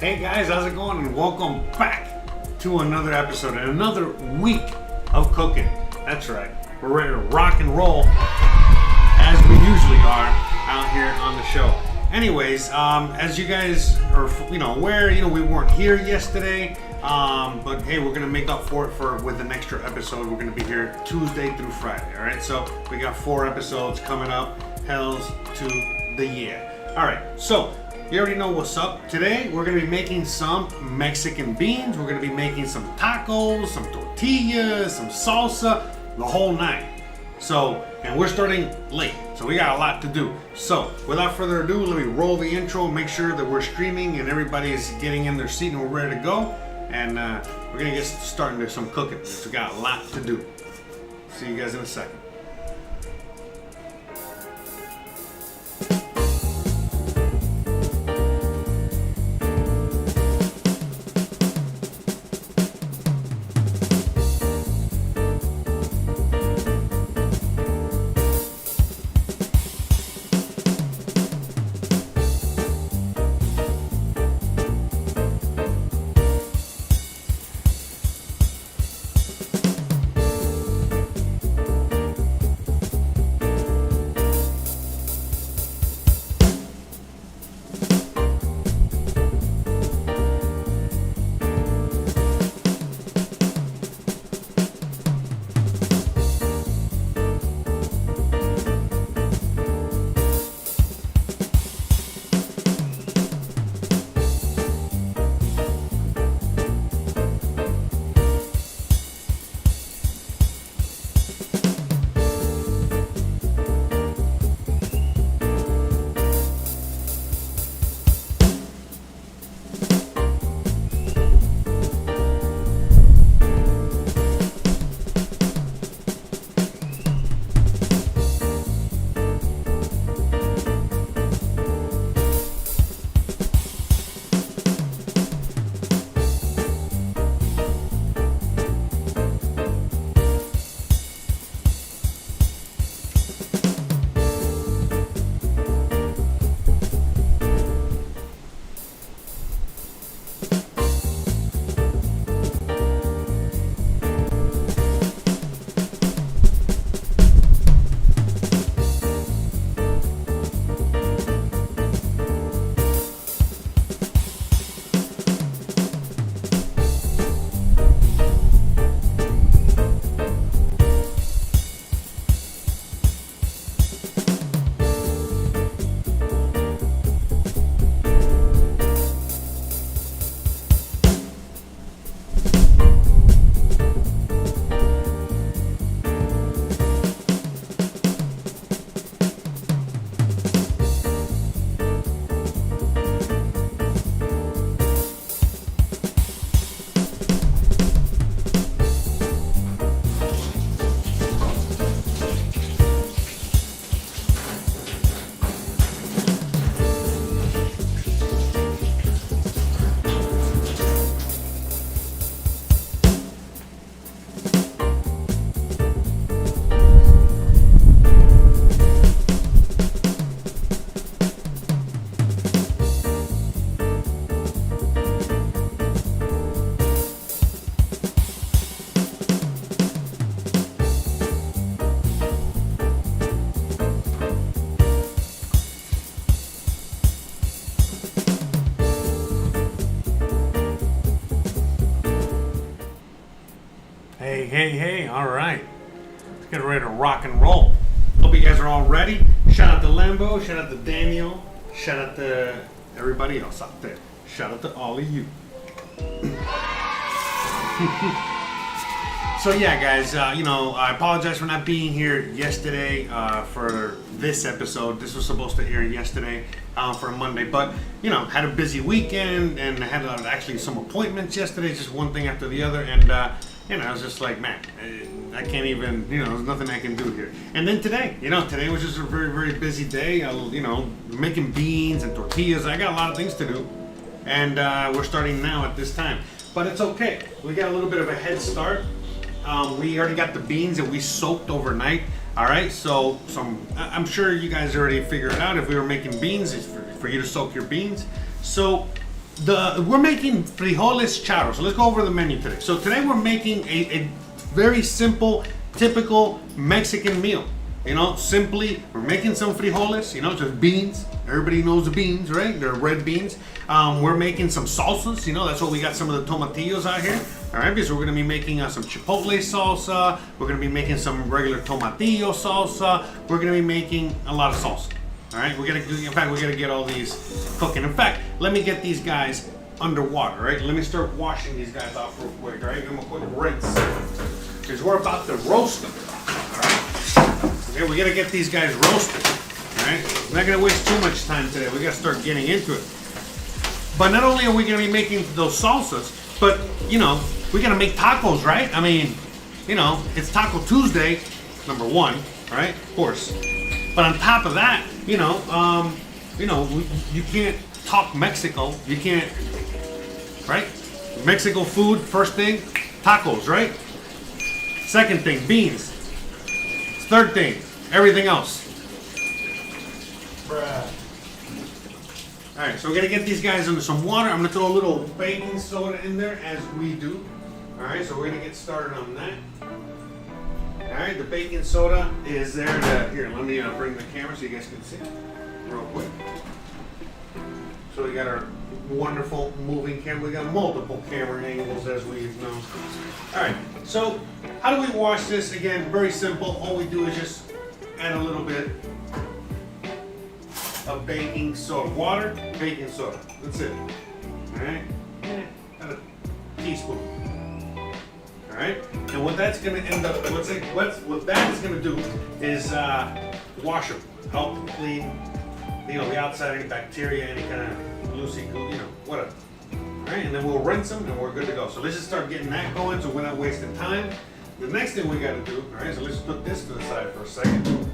Hey guys, how's it going? And welcome back to another episode and another week of cooking. That's right, we're ready to rock and roll as we usually are out here on the show. Anyways, as you guys are aware, we weren't here yesterday, but hey, we're gonna make up for it with an extra episode. We're gonna be here Tuesday through Friday. All right, so we got 4 episodes coming up. Hells to the yeah. All right, so. You already know what's up. Today, we're going to be making some Mexican beans. We're going to be making some tacos, some tortillas, some salsa, the whole nine. So, and we're starting late, so we got a lot to do. So, without further ado, let me roll the intro, make sure that we're streaming and everybody's getting in their seat and we're ready to go. And we're going to get started with some cooking. So we got a lot to do. See you guys in a second. Hey, all right. Let's get ready to rock and roll. Hope you guys are all ready. Shout out to Lambo, shout out to Daniel, shout out to everybody else out there. Shout out to all of you. So yeah, guys, I apologize for not being here yesterday for this episode. This was supposed to air yesterday for a Monday, but had a busy weekend and I had actually some appointments yesterday, just one thing after the other, and I was just like, man, I can't even, there's nothing I can do here. And then today, today was just a very, very busy day. Making beans and tortillas. I got a lot of things to do, and we're starting now at this time. But it's okay. We got a little bit of a head start. We already got the beans that we soaked overnight. All right, so I'm sure you guys already figured it out. If we were making beans, it's for you to soak your beans. So we're making frijoles charros. So let's go over the menu today. So today we're making a very simple, typical Mexican meal. You know, simply we're making some frijoles. You know, just beans. Everybody knows the beans, right? They're red beans. We're making some salsas. You know, that's what we got some of the tomatillos out here. All right, because we're gonna be making some Chipotle Salsa. We're gonna be making some regular Tomatillo Salsa. We're gonna be making a lot of salsa. All right, we gotta get all these cooking. In fact, let me get these guys underwater, right? Let me start washing these guys off real quick, right? Give them a quick rinse, because we're about to roast them, all right? Okay, we gotta get these guys roasted, all right? We're not gonna waste too much time today. We gotta start getting into it. But not only are we gonna be making those salsas, but, you know, we gotta make tacos, right? I mean, you know, it's Taco Tuesday, number one, right? Of course. But on top of that, you know, you can't talk Mexico. You can't, right? Mexico food, first thing, tacos, right? Second thing, beans. Third thing, everything else. Bruh. All right, so we're gonna get these guys into some water. I'm gonna throw a little baking soda in there as we do. All right, so we're gonna get started on that. All right, the baking soda is there. Here, let me bring the camera so you guys can see it real quick. So we got our wonderful moving camera. We got multiple camera angles as we know. All right, so how do we wash this? Again, very simple. All we do is just add a little bit of baking soda. Water, baking soda. That's it. All right, about a teaspoon. All right, and what that's going to end up, what that is going to do is wash them, help clean, you know, the outside, any bacteria, any kind of loosey, you know, whatever. All right, and then we'll rinse them and we're good to go. So let's just start getting that going so we're not wasting time. The next thing we got to do, all right, so let's put this to the side for a second.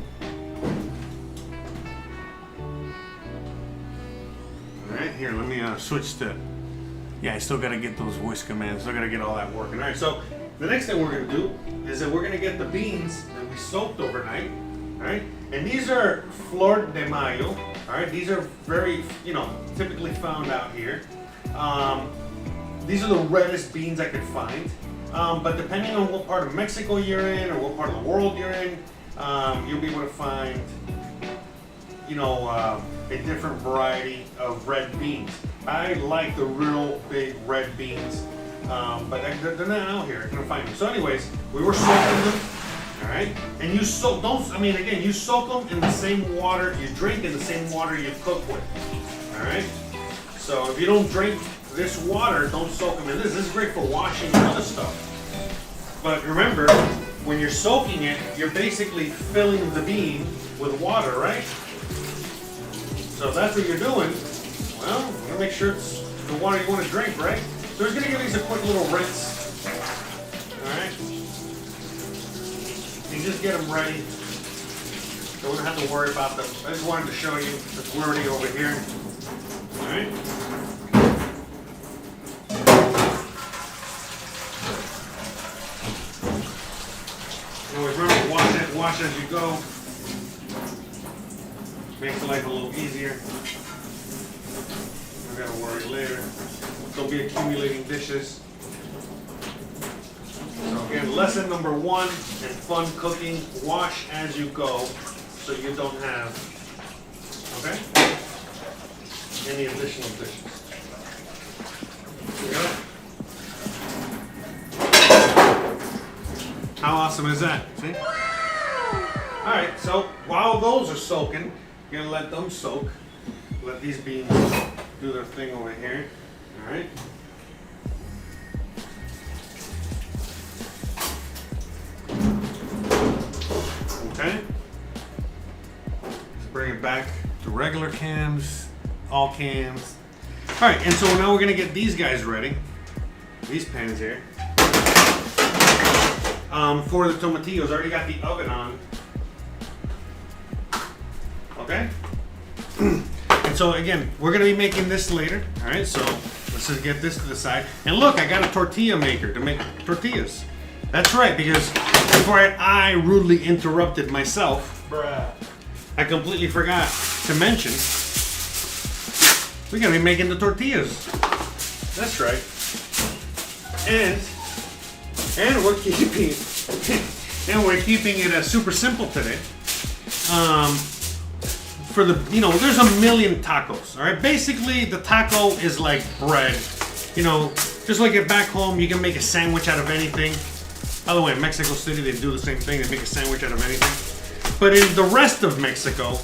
All right, here, let me switch to, yeah, I still got to get those voice commands. Still got to get all that working. All right, so the next thing we're going to do is that we're going to get the beans that we soaked overnight, all right? And these are flor de mayo, all right? These are very, you know, typically found out here. These are the reddest beans I could find. But depending on what part of Mexico you're in or what part of the world you're in, you'll be able to find, you know, a different variety of red beans. I like the real big red beans. But they're not out here. I couldn't find them. So anyways, we were soaking them, all right? And you soak, you soak them in the same water you drink, in the same water you cook with, all right? So if you don't drink this water, don't soak them in this. This is great for washing and other stuff. But remember, when you're soaking it, you're basically filling the bean with water, right? So if that's what you're doing, well, you gotta make sure it's the water you want to drink, right? So we're gonna give these a quick little rinse. Alright? You just get them ready. So we don't have to worry about them. I just wanted to show you that we're already over here. Alright? Always remember, wash as you go. Makes life a little easier. I gotta worry later. Don't be accumulating dishes. So again, lesson number one in fun cooking, wash as you go so you don't have, okay, any additional dishes. How awesome is that? See? Alright, so while those are soaking, you're gonna let them soak. Let these beans do their thing over here. Alright. Okay. Let's bring it back to regular cams, all cams. Alright, and so now we're gonna get these guys ready. These pans here. For the tomatillos, I already got the oven on. Okay? And so again, we're gonna be making this later. All right, so let's just get this to the side. And look, I got a tortilla maker to make tortillas. That's right, because before I rudely interrupted myself, I completely forgot to mention we're gonna be making the tortillas. That's right. And we're keeping it super simple today. For the, there's a million tacos. All right. Basically, the taco is like bread. Just like it back home, you can make a sandwich out of anything. By the way, in Mexico City, they do the same thing. They make a sandwich out of anything. But in the rest of Mexico,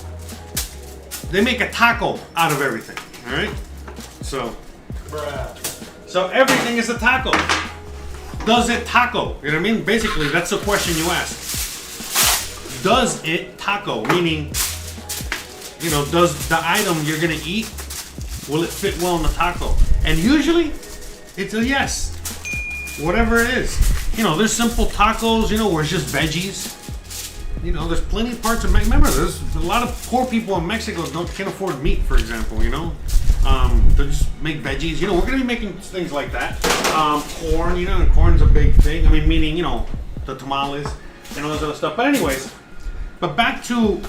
they make a taco out of everything. All right. So everything is a taco. Does it taco? You know what I mean? Basically, that's the question you ask. Does it taco? Meaning, does the item you're gonna eat, will it fit well in the taco? And usually, it's a yes. Whatever it is. There's simple tacos, where it's just veggies. There's plenty of parts of Mexico. Remember, there's a lot of poor people in Mexico can't afford meat, for example, They just make veggies. We're going to be making things like that. Corn, and corn's a big thing. I mean, meaning, the tamales and all this other stuff. But anyways, back to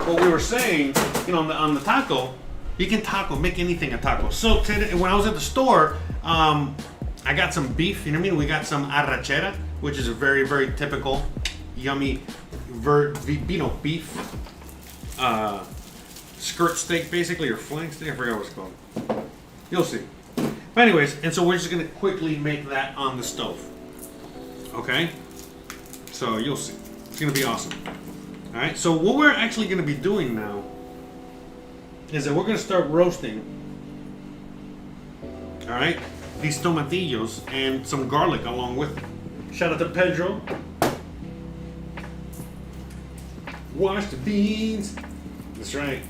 what we were saying, on the taco, you can make anything a taco. So today, when I was at the store, I got some beef, We got some arrachera, which is a very, very typical, yummy, beef, skirt steak, basically, or flank steak. I forgot what it's called. You'll see. But anyways, and so we're just gonna quickly make that on the stove. Okay? So you'll see. It's gonna be awesome. All right. So what we're actually gonna be doing now is that we're gonna start roasting. All right. These tomatillos and some garlic along with it. Shout out to Pedro. Wash the beans. That's right.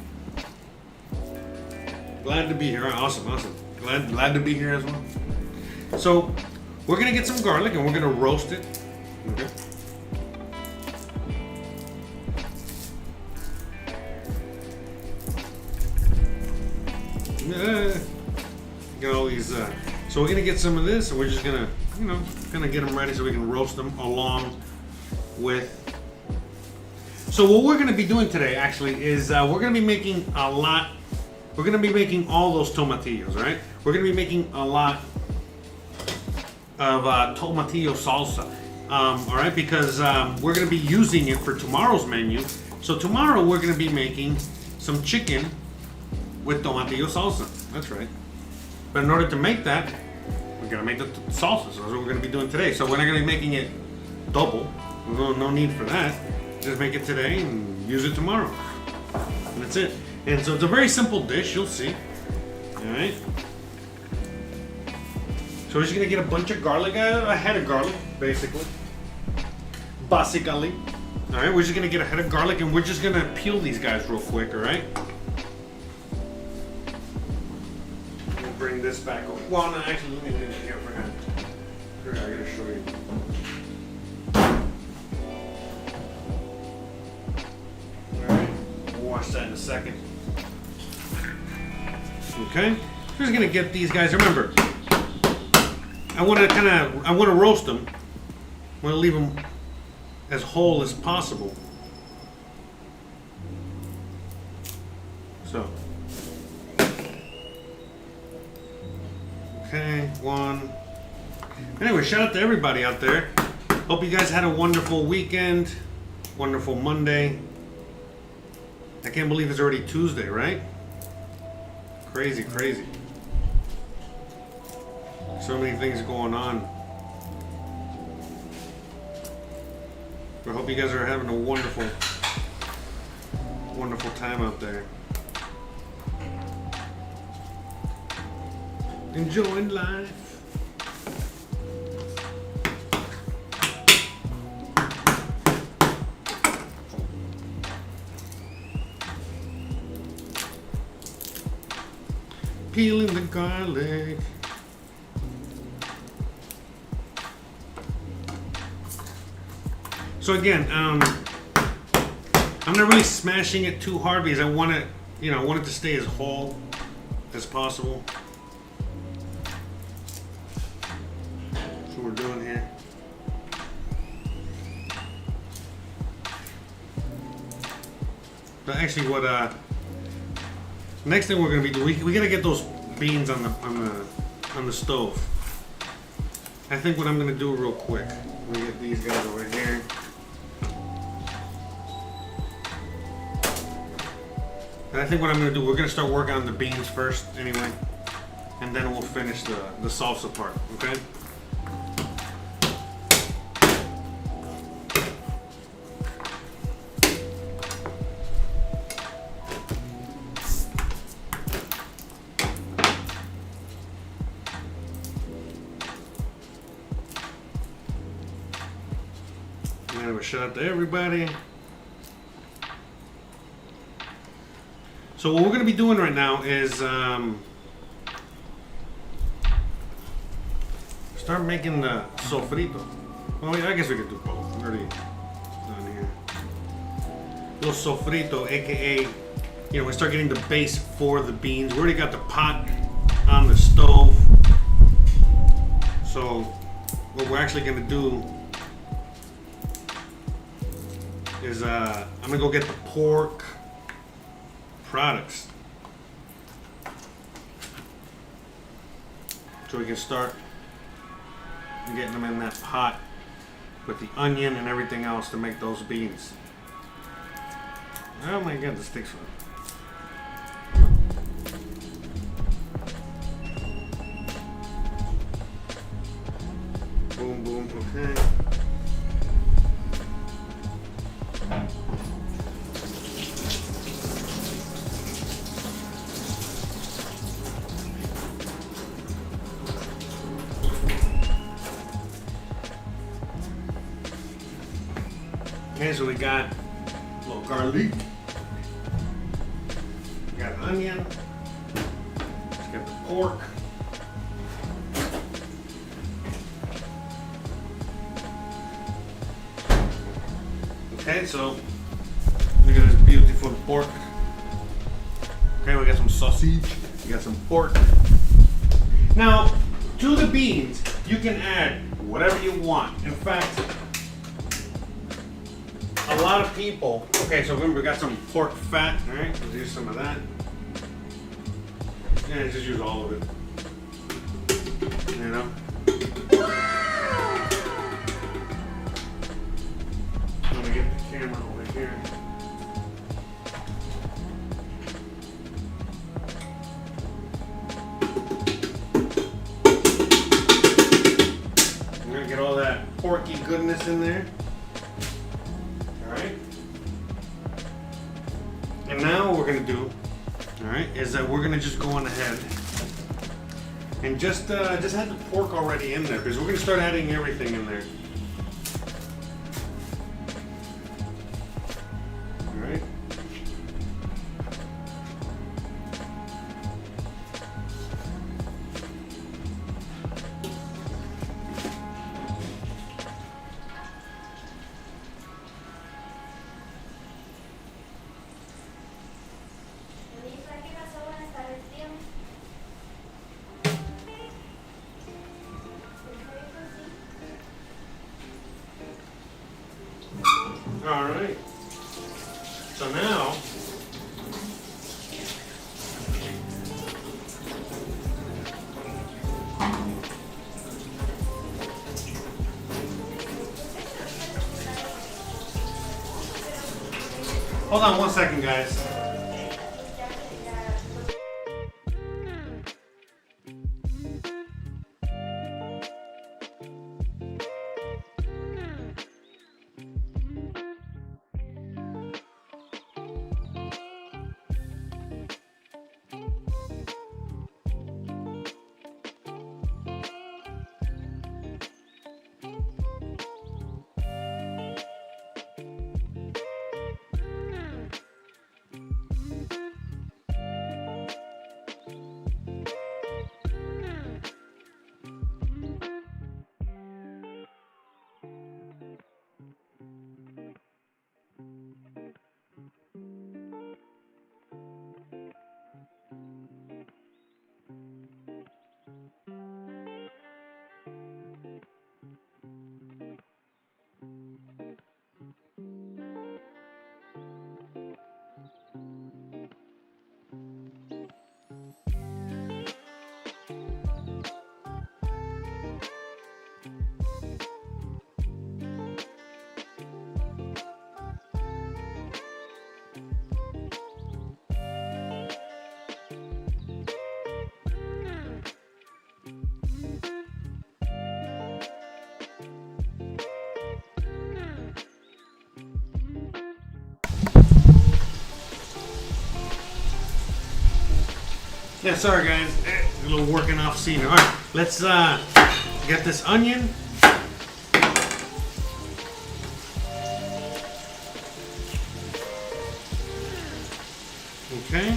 Glad to be here. All right, awesome. Glad to be here as well. So we're gonna get some garlic and we're gonna roast it. Okay. Got all these. So we're gonna get some of this, and we're just gonna, gonna get them ready so we can roast them along with. So what we're gonna be doing today, actually, is we're gonna be making a lot. We're gonna be making all those tomatillos, right? We're gonna be making a lot of tomatillo salsa, all right? Because we're gonna be using it for tomorrow's menu. So tomorrow we're gonna be making some chicken with tomatillo salsa. That's right. But in order to make that, we're gonna make the salsa. So that's what we're gonna be doing today. So we're not gonna be making it double. No need for that. Just make it today and use it tomorrow. And that's it. And so it's a very simple dish, you'll see. Alright. So we're just gonna get a bunch of garlic, a head of garlic, basically. Basically. Alright, we're just gonna get a head of garlic and we're just gonna peel these guys real quick, alright? Bring this back over. Well, no, actually, let me do it here. I gotta show you. Alright, we'll watch that in a second. Okay, we're just gonna get these guys. Remember, I want to roast them. I want to leave them as whole as possible. So. Okay, one. Anyway, shout out to everybody out there. Hope you guys had a wonderful weekend, wonderful Monday. I can't believe it's already Tuesday, right? Crazy. So many things going on. I hope you guys are having a wonderful time out there. Enjoying life. Peeling the garlic. So again, I'm not really smashing it too hard because I want it, I want it to stay as whole as possible. That's what we're doing here. But actually, what next thing we're gonna be doing, we gotta get those beans on the on the stove. I think what I'm gonna do real quick, let me get these guys over here. And I think what I'm gonna do, we're gonna start working on the beans first anyway, and then we'll finish the salsa part, okay? Have a shout out to everybody. So what we're going to be doing right now is start making the sofrito. Well, I guess we could do both. I'm already done here. Little sofrito, aka, we start getting the base for the beans. We already got the pot on the stove. So what we're actually going to do is I'm gonna go get the pork products so we can start getting them in that pot with the onion and everything else to make those beans. Oh my god, the sticks one. Boom, boom, okay. Okay, so we got a little garlic, we got onion, let's get the pork, okay, so look at this beautiful pork. Okay, we got some sausage, we got some pork. Now, to the beans, you can add whatever you want. In fact, a lot of people, okay, so remember we got some pork fat, all right? Let's use some of that. Yeah, just use all of it. I'm gonna get the camera over here. I'm gonna get all that porky goodness in there. And now what we're gonna do, all right, is that we're gonna just go on ahead and just have the pork already in there because we're gonna start adding everything in there. All right. All right. So now, hold on 1 second, guys. Yeah, sorry guys, a little working off scene. All right, let's get this onion. Okay.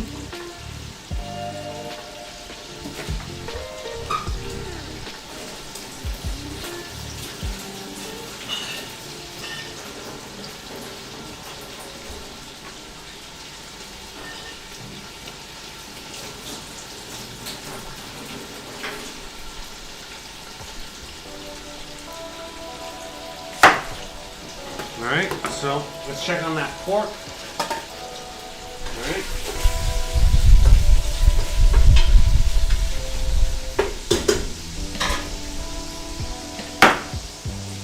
Alright, so let's check on that pork. Alright.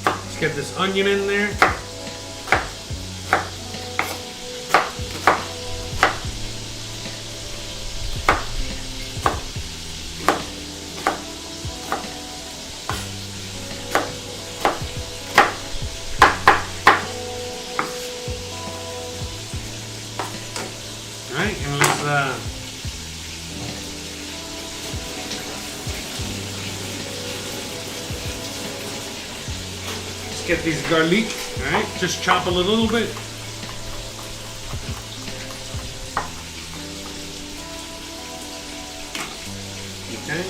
Let's get this onion in there. Alright, and let's get these garlic. Alright, just chop it a little bit. Okay.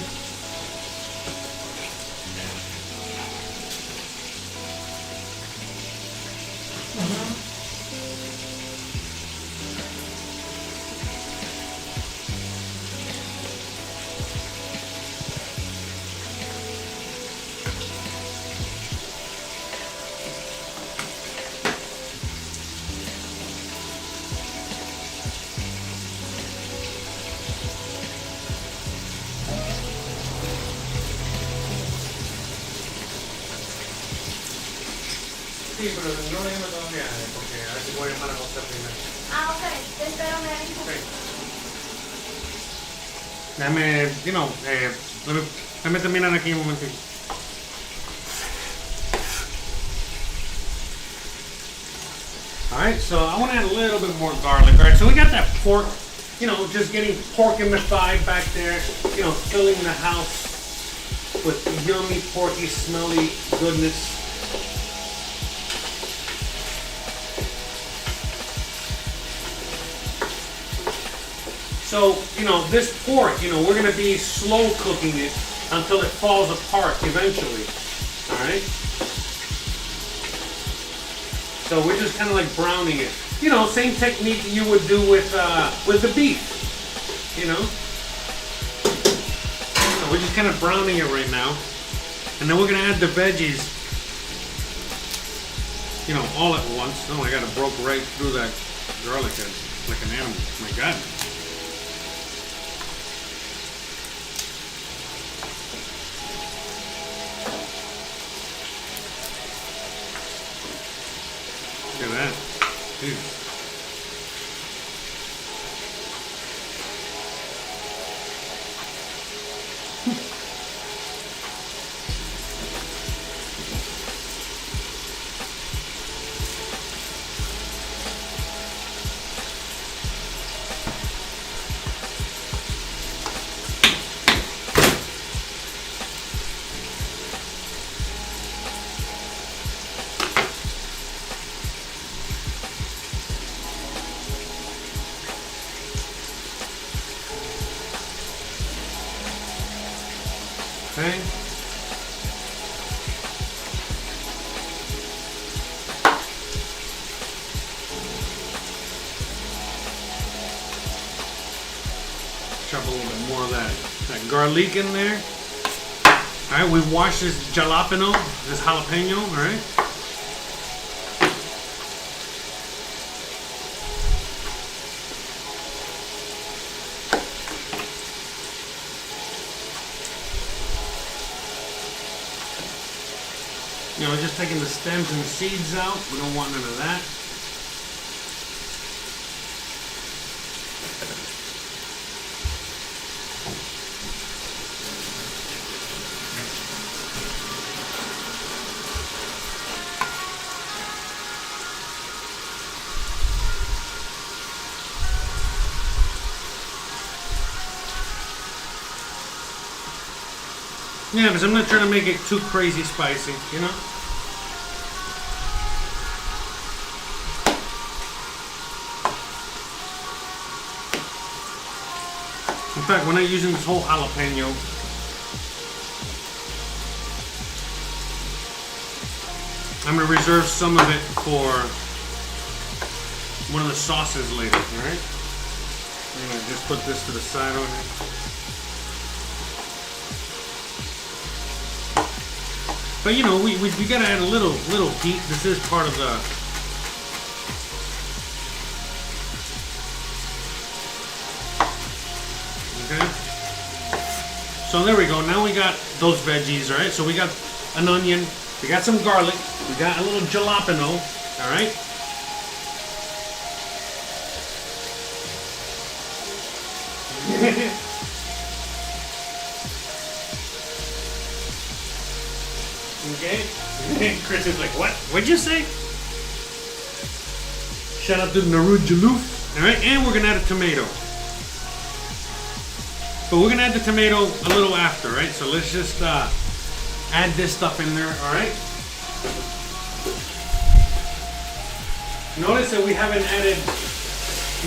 Sí, pero no le llamo todavía, porque a ver si voy a llamar a José primero. Ah, ok. Te espero, me aviso. Sí. Déjame, déjame terminar aquí un momentito. Alright, so I want to add a little bit more garlic. Alright, so we got that pork, just getting pork in the thigh back there, filling the house with yummy, porky, smelly goodness. So, this pork, we're going to be slow cooking it until it falls apart eventually. Alright? So we're just kind of like browning it. Same technique you would do with the beef. We're just kind of browning it right now. And then we're going to add the veggies, all at once. Oh my God, it broke right through that garlic like an animal. My God. Look at that. Jeez. Okay. Chop a little bit more of that garlic in there. All right, we've washed this jalapeno, this jalapeno, all right? Just taking the stems and the seeds out. We don't want none of that. Yeah, because I'm not trying to make it too crazy spicy, you know? In fact, we're not using this whole jalapeno. I'm going to reserve some of it for one of the sauces later, alright? I'm going to just put this to the side over here. But you know, we gotta add a little heat. This is part of the okay. So there we go. Now we got those veggies, right? So we got an onion, we got some garlic, we got a little jalapeno, all right? Okay. Chris is like, what? What'd you say? Shout out to Naru Jaloof. All right, and we're gonna add a tomato. But we're gonna add the tomato a little after, right? So let's just add this stuff in there, all right? Notice that we haven't added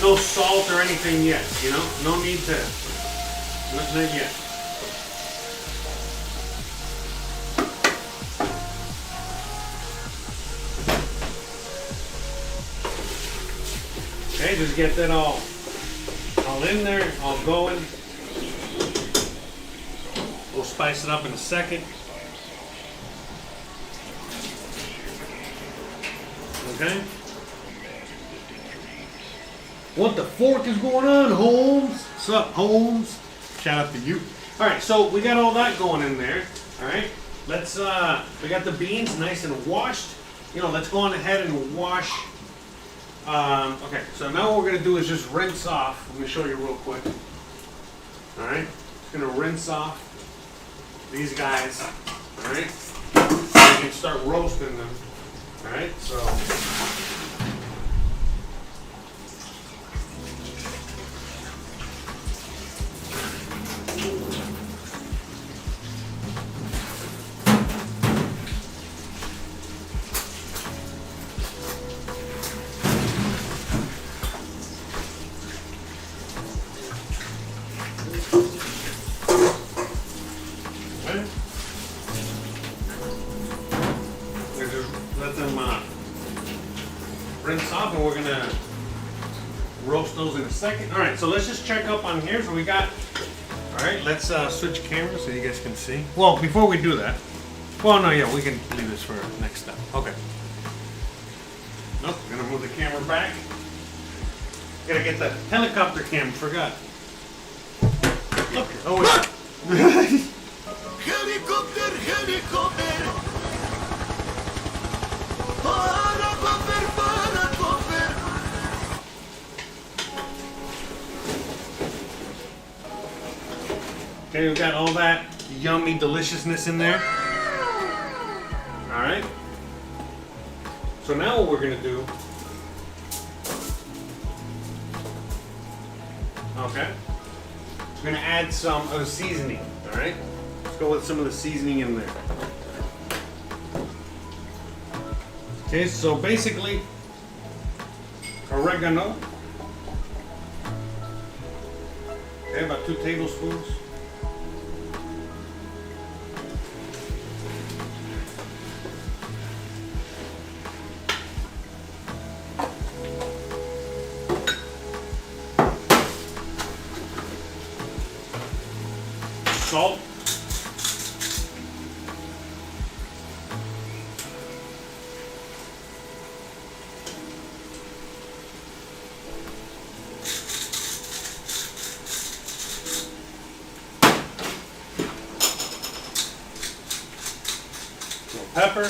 no salt or anything yet, you know? No need to, not yet. Okay, just get that all in there, all going. We'll spice it up in a second. Okay. What the fork is going on, Holmes? What's up, Holmes? Shout out to you. All right, so we got all that going in there. All right, let's. We got the beans nice and washed. You know, let's go on ahead and wash. Okay, so now what we're gonna do is just rinse off. Let me show you real quick. All right, just gonna rinse off these guys. All right, so we can start roasting them. All right, so. Let them rinse off, and we're gonna roast those in a second. All right, so let's just check up on here. So we got. All right, let's switch cameras so you guys can see. Well, before we do that, well, no, yeah, we can leave this for next step. Okay. Nope, we're gonna move the camera back. Gotta get the helicopter cam. Forgot. Okay. Oh wait. Helicopter, helicopter. Okay, we got all that yummy deliciousness in there. All right. So now what we're gonna do? Okay. We're gonna add some of the seasoning. All right. Let's go with some of the seasoning in there. Okay, so basically, oregano. Okay, about 2 tablespoons. Salt. Pepper.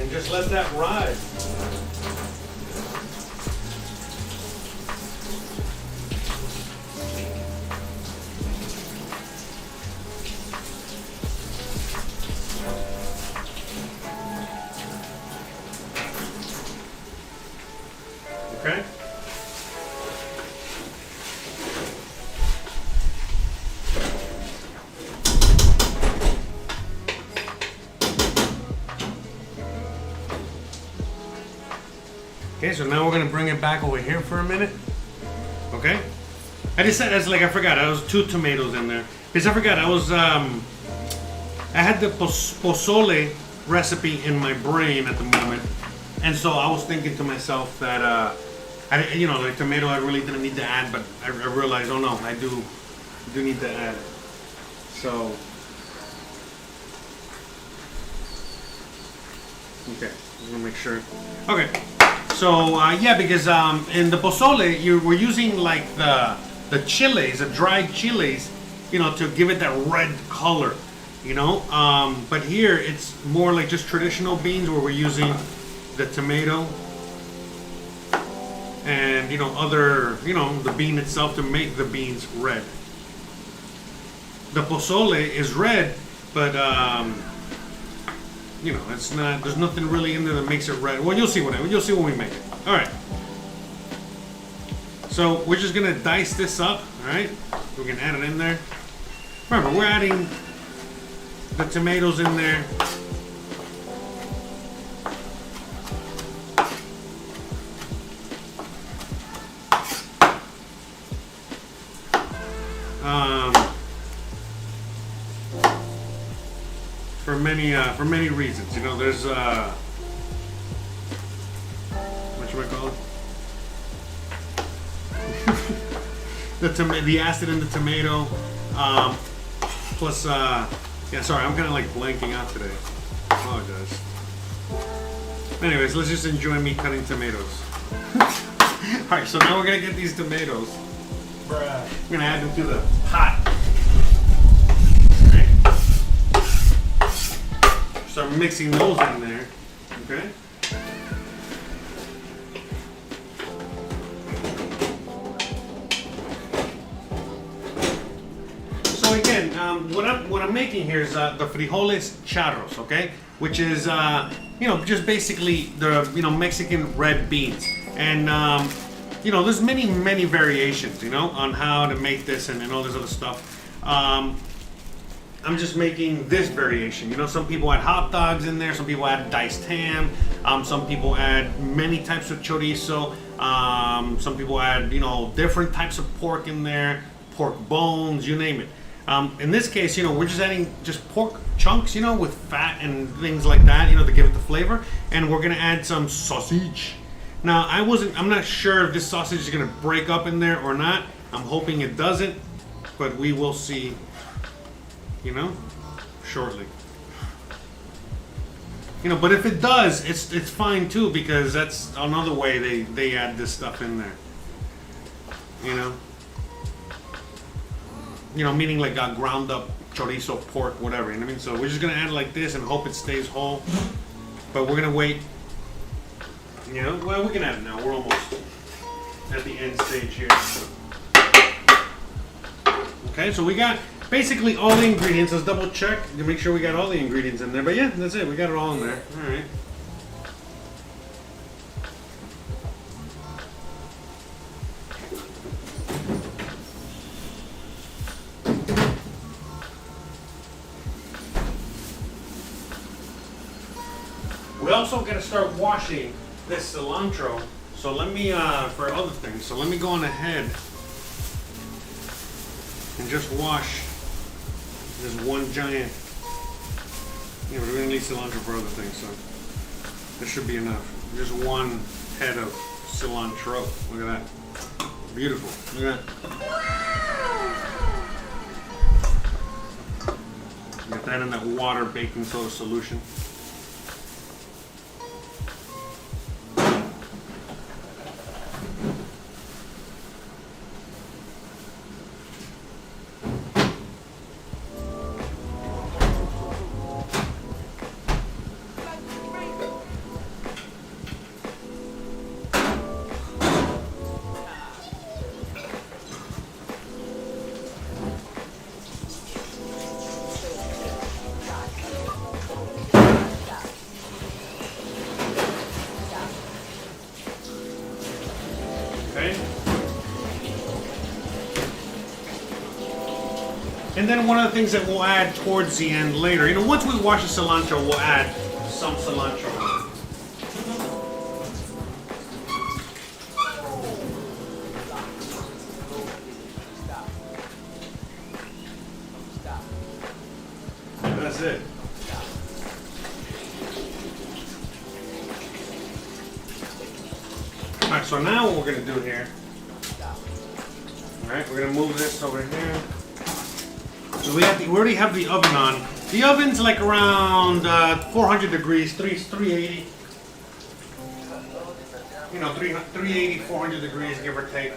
And just let that ride. Okay? Okay, so now we're gonna bring it back over here for a minute. Okay? I just said, I forgot, I was 2 tomatoes in there. Because I forgot, I had the pozole recipe in my brain at the moment. And so I was thinking to myself that, the tomato I really didn't need to add, but I realized, oh no, I do need to add it. So, okay, I'm gonna make sure. Okay, so yeah, because in the pozole, we're using like the chilies, the dried chilies, to give it that red color, But here it's more like just traditional beans where we're using the tomato and the bean itself to make the beans red. The pozole is red, but it's not. There's nothing really in there that makes it red. Well, you'll see when we make it. All right. So we're just gonna dice this up. All right. We can add it in there. Remember, we're adding the tomatoes in there. For many reasons, there's what should I call it? the acid in the tomato, plus yeah. Sorry, I'm kind of like blanking out today. I apologize. Anyways, let's just enjoy me cutting tomatoes. All right, so now we're gonna get these tomatoes. We're gonna add them to the pot. Start mixing those in there, okay? So again, what I'm making here is the Frijoles Charros, okay? Which is just basically the Mexican red beans, and there's many variations, on how to make this and all this other stuff. I'm just making this variation. Some people add hot dogs in there. Some people add diced ham. Some people add many types of chorizo. Some people add, different types of pork in there, pork bones, you name it. In this case, we're just adding just pork chunks, with fat and things like that, to give it the flavor. And we're gonna add some sausage. Now, I'm not sure if this sausage is gonna break up in there or not. I'm hoping it doesn't, but we will see. Shortly. But if it does, it's fine too, because that's another way they add this stuff in there. Meaning like ground up chorizo, pork, whatever. You know what I mean? So we're just gonna add it like this and hope it stays whole. But we're gonna wait. Well, we can add it now. We're almost at the end stage here. Okay, so we got basically all the ingredients. Let's double check to make sure we got all the ingredients in there. But yeah, that's it. We got it all in there. All right. We also got to start washing this cilantro. So let me, for other things. So let me go on ahead and just wash this one giant. We're gonna need cilantro for other things, so this should be enough. Just one head of cilantro. Look at that. Beautiful. Look at that. Get that in that water baking soda solution. And then one of the things that we'll add towards the end later, you know, once we wash the cilantro, we'll add some cilantro. And that's it. Alright, so now what we're going to do here, alright, we're going to move this over here. So we already have the oven on. The oven's like around 400 degrees, 380. You know, 380, 400 degrees, give or take.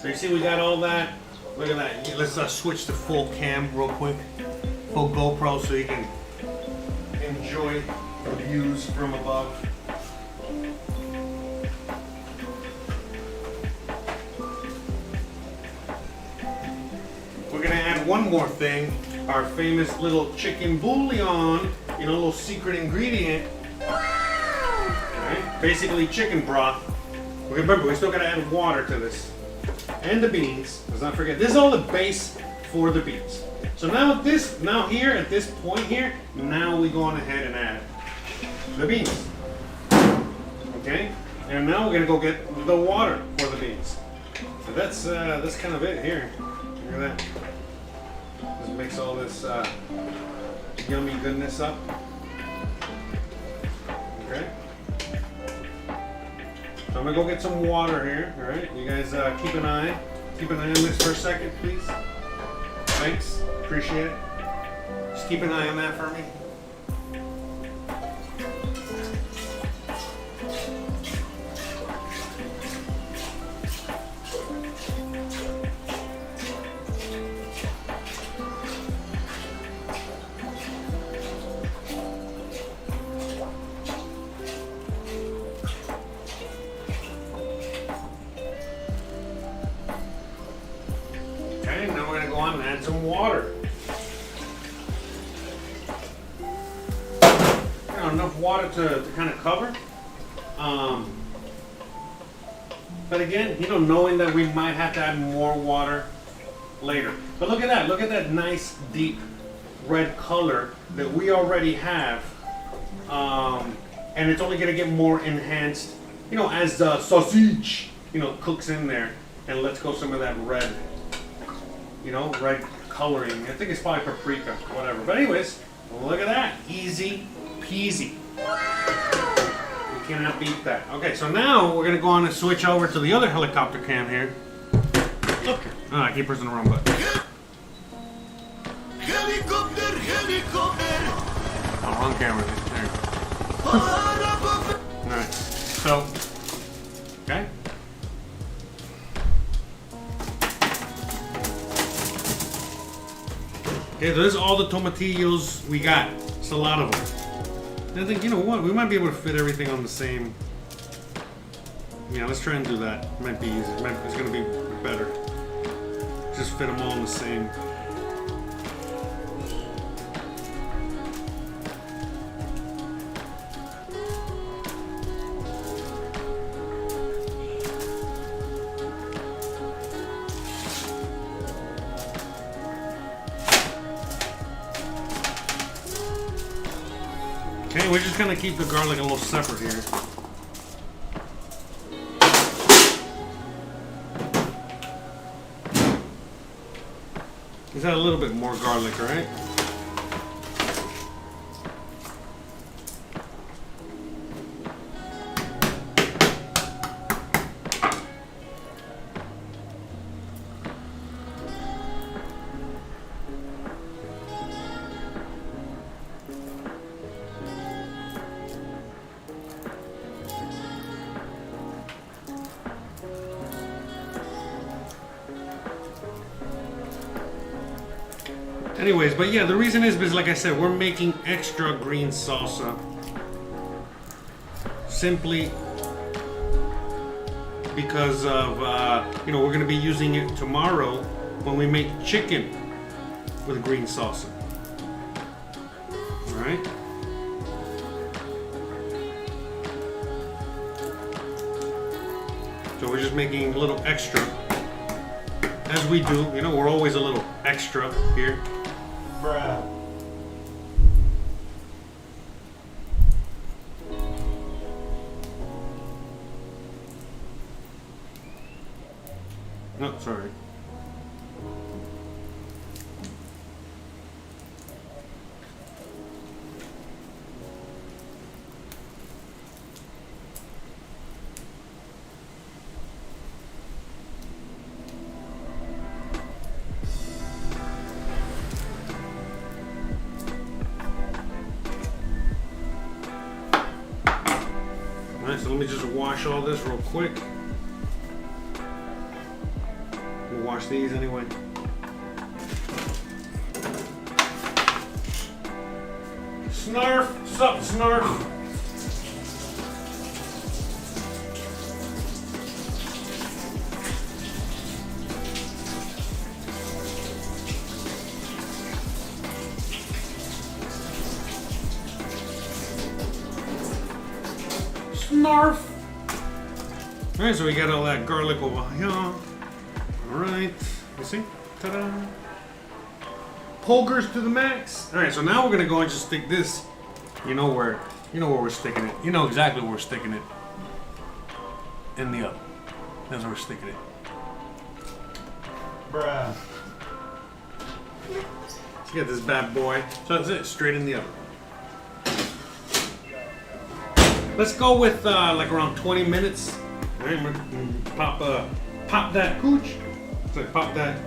So you see we got all that. Look at that. Let's switch to full cam real quick. Full GoPro so you can enjoy the views from above. We're gonna add one more thing, our famous little chicken bouillon, you know, a little secret ingredient. Alright, basically chicken broth. Remember, we still gotta add water to this. And the beans, let's not forget, this is all the base for the beans. So now here, at this point here, now we go on ahead and add the beans. Okay? And now we're gonna go get the water for the beans. So that's kind of it here. Look at that. Just mix all this yummy goodness up. Okay. So I'm gonna go get some water here. All right. You guys keep an eye on this for a second, please. Thanks. Appreciate it. Just keep an eye on that for me. Okay, now we're gonna go on and add some water. You know, enough water to kind of cover. But again, you know, knowing that we might have to add more water later. But look at that nice deep red color that we already have. And it's only gonna get more enhanced, you know, as the sausage, you know, cooks in there and lets go some of that red, you know, red coloring. I think it's probably paprika, whatever. But anyways, look at that, easy peasy. You cannot beat that. Okay, so now we're gonna go on and switch over to the other helicopter cam here. Look, oh, I keep pressing the wrong button. Helicopter, helicopter. Oh, wrong camera. There you go. Alright, so, okay. Okay, so this is all the tomatillos we got. It's a lot of them. And I think, you know what, we might be able to fit everything on the same. Yeah, let's try and do that. It might be easy. It's gonna be better. Just fit them all in the same. Okay, we're just gonna keep the garlic a little separate here. Is that a little bit more garlic, right? Anyways, but yeah, the reason is because, like I said, we're making extra green salsa simply because of, you know, we're going to be using it tomorrow when we make chicken with green salsa. All right? So we're just making a little extra. As we do, you know, we're always a little extra here. Bruh. No, sorry. Alright, so let me just wash all this real quick. We'll wash these anyway. Snarf! Sup, Snarf? Snarf! Alright, so we got all that garlic over here. Alright, you see? Ta-da! Pulgers to the max. Alright, so now we're gonna go and just stick this. You know where we're sticking it. You know exactly where we're sticking it. In the oven. That's where we're sticking it. Bruh. Let's get this bad boy. So that's it, straight in the oven. Let's go with like around 20 minutes. All right, we're gonna pop that cooch. So pop that.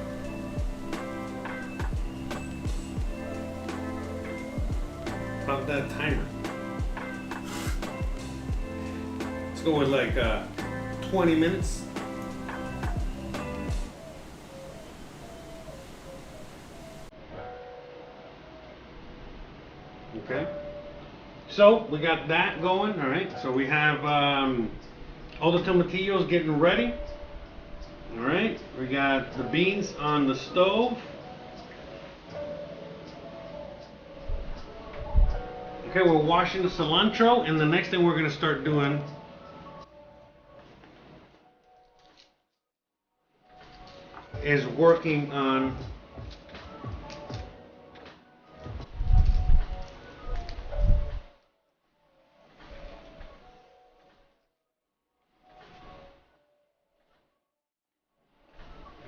Pop that timer. Let's go with like 20 minutes. Okay. So we got that going, all right. So we have all the tomatillos getting ready. All right. We got the beans on the stove. Okay, we're washing the cilantro, and the next thing we're gonna start doing is working on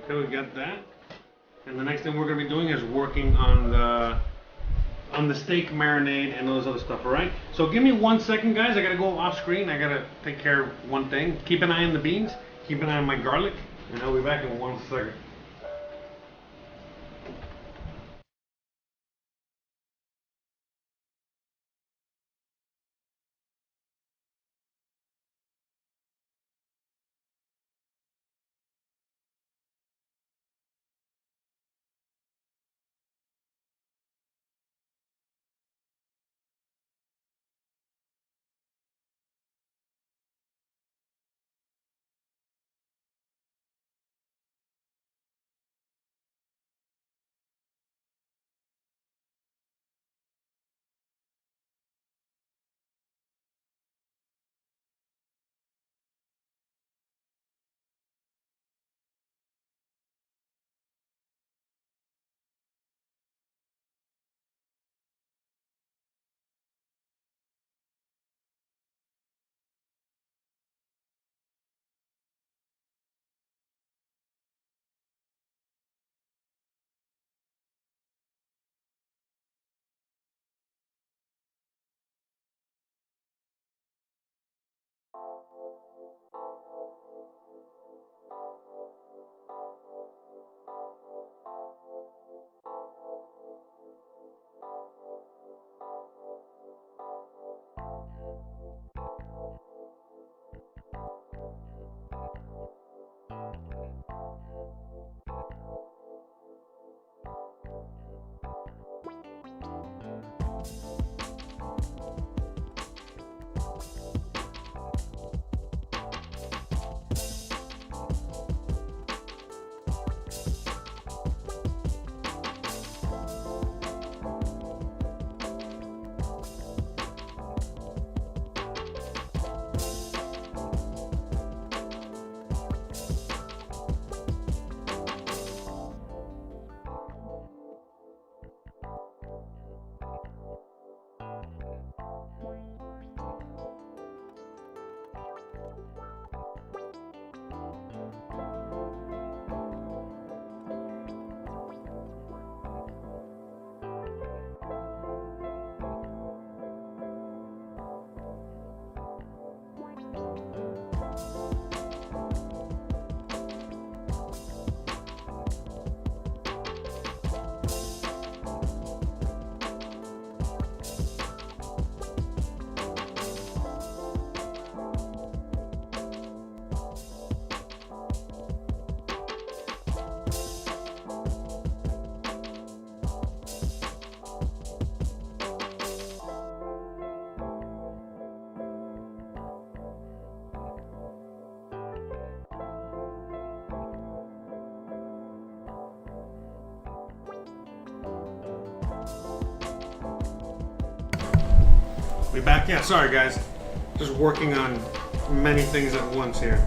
okay, we got that. And the next thing we're gonna be doing is working on the steak marinade and all this other stuff, alright? So give me 1 second, guys. I gotta go off screen. I gotta take care of one thing. Keep an eye on the beans, keep an eye on my garlic, and I'll be back in 1 second. We back? Yeah, sorry guys. Just working on many things at once here.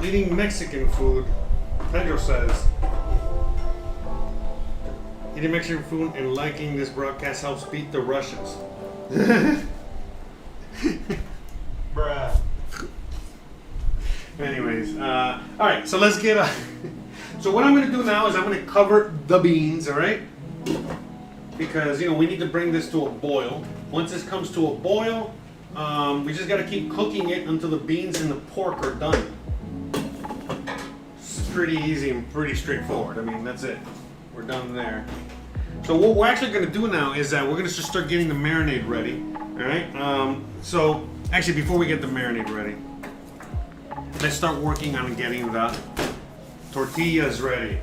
Eating Mexican food, Pedro says. Eating Mexican food and liking this broadcast helps beat the Russians. Bruh. Anyways, all right, so let's get so what I'm gonna do now is I'm gonna cover the beans, all right? Because, we need to bring this to a boil. Once this comes to a boil, we just gotta keep cooking it until the beans and the pork are done. It's pretty easy and pretty straightforward. I mean, that's it. We're done there. So what we're actually gonna do now is that we're gonna just start getting the marinade ready, all right? So actually, before we get the marinade ready, let's start working on getting the tortillas ready.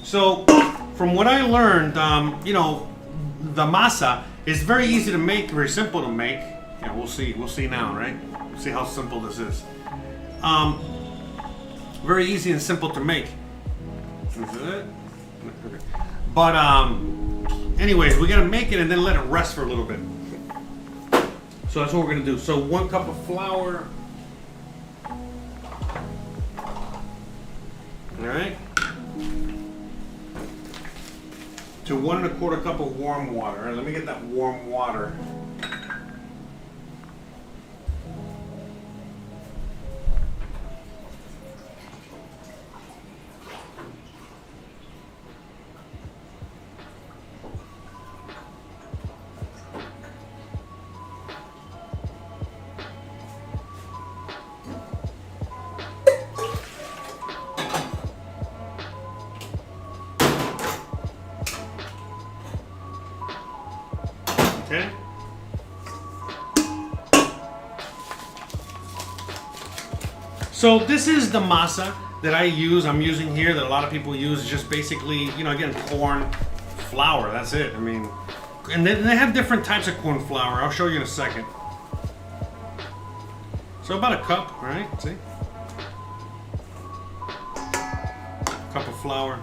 So, from what I learned, the masa is very easy to make, very simple to make. Yeah, we'll see now, right? We'll see how simple this is. Very easy and simple to make. But anyways, we gotta make it and then let it rest for a little bit. So that's what we're gonna do. So 1 cup of flour. All right. To 1 1/4 cup of warm water. Let me get that warm water. Okay. So this is the masa that I use. I'm using here that a lot of people use. Just basically, again, corn flour. That's it. I mean, and then they have different types of corn flour. I'll show you in a second. So about a cup, right? See, cup of flour.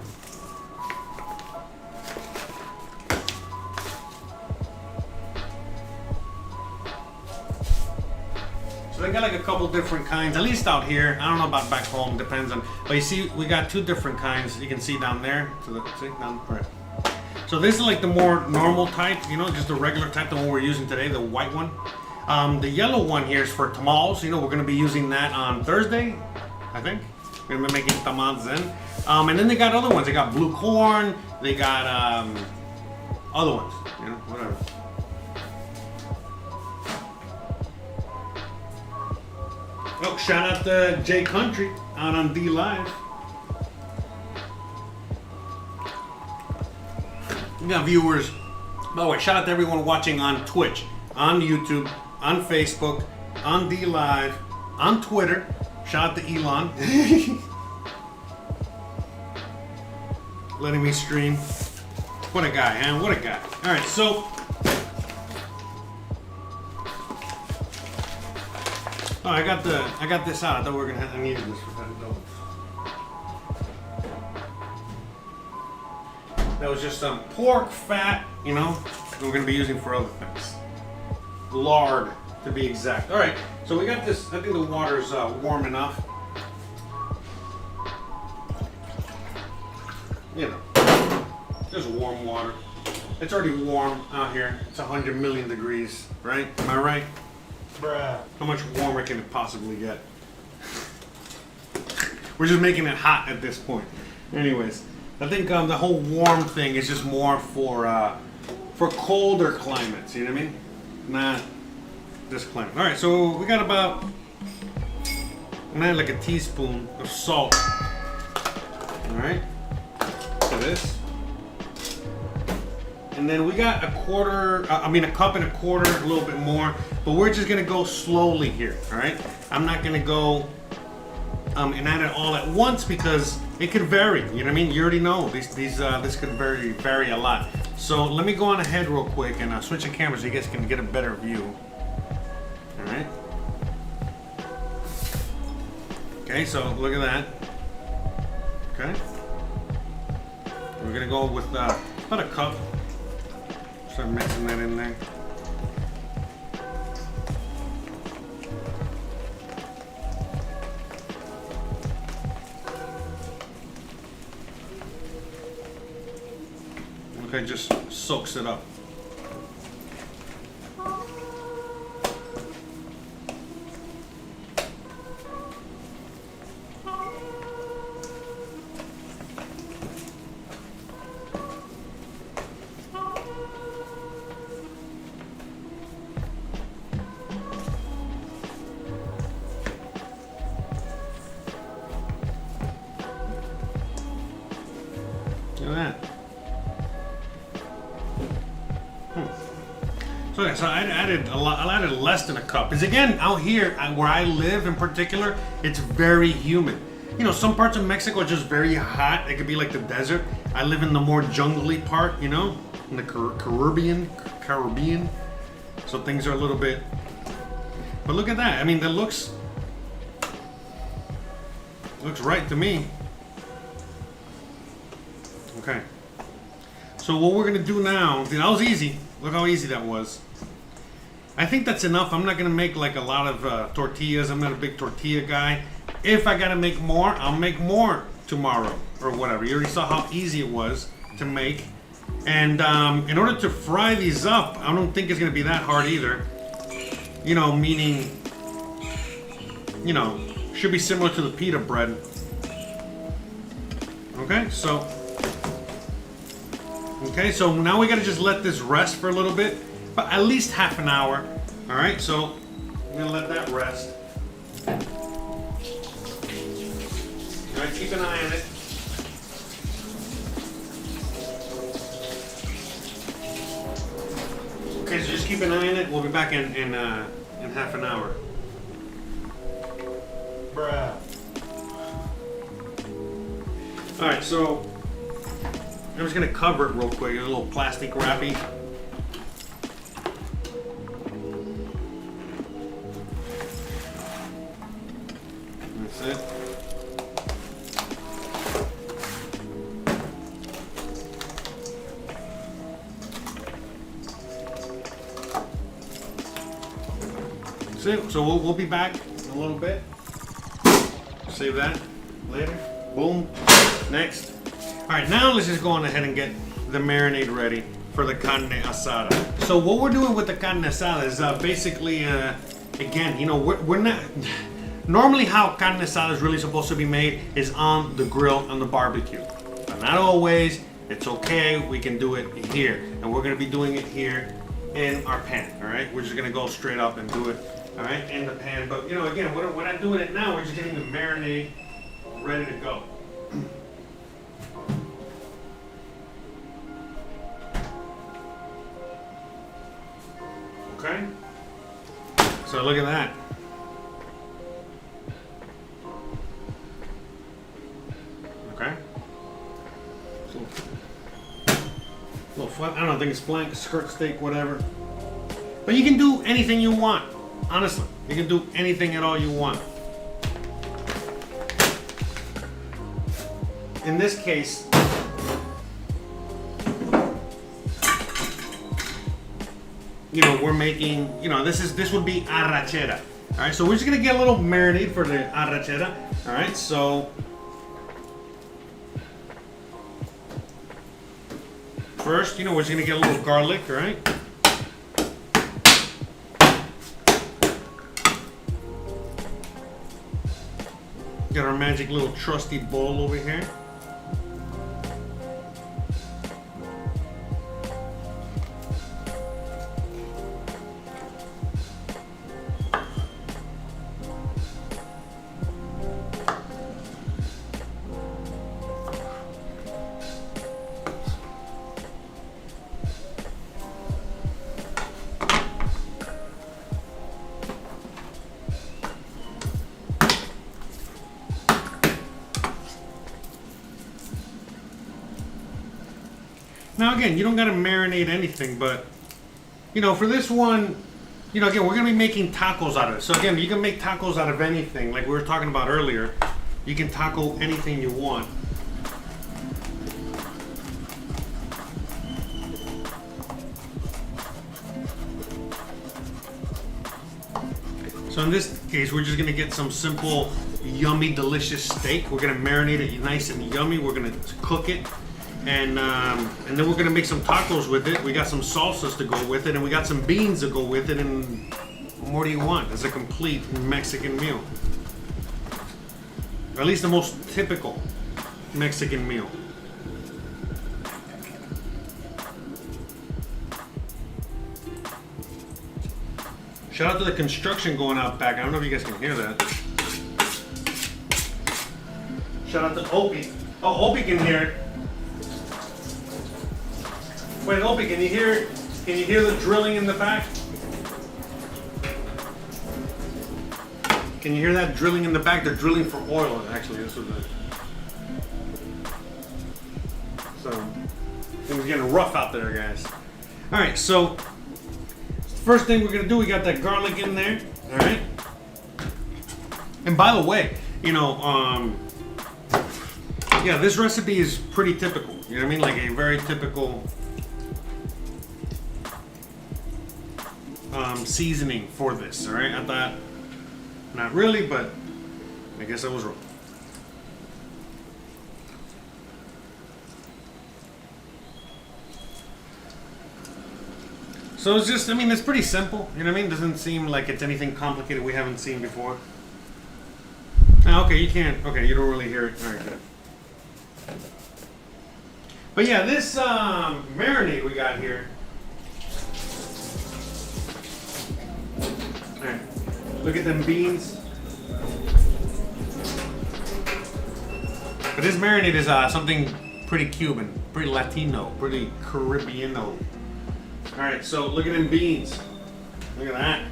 So they got like a couple different kinds, at least out here. I don't know about back home, depends on. But you see, we got 2 different kinds. You can see down there. See, down right. So this is like the more normal type, just the regular type, the one we're using today, the white one. The yellow one here is for tamales. We're going to be using that on Thursday, I think. We're going to be making tamales then. And then they got other ones. They got blue corn. They got other ones, whatever. Oh, shout out to J Country out on D Live. We got viewers. By the way, shout out to everyone watching on Twitch, on YouTube, on Facebook, on D Live, on Twitter. Shout out to Elon. Letting me stream. What a guy, man. What a guy. All right, so. Oh, I got this out. I thought we were gonna have. I needed this for that. That was just some pork fat, that we're gonna be using for other things. Lard, to be exact. All right, so we got this. I think the water's warm enough. Just warm water. It's already warm out here. It's 100 million degrees, right? Am I right? Bruh. How much warmer can it possibly get? We're just making it hot at this point. Anyways, I think the whole warm thing is just more for colder climates. You know what I mean? Not this climate. All right, so we got about like a teaspoon of salt. All right, to this. And then we got a cup and a quarter, a little bit more, but we're just gonna go slowly here, all right? I'm not gonna go and add it all at once because it could vary, you know what I mean? You already know, this could vary a lot. So let me go on ahead real quick and switch the camera so you guys can get a better view. All right. Okay, so look at that. Okay. We're gonna go with about a cup. Start mixing that in there. Okay, just soaks it up. Look at that. So yeah, so I added a lot. I added less than a cup. Because again, out here where I live in particular, it's very humid. You know, some parts of Mexico are just very hot. It could be like the desert. I live in the more jungly part, you know, in the Caribbean. So things are a little bit. But look at that. I mean, that looks right to me. Okay. So what we're gonna do now? That was easy. Look how easy that was. I think that's enough. I'm not gonna make like a lot of tortillas. I'm not a big tortilla guy. If I gotta make more, I'll make more tomorrow or whatever. You already saw how easy it was to make. And in order to fry these up, I don't think it's gonna be that hard either. You know, meaning, you know, should be similar to the pita bread. Okay, so now we gotta just let this rest for a little bit, but at least half an hour. All right, so I'm gonna let that rest. All right, keep an eye on it. Okay, so just keep an eye on it. We'll be back in half an hour. Bruh. All right, so I'm just gonna cover it real quick. There's a little plastic wrappy. That's it. That's it. So we'll be back in a little bit. Save that later. Boom. Next. All right, now let's just go on ahead and get the marinade ready for the carne asada. So what we're doing with the carne asada is basically, again, you know, we're not, normally how carne asada is really supposed to be made is on the grill, on the barbecue. But not always. It's okay, we can do it here. And we're gonna be doing it here in our pan, all right? We're just gonna go straight up and do it, all right, in the pan. But you know, again, we're not doing it now, we're just getting the marinade ready to go. Okay, so look at that. Okay, so little flat. I don't think it's flank, skirt steak, whatever. But you can do anything you want. Honestly, you can do anything at all you want. In this case, you know, we're making, you know, this would be arrachera. All right, so we're just gonna get a little marinade for the arrachera. All right, so first, you know, we're just gonna get a little garlic, all right? Got our magic little trusty bowl over here. Now again, you don't gotta marinate anything, but you know, for this one, you know, again, we're gonna be making tacos out of it. So again, you can make tacos out of anything, like we were talking about earlier. You can taco anything you want. So in this case, we're just gonna get some simple, yummy, delicious steak. We're gonna marinate it nice and yummy. We're gonna cook it, and then we're gonna make some tacos with it. We got some salsas to go with it, and we got some beans to go with it. And what more do you want? It's a complete Mexican meal, or at least the most typical Mexican meal. Shout out to the construction going out back. I don't know if you guys can hear that. Shout out to Opie. Oh, Opie can hear it. Wait, Opie, can you hear the drilling in the back? Can you hear that drilling in the back? They're drilling for oil, actually. This was it. So, things are getting rough out there, guys. All right, so first thing we're gonna do, we got that garlic in there, all right? And by the way, you know, yeah, this recipe is pretty typical. You know what I mean? Like a very typical seasoning for this, all right? I thought, not really, but I guess I was wrong. So it's just, I mean, it's pretty simple. You know what I mean? Doesn't seem like it's anything complicated we haven't seen before. Ah, okay, you can't. Okay, you don't really hear it. All right, good. But yeah, this marinade we got here. All right, look at them beans. But this marinade is something pretty Cuban, pretty Latino, pretty Caribbeano. All right, so look at them beans. Look at that.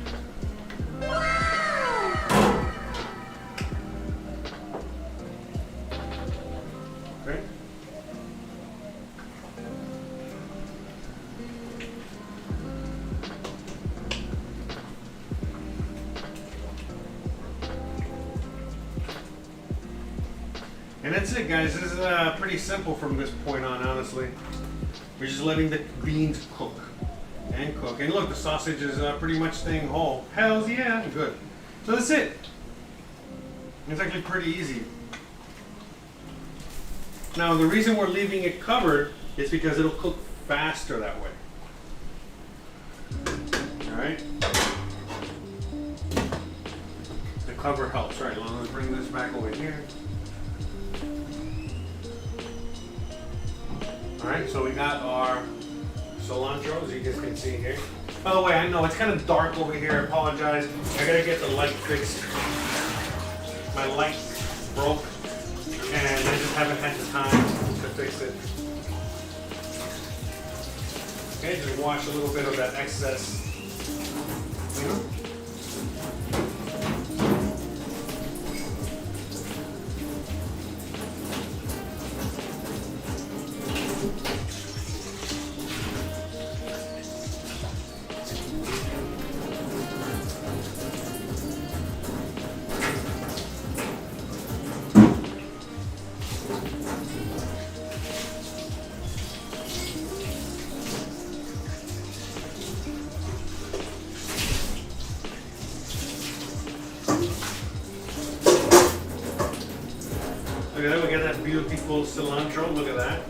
Okay. And that's it, guys. This is pretty simple from this point on, honestly. We're just letting the beans cook. And cook. And look, the sausage is pretty much staying whole. Hells yeah, good. So that's it. It's actually pretty easy. Now, the reason we're leaving it covered is because it'll cook faster that way. Alright? The cover helps. Right, let's bring this back over here. Alright, so we got our cilantro, as you guys can see here. By the way, I know it's kind of dark over here. I apologize. I gotta get the light fixed. My light broke, and I just haven't had the time to fix it. Okay, just wash a little bit of that excess. Look at that, we got that beautiful cilantro, look at that.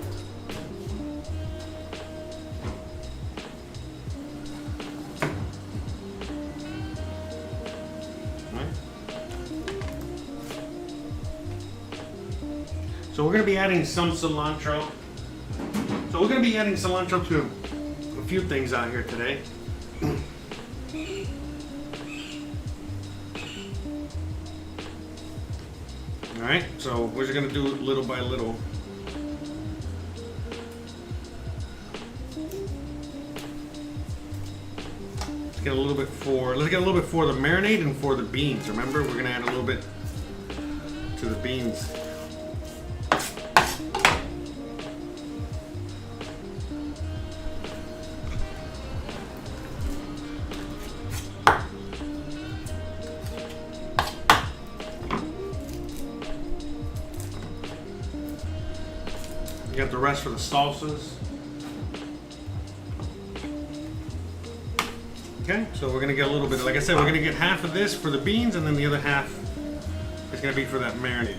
So we're going to be adding some cilantro. So we're going to be adding cilantro to a few things out here today. Alright, so we're just gonna do it little by little. Let's get a little bit for the marinade and for the beans. Remember, we're gonna add a little bit to the beans. got the rest for the salsas. Okay, so we're gonna get a little bit, like I said, we're gonna get half of this for the beans, and then the other half is gonna be for that marinade.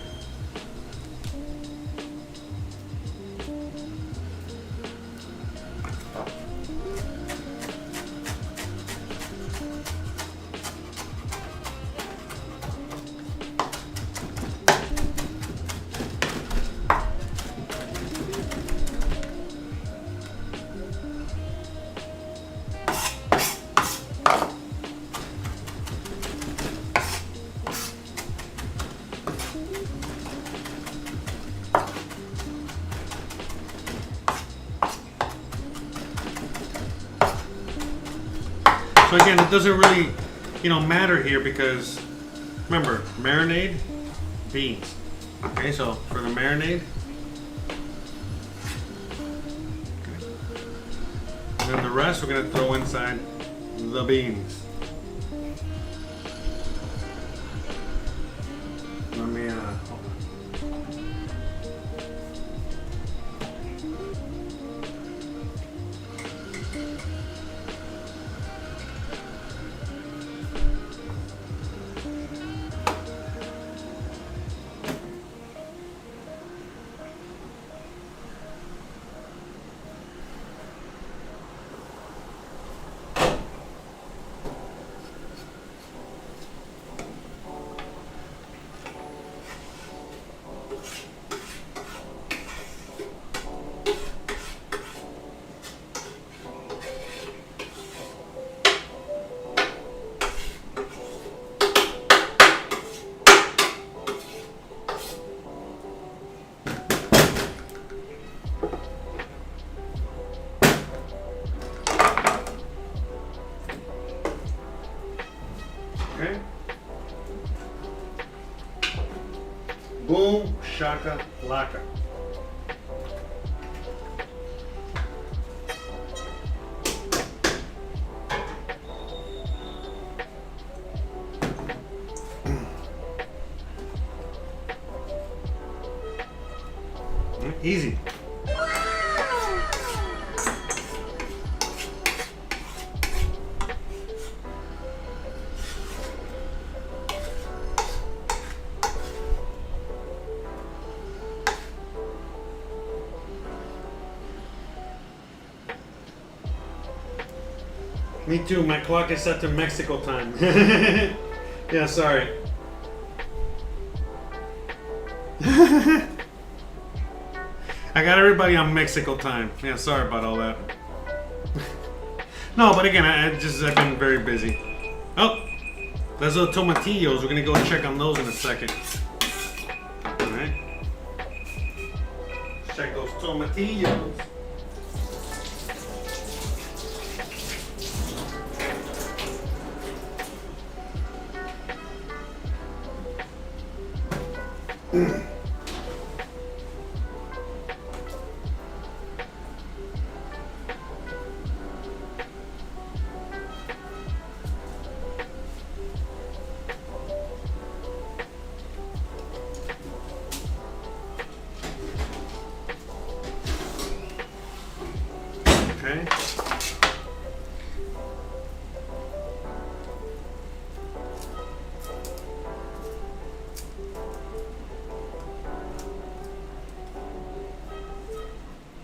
So again, it doesn't really, matter here because, remember, marinade, beans. Okay, so for the marinade, and then the rest we're gonna throw inside the beans. Let me, hold on. Okay. Boom, shaka, laka. Easy. Me too, my clock is set to Mexico time. Yeah, sorry. I got everybody on Mexico time. Yeah, sorry about all that. No, but again, I've been very busy. Oh, there's those tomatillos. We're gonna go check on those in a second. All right. Check those tomatillos. Okay.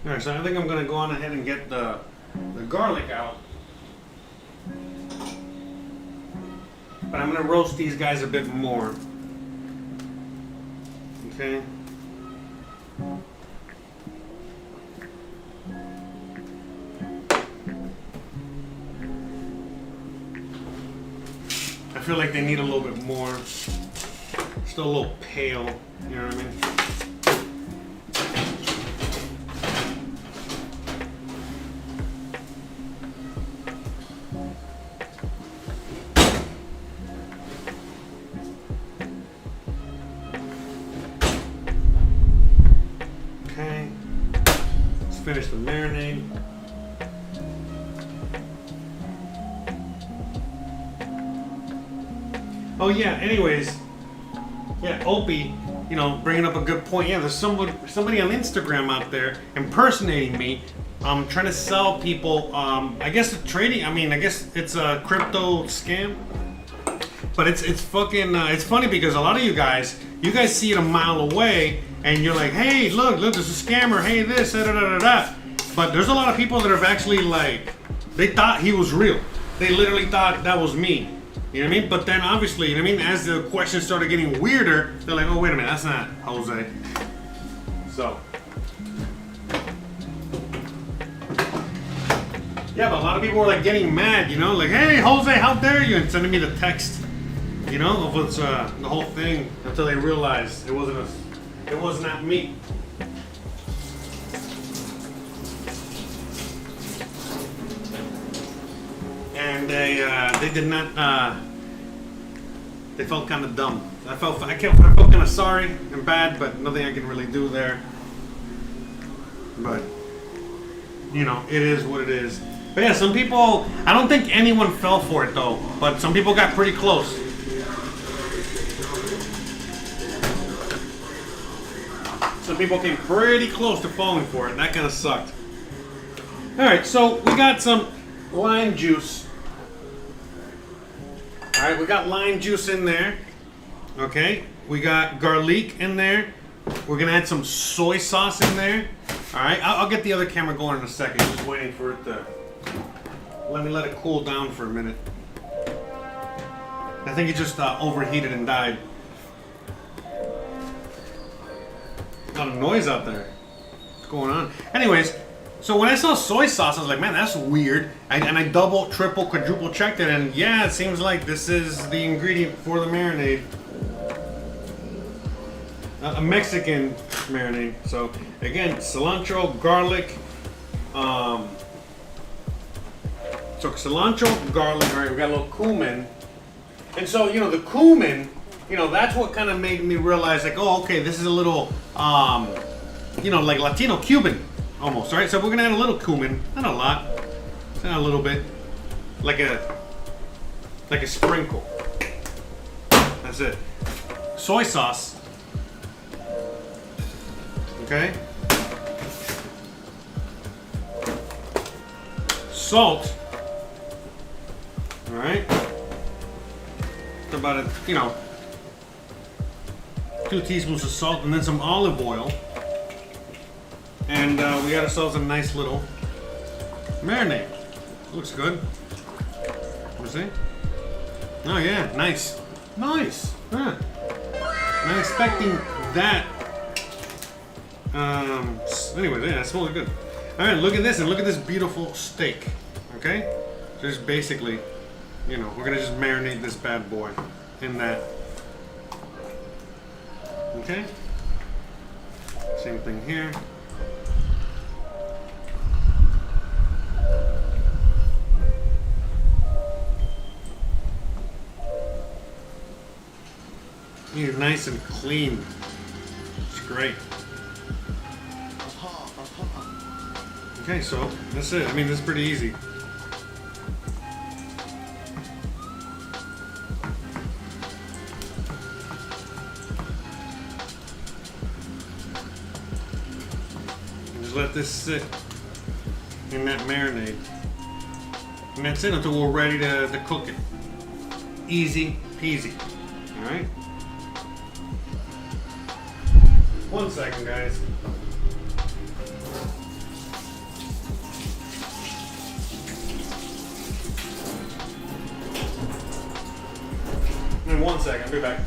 Alright, so I think I'm going to go on ahead and get the garlic out. But I'm going to roast these guys a bit more. Okay. I feel like they need a little bit more. Still a little pale, you know what I mean? Okay, let's finish the marinade. Oh yeah, anyways, yeah, Opie, bringing up a good point. Yeah, there's somebody on Instagram out there impersonating me, trying to sell people. I guess trading. I mean, I guess it's a crypto scam. But it's fucking. It's funny because a lot of you guys see it a mile away, and you're like, hey, look, there's a scammer. Hey, this, da da da da. But there's a lot of people that have actually they thought he was real. They literally thought that was me. You know what I mean? But then obviously, you know what I mean? As the questions started getting weirder, they're like, oh, wait a minute, that's not Jose. So. Yeah, but a lot of people were like getting mad, like, hey, Jose, how dare you? And sending me the text, of what's the whole thing until they realized it was not me. And they did not. They felt kind of dumb. I felt kind of sorry and bad, but nothing I can really do there. But it is what it is. But yeah, some people. I don't think anyone fell for it though, but some people got pretty close. Some people came pretty close to falling for it, and that kind of sucked. All right, so we got some lime juice. All right, we got lime juice in there. Okay, we got garlic in there. We're gonna add some soy sauce in there. All right, I'll get the other camera going in a second. Just waiting for it to. Let it cool down for a minute. I think it just overheated and died. A lot of noise out there. What's going on? Anyways. So when I saw soy sauce, I was like, man, that's weird. And I double, triple, quadruple checked it, and yeah, it seems like this is the ingredient for the marinade. A Mexican marinade. So again, cilantro, garlic. So cilantro, garlic. All right, we got a little cumin. And so the cumin, that's what kind of made me realize, like, oh, okay, this is a little, like Latino Cuban. Almost, right? So we're gonna add a little cumin, not a lot, not a little bit, like a sprinkle. That's it. Soy sauce. Okay. Salt. All right. About 2 teaspoons of salt, and then some olive oil. And we got ourselves a nice little marinade. Looks good. You see? Oh yeah, nice. Nice. Huh. Not expecting that. Anyway, yeah, that smells good. Alright, look at this, and look at this beautiful steak. Okay? Just basically, we're gonna just marinate this bad boy in that. Okay? Same thing here. You're nice and clean. It's great. Okay, so that's it. I mean, this is pretty easy. Just let this sit in that marinade. And that's it until we're ready to cook it. Easy peasy. Alright? 1 second, guys. In 1 second, I'll be back.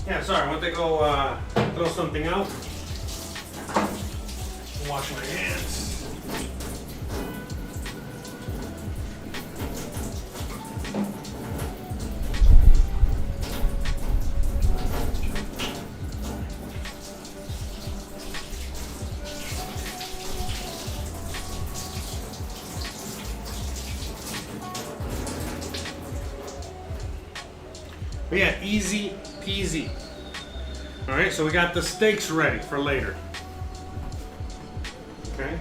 Yeah, sorry, I went to go throw something out. Wash my hands. But yeah, easy peasy. All right, so we got the steaks ready for later. Okay.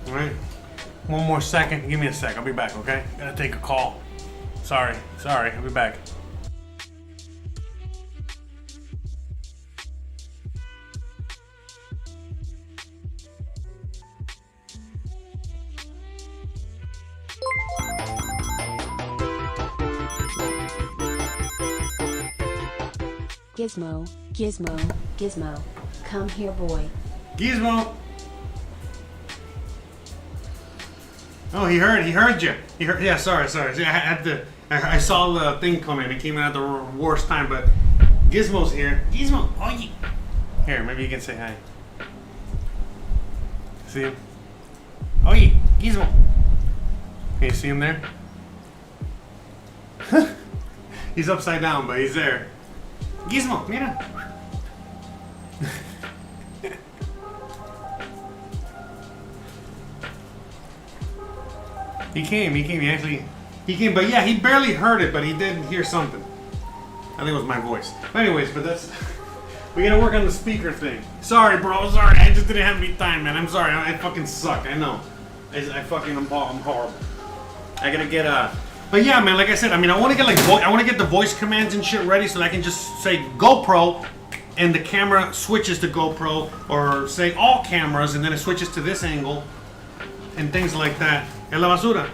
All right. One more second. Give me a sec. I'll be back, okay? Gotta take a call. Sorry. I'll be back. Gizmo, Gizmo, Gizmo. Come here, boy. Gizmo. Oh, he heard you. He heard. Yeah, sorry. I had to. I saw the thing coming. It came in at the worst time, but Gizmo's here. Gizmo. Oh, here, maybe you can say hi. See him? Oh, Gizmo. Can you see him there? He's upside down, but he's there. Gizmo, mira. He came, but yeah, he barely heard it, but he did hear something. I think it was my voice. But anyways, we gotta work on the speaker thing. Sorry, bro, sorry, I just didn't have any time, man. I'm sorry, I fucking suck, I know. I'm horrible. I gotta get but yeah, man, like I said, I mean, I want to get I want to get the voice commands and shit ready so that I can just say GoPro, and the camera switches to GoPro, or say all cameras, and then it switches to this angle, and things like that. En la basura.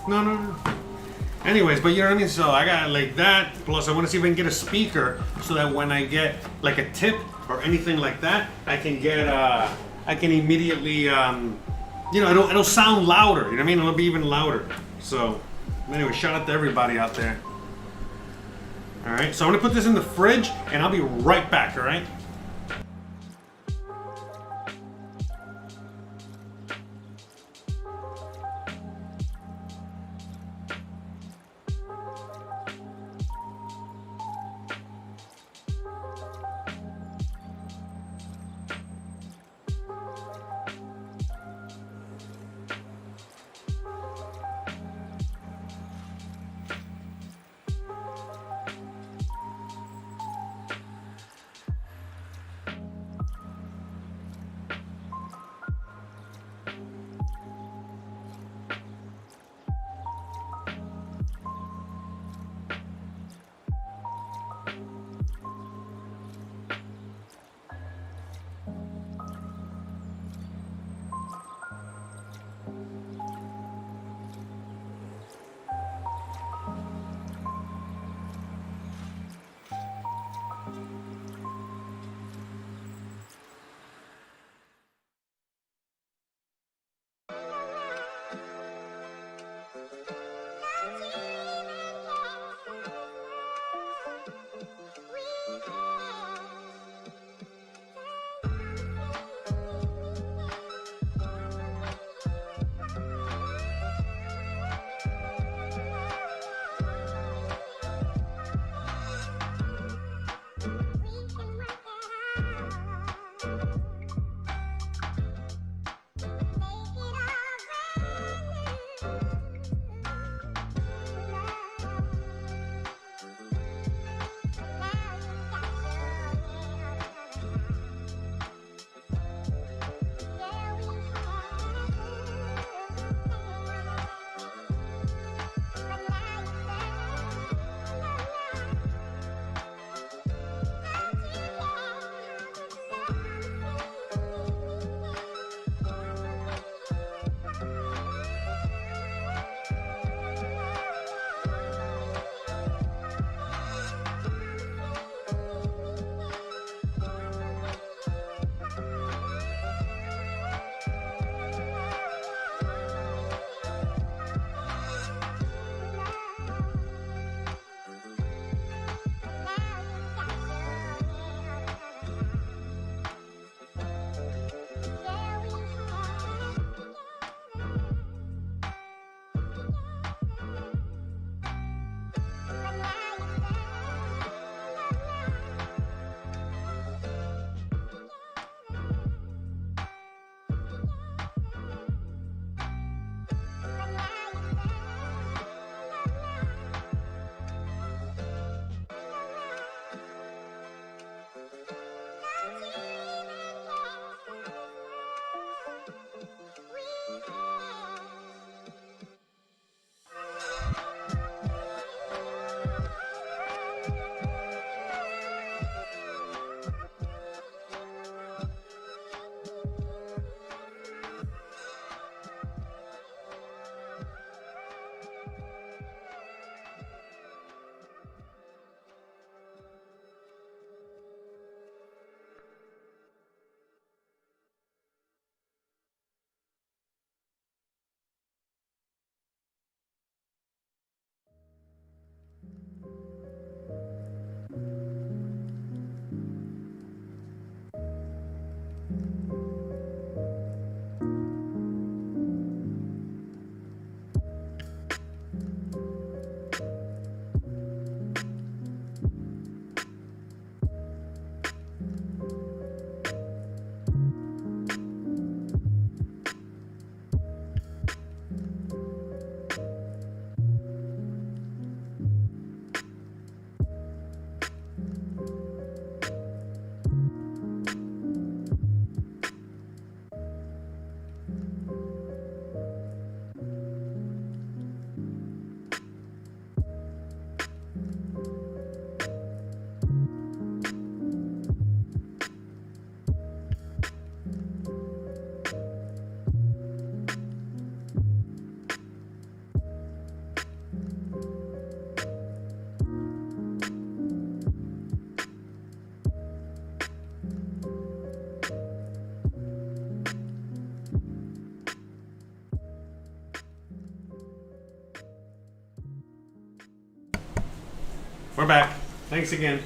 No. Anyways, but you know what I mean? So I got like that, plus I want to see if I can get a speaker so that when I get like a tip or anything like that, I can get I can immediately it'll sound louder, you know what I mean? It'll be even louder. So anyway, shout out to everybody out there. Alright, so I'm gonna put this in the fridge and I'll be right back, alright? we're back. Thanks again.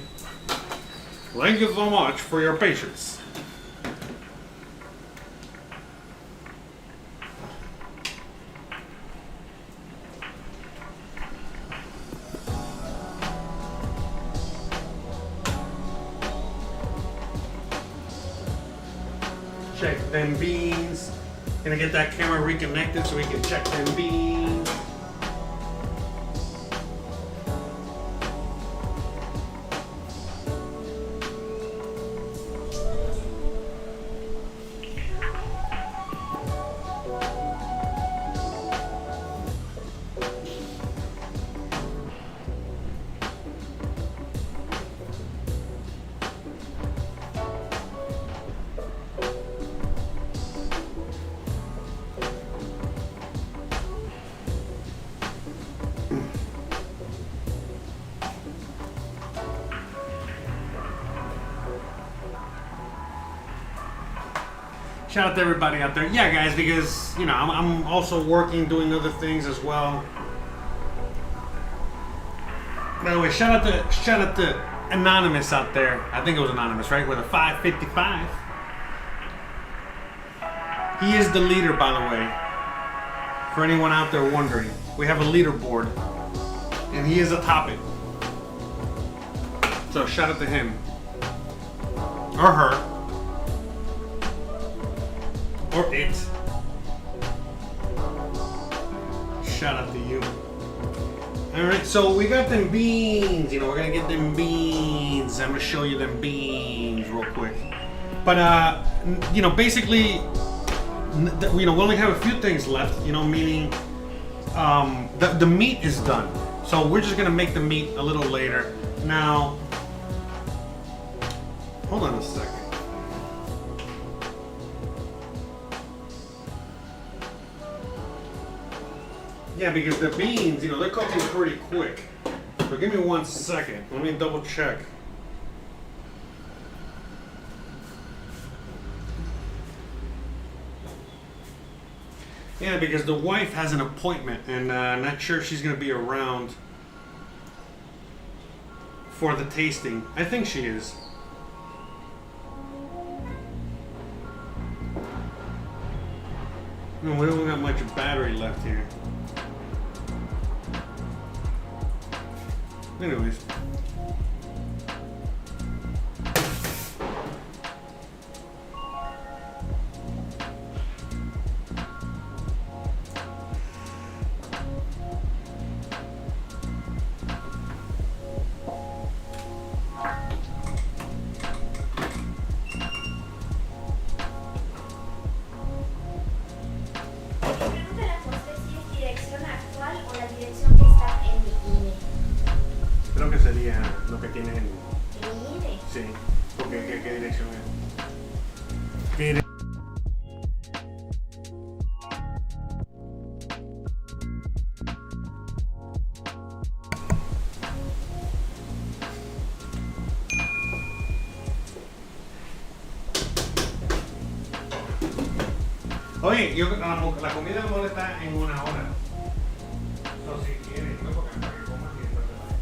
Thank you so much for your patience. Check them beans. Gonna get that camera reconnected so we can check them beans. Shout out to everybody out there. Yeah, guys, because, you know, I'm also working, doing other things as well. By the way, shout out to Anonymous out there. I think it was Anonymous, right? With a 555. He is the leader, by the way. For anyone out there wondering, we have a leaderboard, and he is a topic. So shout out to him or her. Or it. Shout out to you. Alright, so we got them beans. You know, we're gonna get them beans. I'm gonna show you them beans real quick. But, you know, basically, you know, we only have a few things left, you know, meaning the meat is done. So we're just gonna make the meat a little later. Now, hold on a second. Yeah, because the beans, you know, they're cooking pretty quick. So give me 1 second. Let me double check. Yeah, because the wife has an appointment and not sure she's going to be around for the tasting. I think she is. No, we don't got much battery left here. Anyways. Pregúntale a José si es dirección actual o la dirección que está en mi INE. Creo que sería lo que tiene en... ¿Mi INE? Sí. Porque, ¿qué dirección es? ¿Qué dire- Oye, la comida no está en 1 hora. No, si quieres, no, porque para que comas y después te vayas.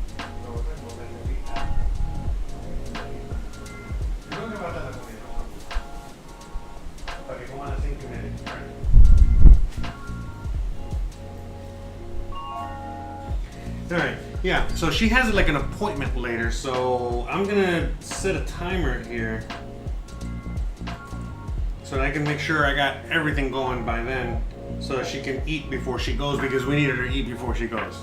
No, creo que va a estar la comida, ¿no? Para que comas a las 5:30. Alright, yeah, so she has like an appointment later, so I'm gonna set a timer here so that I can make sure I got everything going by then so that she can eat before she goes, because we need her to eat before she goes.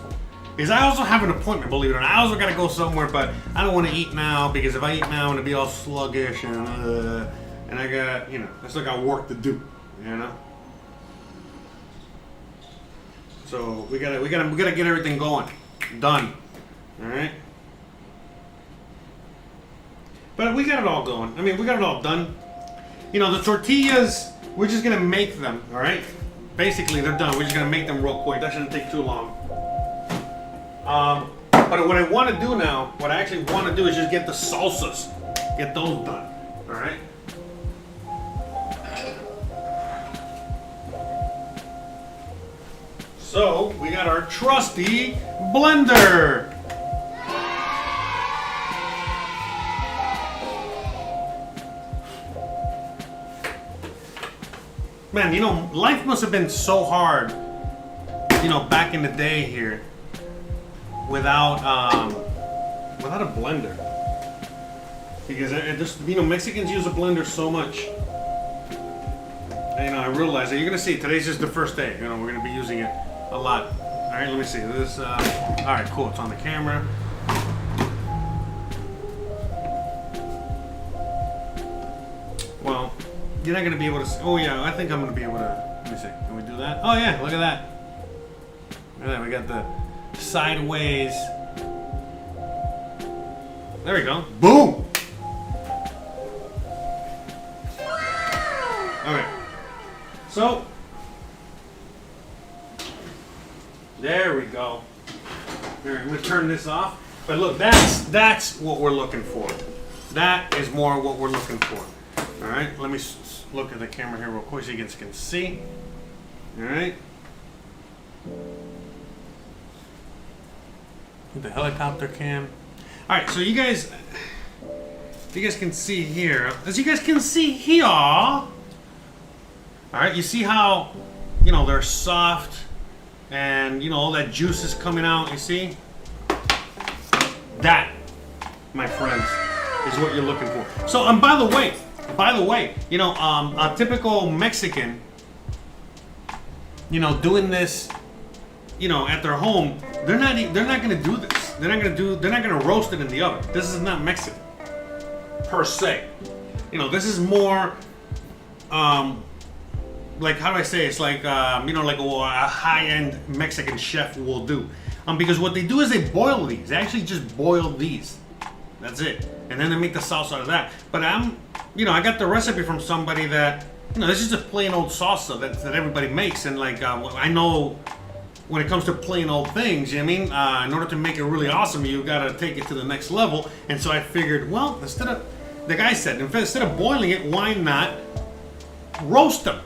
Because I also have an appointment, believe it or not. I also gotta go somewhere, but I don't want to eat now, because if I eat now, I'm gonna be all sluggish and I got, you know, I still got work to do, you know. So we gotta get everything going, done, all right. But we got it all going. I mean, we got it all done. You know, the tortillas, we're just gonna make them, all right? Basically, they're done. We're just gonna make them real quick. That shouldn't take too long. But what I want to do now, what I actually want to do is just get the salsas, get those done, all right? So we got our trusty blender. Man, you know, life must have been so hard, you know, back in the day here, without a blender. Because it just, you know, Mexicans use a blender so much. And, you know, I realize that you're gonna see today's just the first day. You know, we're gonna be using it a lot. All right, let me see this. All right, cool. It's on the camera. Well, you're not gonna be able to see. Oh yeah, I think I'm gonna be able to. Let me see. Can we do that? Oh yeah, look at that. Look at that. We got the sideways. There we go. Boom. Okay. So there we go. Here, I'm gonna turn this off. But look, that's what we're looking for. That is more what we're looking for. All right. Let me look at the camera here real quick so you guys can see. All right. The helicopter cam. All right. So you guys can see here. As you guys can see here. All right. You see how, you know, they're soft. And, you know, all that juice is coming out, you see? That, my friends, is what you're looking for. So, and by the way, you know, a typical Mexican, you know, doing this, you know, at their home, they're not going to do this. They're not going to roast it in the oven. This is not Mexican, per se. You know, this is more, like, how do I say? It's like, you know, like a high-end Mexican chef will do. Because what they do is they boil these. They actually just boil these. That's it. And then they make the salsa out of that. But you know, I got the recipe from somebody that, you know, this is just plain old salsa that everybody makes. And like, I know when it comes to plain old things, you know what I mean? In order to make it really awesome, you got to take it to the next level. And so I figured, well, the guy said, instead of boiling it, why not roast them?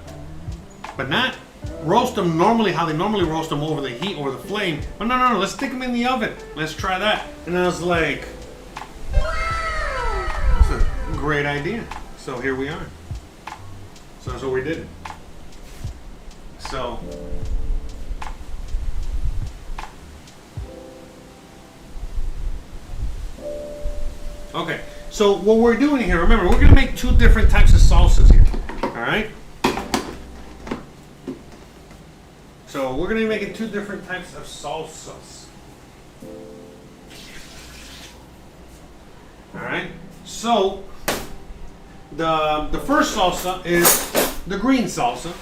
But not roast them normally how they normally roast them over the heat, over the flame. But no, let's stick them in the oven. Let's try that. And I was like, that's a great idea. So here we are. So that's what we did. So, okay. So what we're doing here, remember, we're going to make two different types of salsas here. All right? So we're going to be making two different types of salsas. All right. So the first salsa is the green salsa,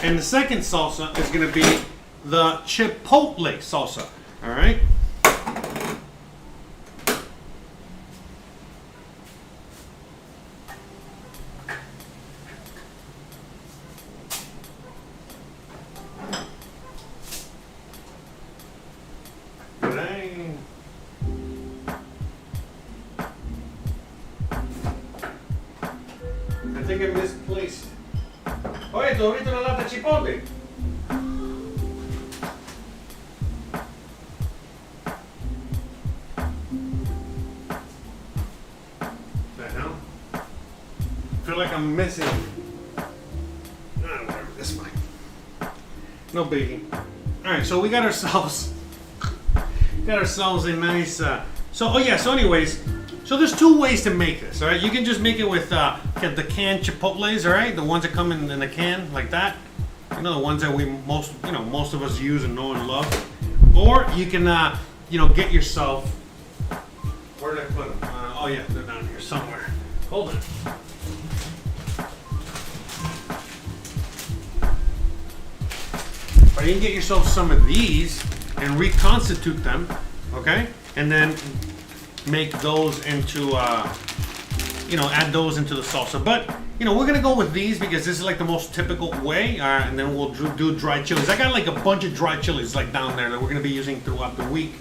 and the second salsa is going to be the Chipotle salsa. All right. I think I misplaced. Oye, ¿tú abriste una lata de chipotle? The hell? I feel like I'm missing. Whatever, this is fine. No biggie. Alright, so we got ourselves a nice so anyways, so there's two ways to make this, all right? You can just make it with the canned chipotles, all right? The ones that come in a can like that. You know, the ones that most of us use and know and love. Or you can, you know, get yourself. Where did I put them? Oh yeah, they're down here somewhere. Hold on. Or you can get yourself some of these and reconstitute them, okay? And then make those into, you know, add those into the salsa. But, you know, we're gonna go with these because this is like the most typical way, and then we'll do dry chilies. I got like a bunch of dry chilies like down there that we're gonna be using throughout the week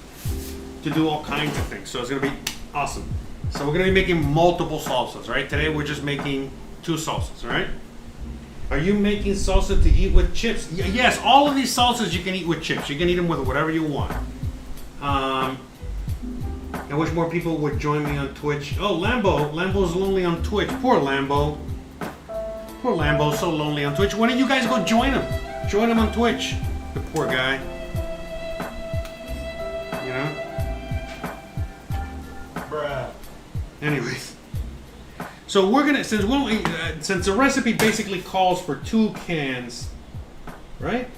to do all kinds of things. So it's gonna be awesome. So we're gonna be making multiple salsas, right? Today we're just making two salsas, all right? Are you making salsa to eat with chips? Yes, all of these salsas you can eat with chips. You can eat them with whatever you want. I wish more people would join me on Twitch. Oh, Lambo's lonely on Twitch. Poor Lambo. Poor Lambo's so lonely on Twitch. Why don't you guys go join him? Join him on Twitch. The poor guy. You know? Bruh. Anyways. So we're gonna, since the recipe basically calls for 2 cans, right?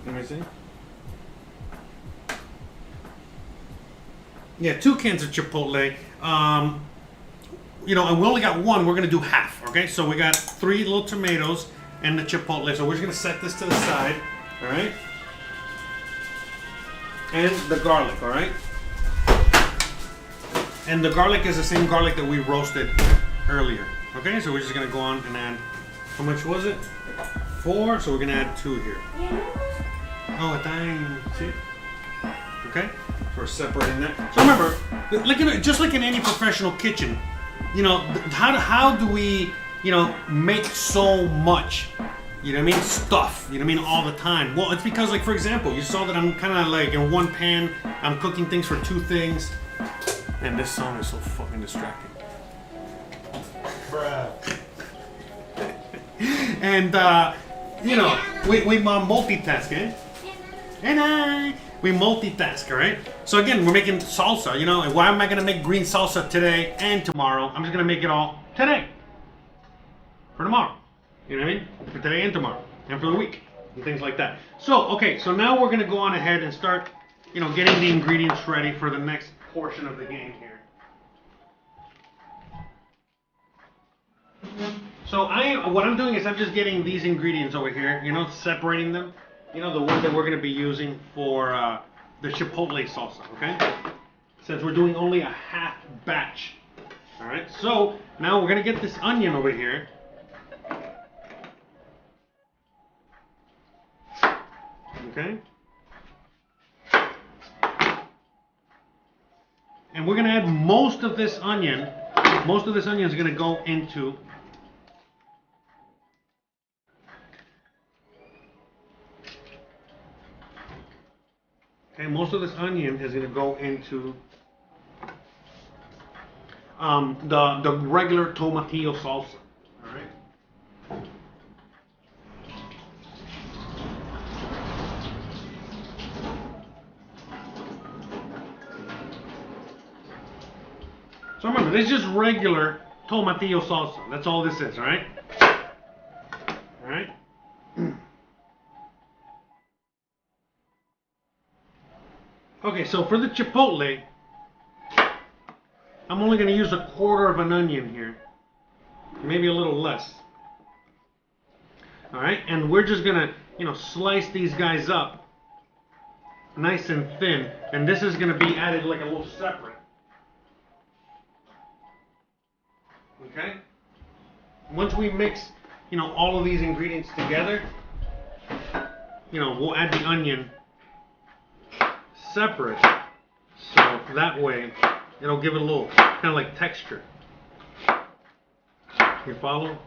Let me see. Yeah, 2 cans of Chipotle. You know, and we only got 1. We're gonna do half. Okay, so we got 3 little tomatoes and the Chipotle. So we're just gonna set this to the side. All right. And the garlic. All right. And the garlic is the same garlic that we roasted earlier. Okay, so we're just gonna go on and add. How much was it? 4. So we're gonna add 2 here. Oh, dang. See? Okay. So we're separating that. So remember, just like in any professional kitchen, you know, how do we, you know, make so much, you know what I mean, stuff, you know what I mean, all the time? Well, it's because, like, for example, you saw that I'm kind of like in one pan, I'm cooking things for 2 things, and this song is so fucking distracting. Bruh. And, you know, we multitask, eh? And we multitask, all right? So again, we're making salsa, you know, and why am I gonna make green salsa today and tomorrow? I'm just gonna make it all today. For tomorrow. You know what I mean? For today and tomorrow. And for the week. And things like that. So, okay, so now we're gonna go on ahead and start, you know, getting the ingredients ready for the next portion of the game here. So what I'm doing is I'm just getting these ingredients over here, you know, separating them. You know, the ones that we're going to be using for the Chipotle salsa, okay? Since we're doing only a half batch. All right, so now we're going to get this onion over here. Okay? And we're going to add most of this onion. Most of this onion is going to go into... Okay, most of this onion is going to go into the regular tomatillo salsa. All right. So remember, this is just regular tomatillo salsa. That's all this is. All right. All right. Okay, so for the Chipotle, I'm only going to use 1/4 of an onion here. Maybe a little less. Alright, and we're just going to, you know, slice these guys up nice and thin. And this is going to be added like a little separate. Okay? Once we mix, you know, all of these ingredients together, you know, we'll add the onion separate, so that way it'll give it a little kind of like texture. You follow?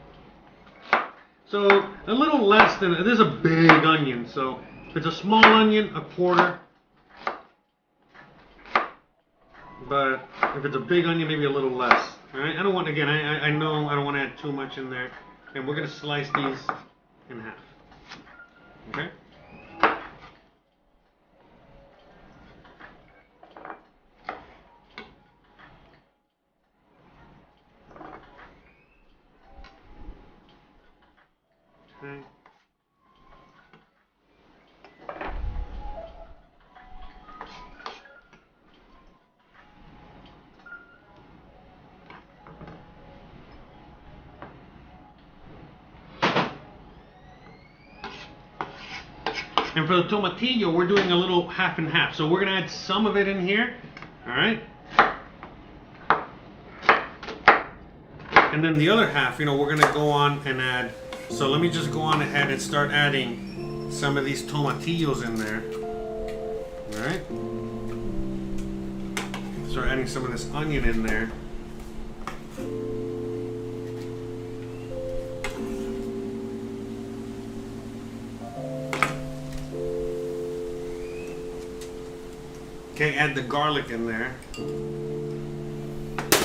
So a little less than, this is a big onion, so if it's a small onion, 1/4, but if it's a big onion, maybe a little less. All right, I don't want, again, I know I don't want to add too much in there, and we're going to slice these in half. Okay. Okay. And for the tomatillo, we're doing a little half and half. So we're going to add some of it in here. All right. And then the other half, you know, we're going to go on and add. So let me just go on ahead and start adding some of these tomatillos in there. All right. Start adding some of this onion in there. Okay, add the garlic in there.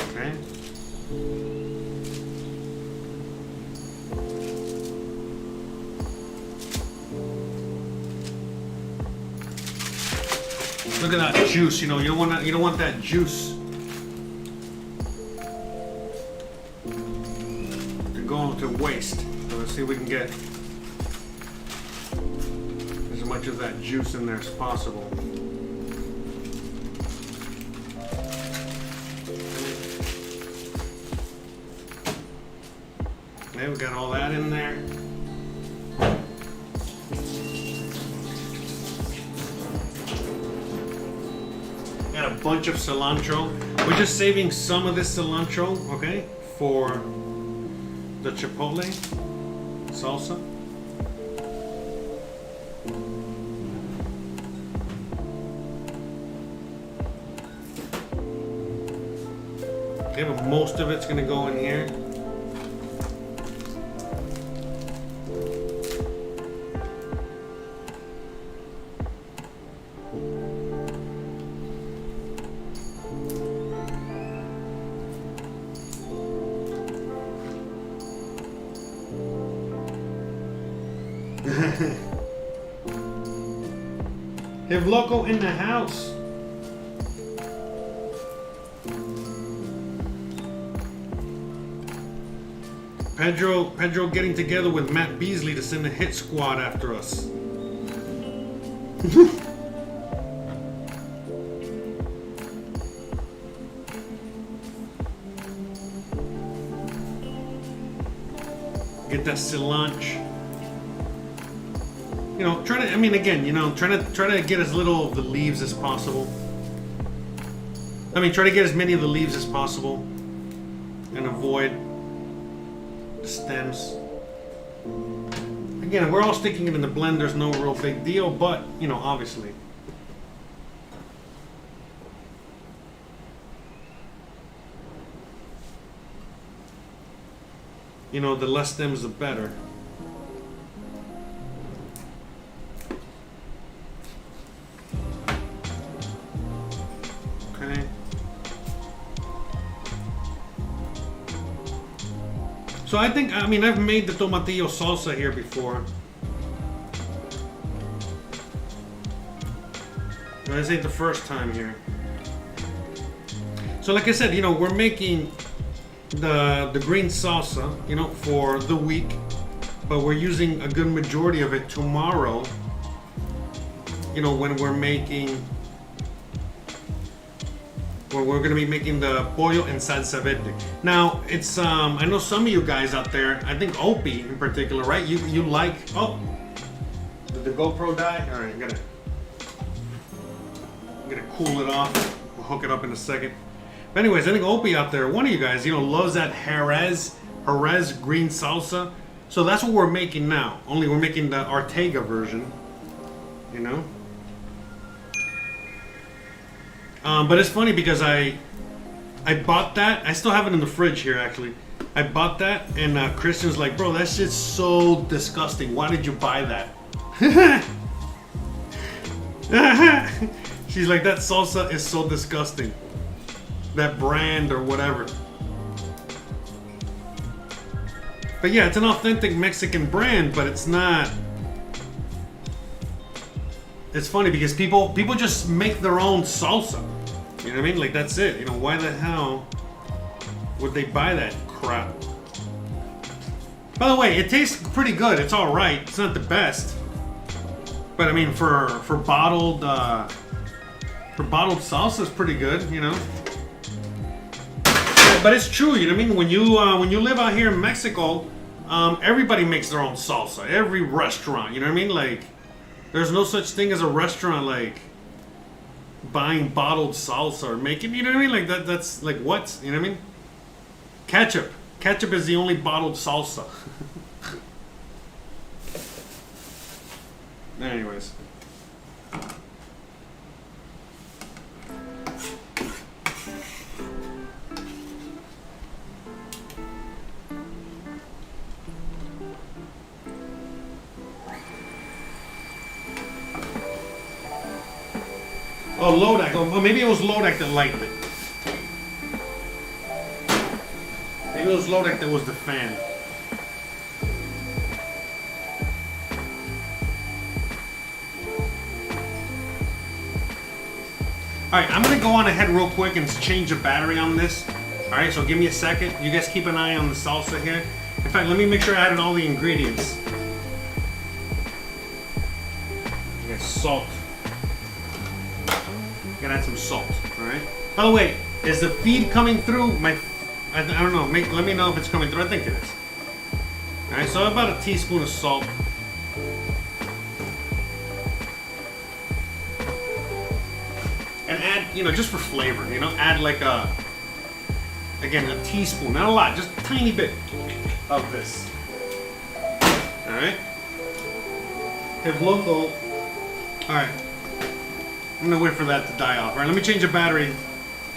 Okay. Look at that juice. You know, you don't want that juice to go to waste. So let's see if we can get as much of that juice in there as possible. Okay, we got all that in there. Got a bunch of cilantro. We're just saving some of this cilantro, okay, for the Chipotle Salsa. Okay, but most of it's gonna go in here. Have Loco in the house. Pedro getting together with Matt Beasley to send a hit squad after us. Get that cilantro. You know, try to. I mean, again, you know, try to get as little of the leaves as possible. I mean, try to get as many of the leaves as possible, and avoid the stems. Again, we're all sticking it in the blend. There's no real big deal, but you know, obviously. You know, the less stems, the better. Okay. So I think, I mean, I've made the Tomatillo salsa here before. This ain't the first time here. So like I said, you know, we're making the green salsa, you know, for the week, but we're using a good majority of it tomorrow, you know, when we're gonna be making the pollo and salsa verde. Now, it's I know some of you guys out there, I think Opie in particular, right? You like, oh, did the GoPro die? All right, I'm gonna cool it off. We'll hook it up in a second. But anyways, I think Opie out there, one of you guys, you know, loves that Jerez green salsa. So that's what we're making now. Only we're making the Ortega version, you know. But it's funny because I bought that. I still have it in the fridge here, actually. I bought that, and Christian's like, bro, that shit's so disgusting. Why did you buy that? She's like, that salsa is so disgusting. That brand or whatever. But yeah, it's an authentic Mexican brand, but it's not. It's funny because people just make their own salsa. You know what I mean? Like, that's it. You know, why the hell would they buy that crap? By the way, it tastes pretty good. It's all right. It's not the best, but I mean, for bottled salsa, it's pretty good. You know. But it's true, you know what I mean? When you live out here in Mexico, everybody makes their own salsa. Every restaurant, you know what I mean? Like, there's no such thing as a restaurant like buying bottled salsa or making, you know what I mean? Like that's like what? You know what I mean? Ketchup. Ketchup is the only bottled salsa. Anyways. Oh, Lodak. Oh, maybe it was Lodak that liked it. Maybe it was Lodak that was the fan. Alright, I'm gonna go on ahead real quick and change the battery on this. Alright, so give me a second. You guys keep an eye on the salsa here. In fact, let me make sure I added all the ingredients. You got salt. You gotta add some salt, alright? By the way, is the feed coming through? I don't know, let me know if it's coming through. I think it is. Alright, so about a teaspoon of salt. And add, just for flavor, add like again, a teaspoon, not a lot, just a tiny bit of this. Alright? Okay, local. Alright. I'm gonna wait for that to die off. Alright, let me change the battery.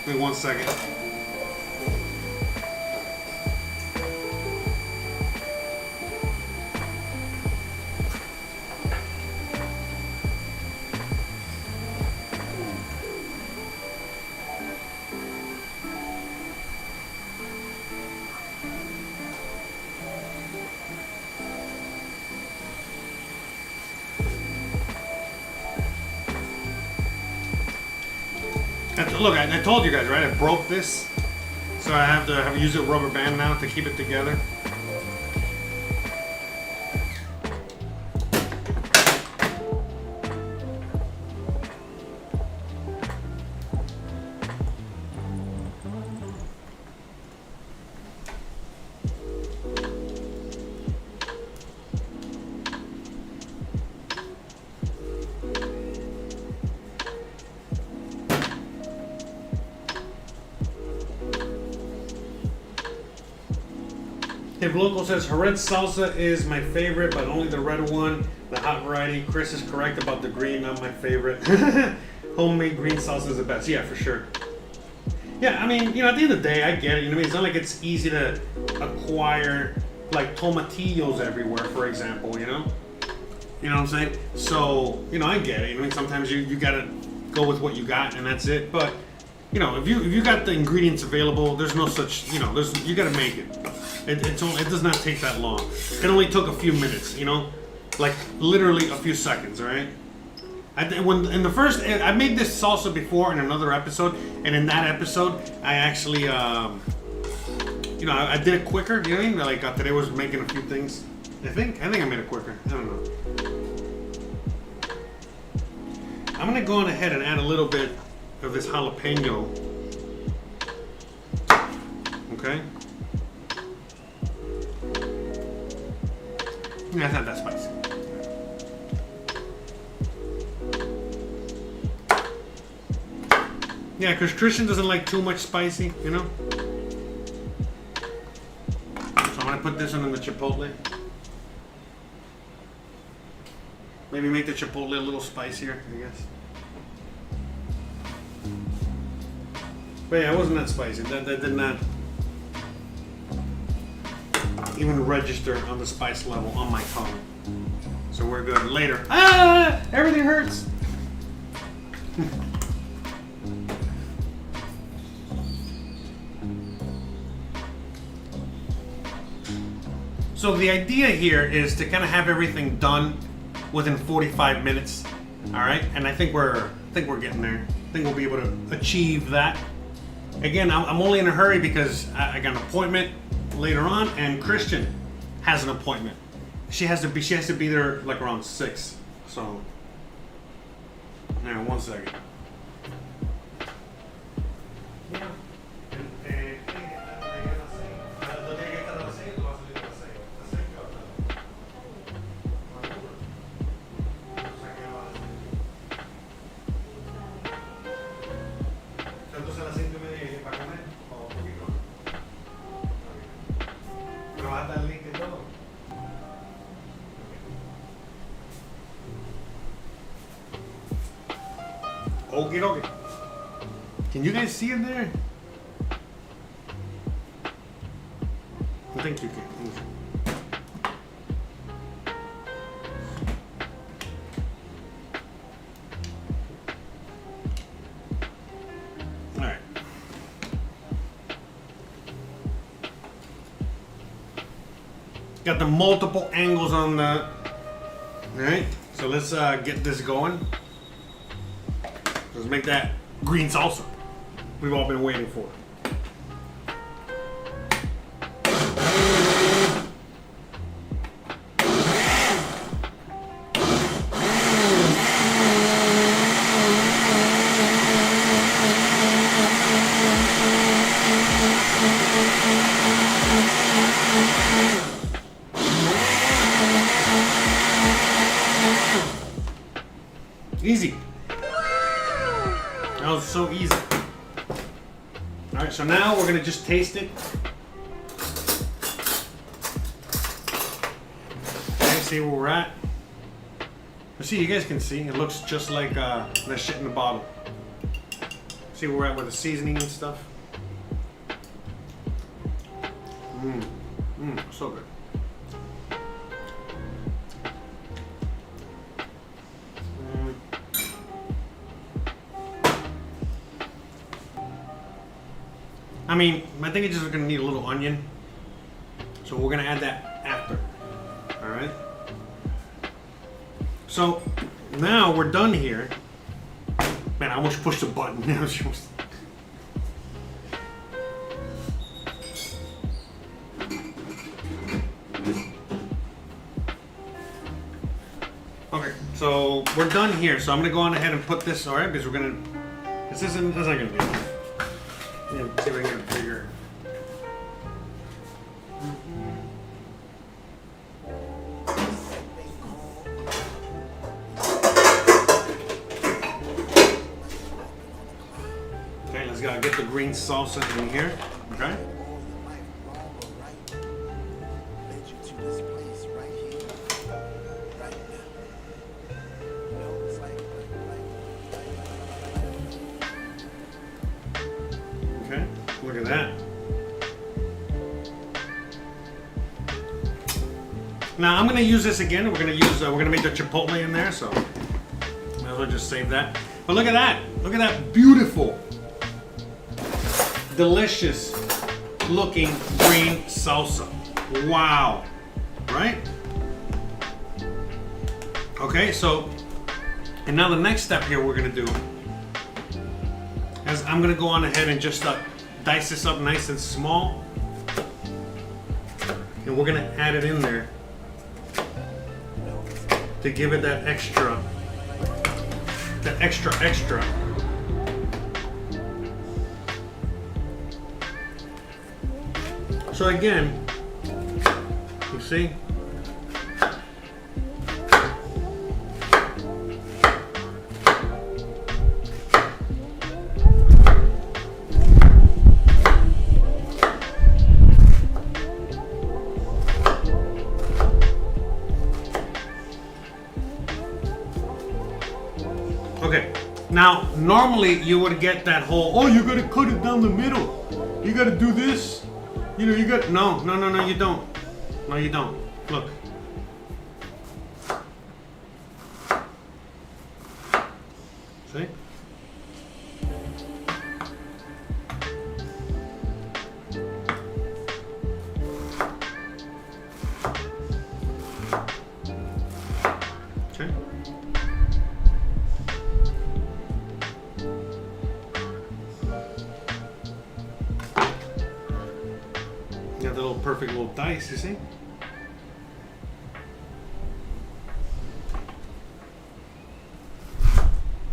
Wait 1 second. Look, I told you guys, right? I broke this, so I have to use a rubber band now to keep it together. If Local says Jerez salsa is my favorite, but only the red one, the hot variety. Chris is correct about the green, not my favorite. Homemade green salsa is the best. Yeah, for sure. Yeah, I mean, at the end of the day, I get it. It's not like it's easy to acquire like tomatillos everywhere, for example. You know what I'm saying? So, I get it. Sometimes you gotta go with what you got, and that's it. But if you got the ingredients available, there's no such, you gotta make it. It does not take that long. It only took a few minutes, like literally a few seconds, all right? I made this salsa before in another episode, and in that episode, I actually, I did it quicker. You know what I mean? Like today was making a few things. I think I made it quicker. I don't know. I'm gonna go on ahead and add a little bit of this jalapeno. Okay. Yeah, it's not that spicy. Yeah, because Christian doesn't like too much spicy, So I'm gonna put this one in the chipotle. Maybe make the chipotle a little spicier, I guess. But yeah, it wasn't that spicy. That did not even register on the spice level on my tongue. So we're good. Later. Everything hurts. So the idea here is to kind of have everything done within 45 minutes. All right, and I think we're getting there. I think we'll be able to achieve that. Again, I'm only in a hurry because I got an appointment later on, and Christian has an appointment. She has to be there like around 6. So, now 1 second. Okie dokie. Can you guys see it there? I think you can. Alright. Got the multiple angles on the... Alright, so let's get this going. Let's make that green salsa we've all been waiting for. Easy. That was so easy. Alright, so now we're gonna just taste it. Okay, see where we're at. See, you guys can see, it looks just like that shit in the bottle. See where we're at with the seasoning and stuff. So good. I mean, I think it's just gonna need a little onion. So we're gonna add that after. Alright? So now we're done here. Man, I almost pushed the button. Okay, so we're done here. So I'm gonna go on ahead and put this, alright, because we're gonna, this not gonna be enough. Yeah, see if I can get it bigger. Okay, let's go get the green salsa in here. Okay. Okay, look at that. Now I'm gonna use this again. We're gonna make the chipotle in there, so might as well just save that. But look at that! Look at that beautiful, delicious looking green salsa. Wow! Right? Okay, so and now the next step here we're gonna do. As I'm gonna go on ahead and just dice this up nice and small, and we're gonna add it in there to give it that extra. So again, you see. Okay, now normally you would get that whole, oh, you gotta cut it down the middle. You gotta do this. You know, you got, no, you don't. No, you don't. Look. See? Okay. Got the little perfect little dice, you see?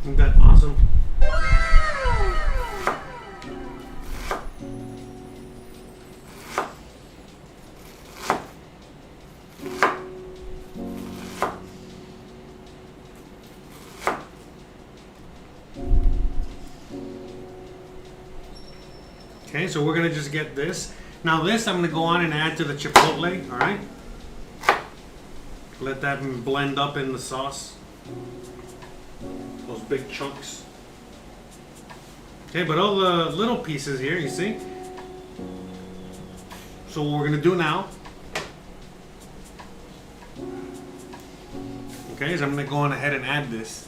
Isn't that awesome? Okay, so we're gonna just get this. Now this I'm gonna go on and add to the chipotle, all right? Let that blend up in the sauce. Those big chunks. Okay, but all the little pieces here, you see? So what we're gonna do now, okay, is I'm gonna go on ahead and add this.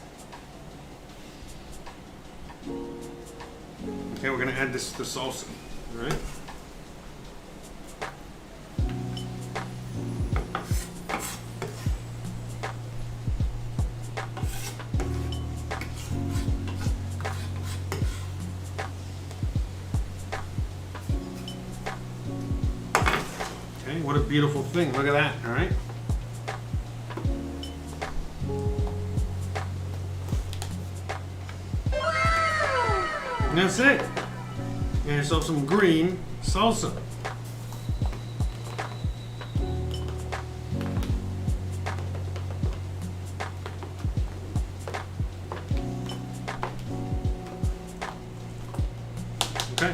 Okay, we're gonna add this to the salsa, all right? Okay, what a beautiful thing. Look at that, all right? And that's it. And yourself some green salsa. Okay,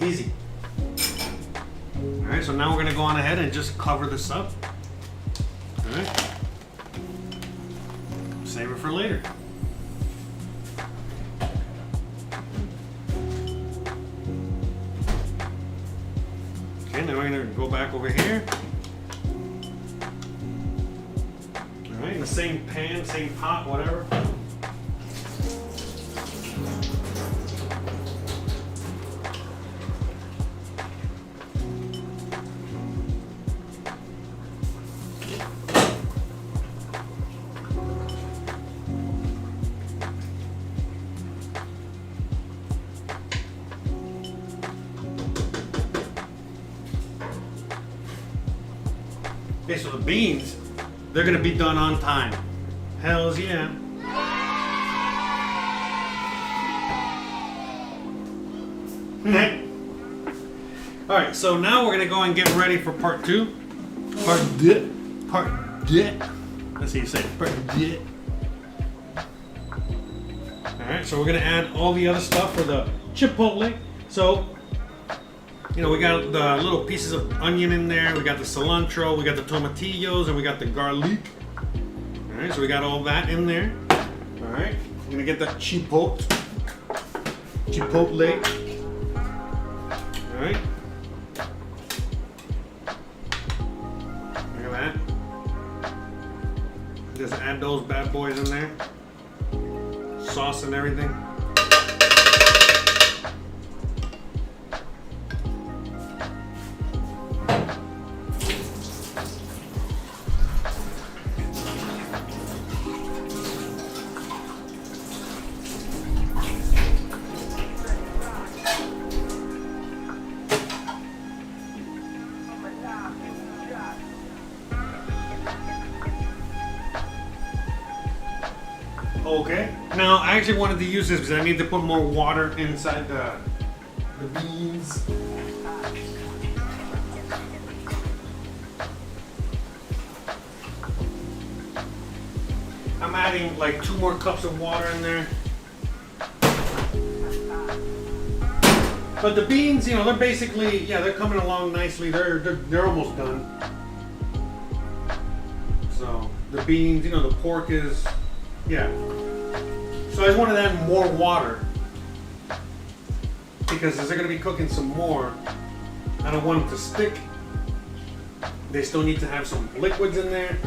easy. All right, so now we're gonna go on ahead and just cover this up. All right, save it for later. Okay, now we're gonna go back over here. All right, in the same pan, same pot, whatever. Okay, so the beans, they're gonna be done on time. Hells yeah. All right, so now we're gonna go and get ready for part two. Part deux. Let's see you say it. Part deux. All right, so we're gonna add all the other stuff for the chipotle. So, you know, we got the little pieces of onion in there. We got the cilantro. We got the tomatillos, and we got the garlic. All right, so we got all that in there. All right, we're gonna get the chipotle. All right. Look at that. Just add those bad boys in there. Sauce and everything. Okay. Now I actually wanted to use this because I need to put more water inside the beans. I'm adding like 2 more cups of water in there. But the beans, you know, they're basically, yeah, they're coming along nicely. They're almost done. So the beans, you know, the pork is, yeah. So I just wanted to add more water because as they're going to be cooking some more, I don't want them to stick. They still need to have some liquids in there.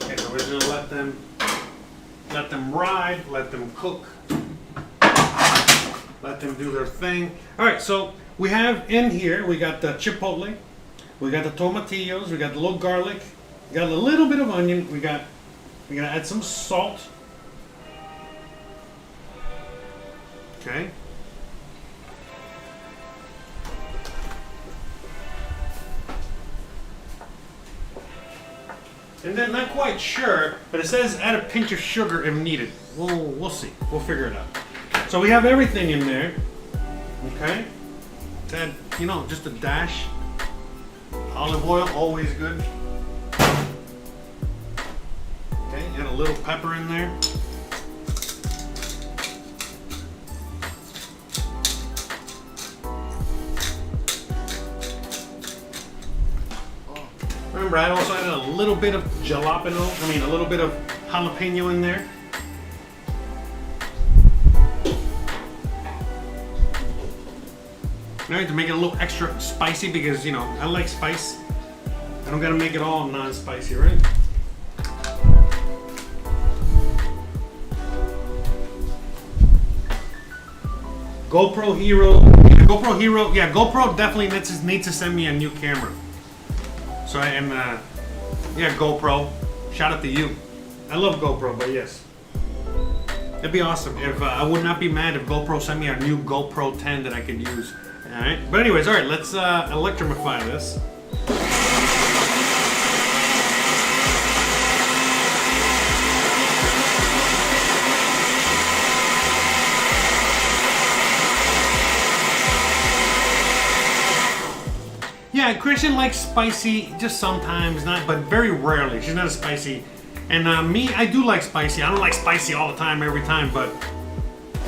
Okay, so we're just going to let them ride, let them cook, let them do their thing. All right, so we have in here, we got the chipotle, we got the tomatillos, we got the little garlic, we got a little bit of onion, we're gonna add some salt. Okay. And then not quite sure, but it says add a pinch of sugar if needed. We'll see. We'll figure it out. So we have everything in there. Okay. Let's add, you know, just a dash. Olive oil, always good. Okay, add a little pepper in there. Remember, I also added a little bit of a little bit of jalapeno in there. All right, to make it a little extra spicy because, you know, I like spice. I don't gotta make it all non-spicy, right? GoPro Hero, yeah, GoPro definitely needs to send me a new camera. So I am, yeah, GoPro. Shout out to you. I love GoPro, but yes. It'd be awesome if I would not be mad if GoPro sent me a new GoPro 10 that I could use. All right. But anyways, all right. Let's electrify this. Yeah, Christian likes spicy just sometimes, not, but very rarely. She's not a spicy. And me, I do like spicy. I don't like spicy all the time, every time, but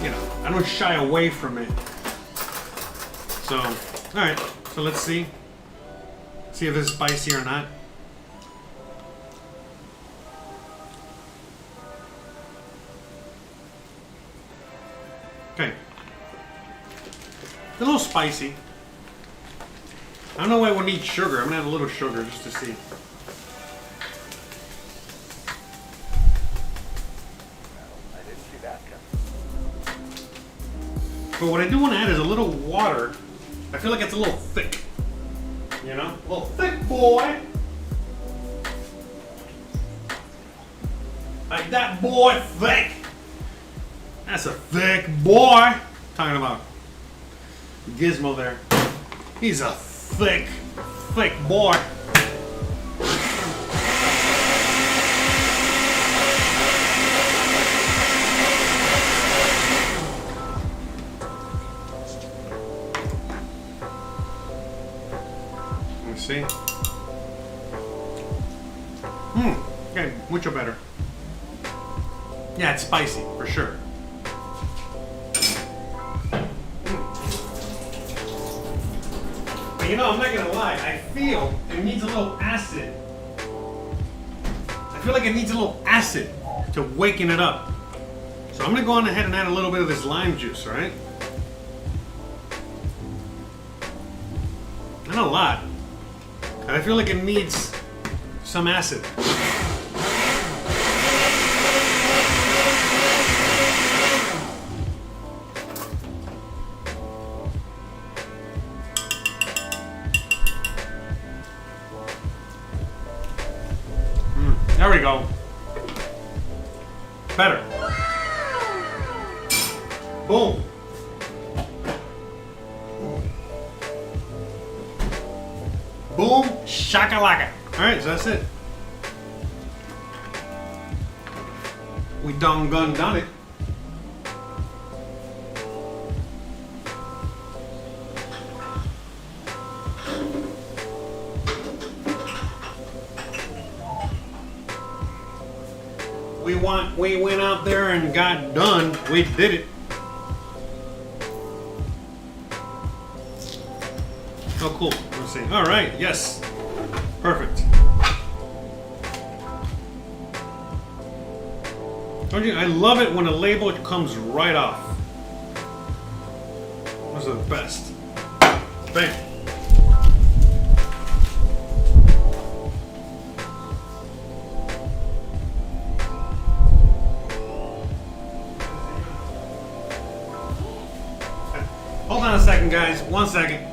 you know, I don't shy away from it. So, all right. So let's see if this is spicy or not. Okay, a little spicy. I don't know why I would need sugar. I'm gonna add a little sugar just to see. I didn't see that coming. But what I do want to add is a little water. I feel like it's a little thick. You know? A little thick, boy. Like that boy thick. That's a thick boy. Talking about Gizmo there. He's a thick boy. Let me see. Okay, mucho better. Yeah, it's spicy for sure. But you know, I'm not gonna lie, I feel it needs a little acid. I feel like it needs a little acid to waken it up. So I'm gonna go on ahead and add a little bit of this lime juice, right? Not a lot. And I feel like it needs some acid. There we go. Better. Boom. Boom, shakalaka. Alright, so that's it. We done it. We went out there and got done. We did it. Oh, cool. Let's see. All right. Yes. Perfect. Don't you? I love it when a label comes right off. Those are the best. Bam. Hold on a second, guys. 1 second.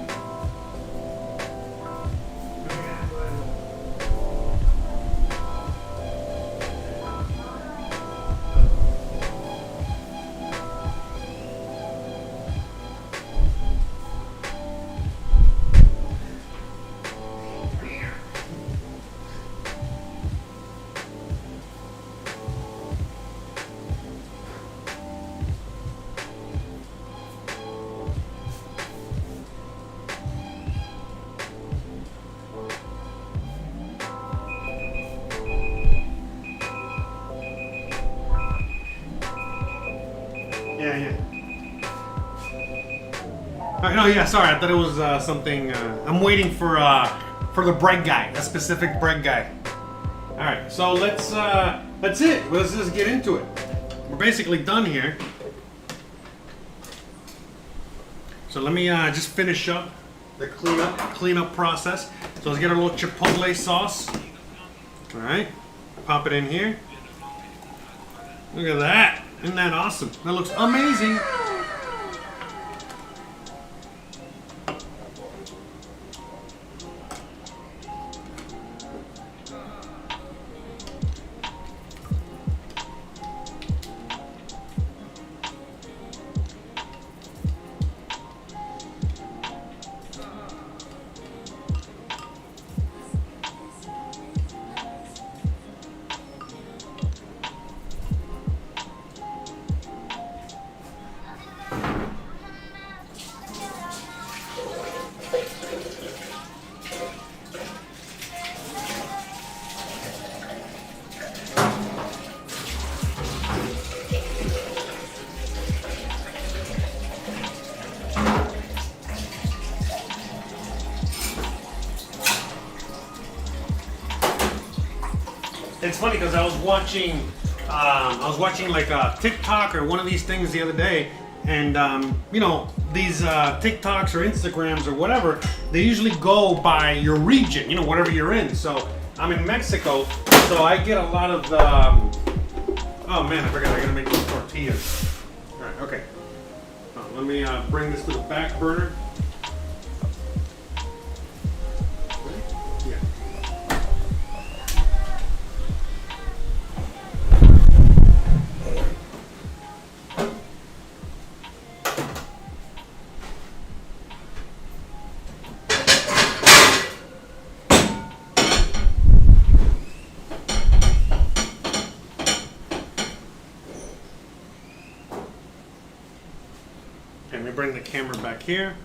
Yeah. No, yeah. Sorry, I thought it was something. I'm waiting for the bread guy, a specific bread guy. All right, so that's it. Let's just get into it. We're basically done here. So let me just finish up the cleanup process. So let's get a little Chipotle sauce. All right, pop it in here. Look at that. Isn't that awesome? That looks amazing. It's funny because I was watching like a TikTok or one of these things the other day, and you know, these TikToks or Instagrams or whatever, they usually go by your region, you know, whatever you're in. So I'm in Mexico, so I get a lot of the. Oh man, I forgot I gotta make those tortillas. All right, okay. Let me bring this to the back burner. Yeah. Let me bring the camera back here.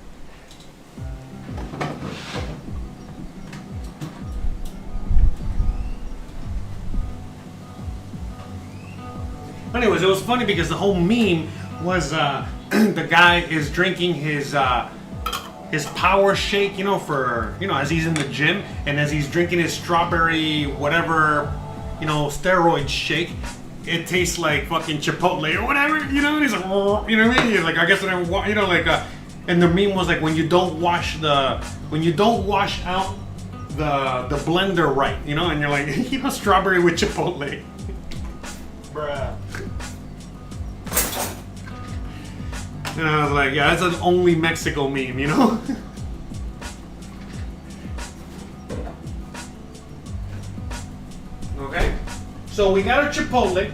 Anyways, it was funny because the whole meme was the guy is drinking his power shake, you know, for, you know, as he's in the gym, and as he's drinking his strawberry whatever, you know, steroid shake, it tastes like fucking Chipotle or whatever, you know. And he's like, you know what I mean? He's like, I guess I you know, like, and the meme was like, when you don't wash out the blender right, you know, and you're like, you know, strawberry with Chipotle. Bruh. And I was like, yeah, that's an only Mexico meme, you know. Okay. So we got our Chipotle.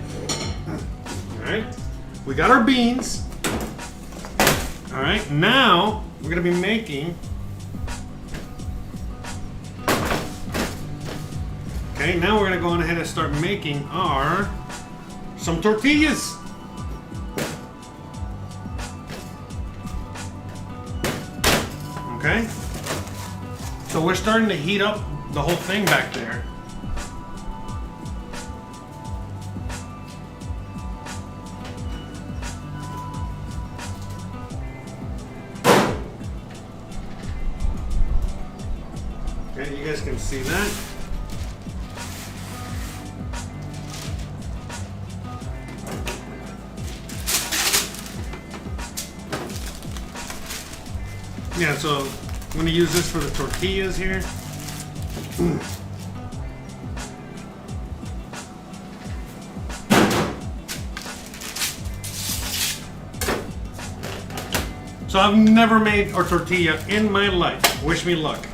Alright. We got our beans. Alright, now we're gonna be making. Okay, now we're gonna go on ahead and start making some tortillas. Okay. So we're starting to heat up the whole thing back there. Okay, you guys can see that. Yeah, so I'm going to use this for the tortillas here. So I've never made a tortilla in my life. Wish me luck.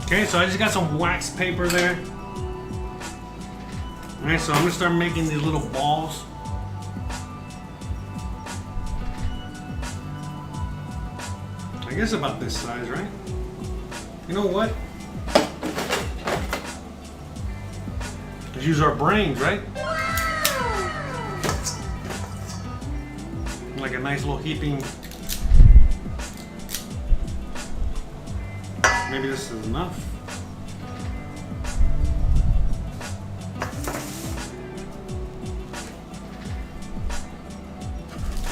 Okay, so I just got some wax paper there. Alright, so I'm gonna start making these little balls. I guess about this size, right? You know what? Let's use our brains, right? Like a nice little heaping. Maybe this is enough.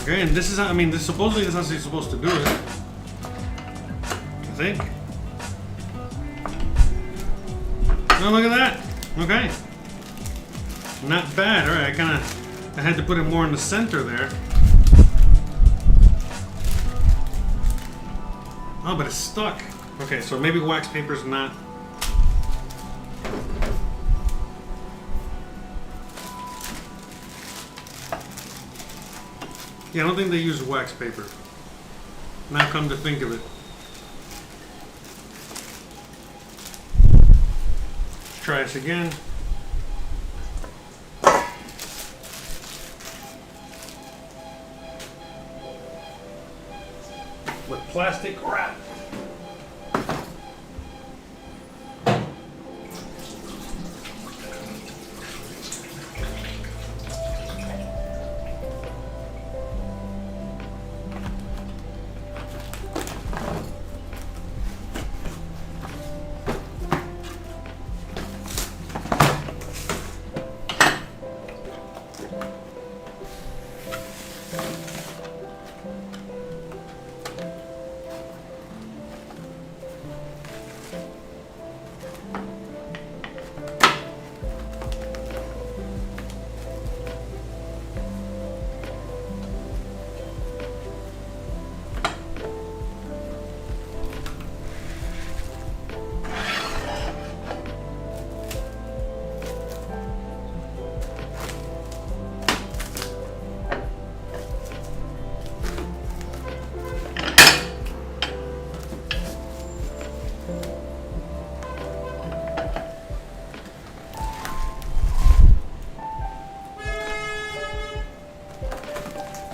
Okay, and this is how, I mean, this supposedly this is how you're supposed to do it. I think. Oh, look at that. Okay. Not bad. All right, I had to put it more in the center there. Oh, but it's stuck. Okay, so maybe wax paper's not. Yeah, I don't think they use wax paper. Now come to think of it. Let's try this again. with plastic wrap.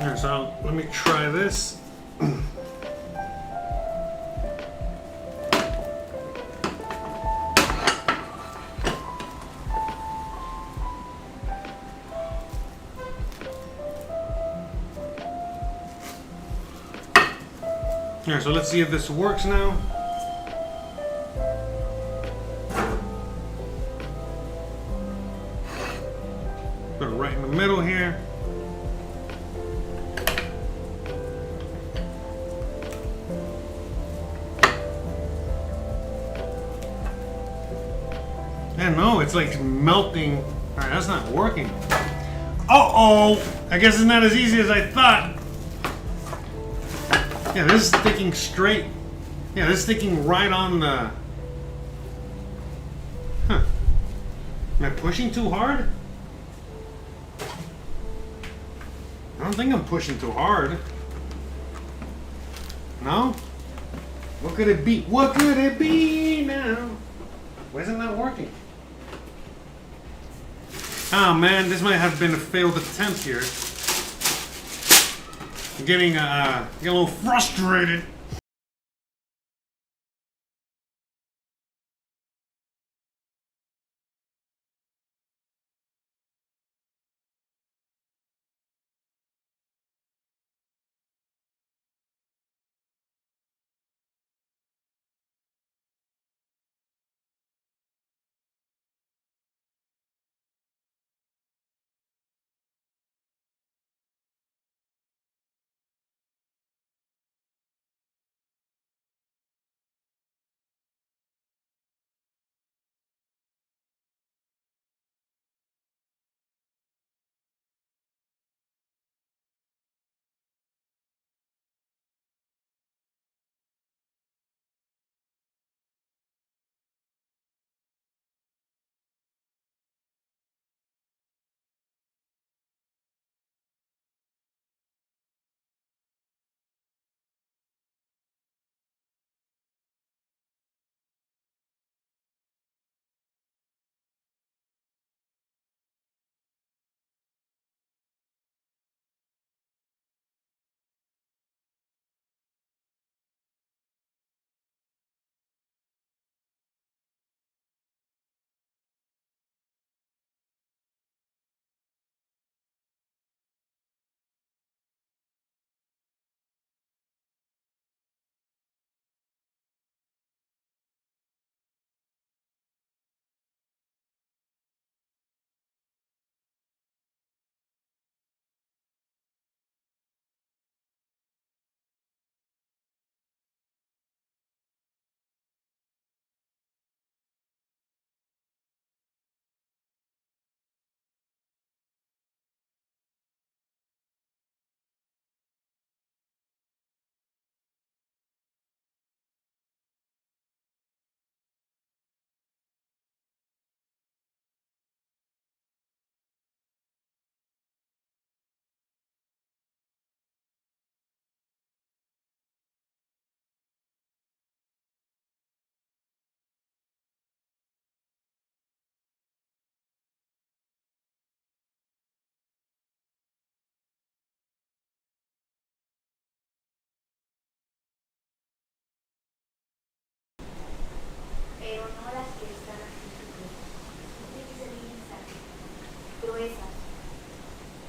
Alright, so let me try this. Alright, so let's see if this works now. Put it right in the middle here. Yeah, no, it's like melting. Alright, that's not working. Uh-oh! I guess it's not as easy as I thought. Yeah, this is sticking straight. Yeah, this is sticking right on the... Huh. Am I pushing too hard? I don't think I'm pushing too hard. No? What could it be? What could it be now? Why isn't that working? Oh man, this might have been a failed attempt here. I'm getting a little frustrated.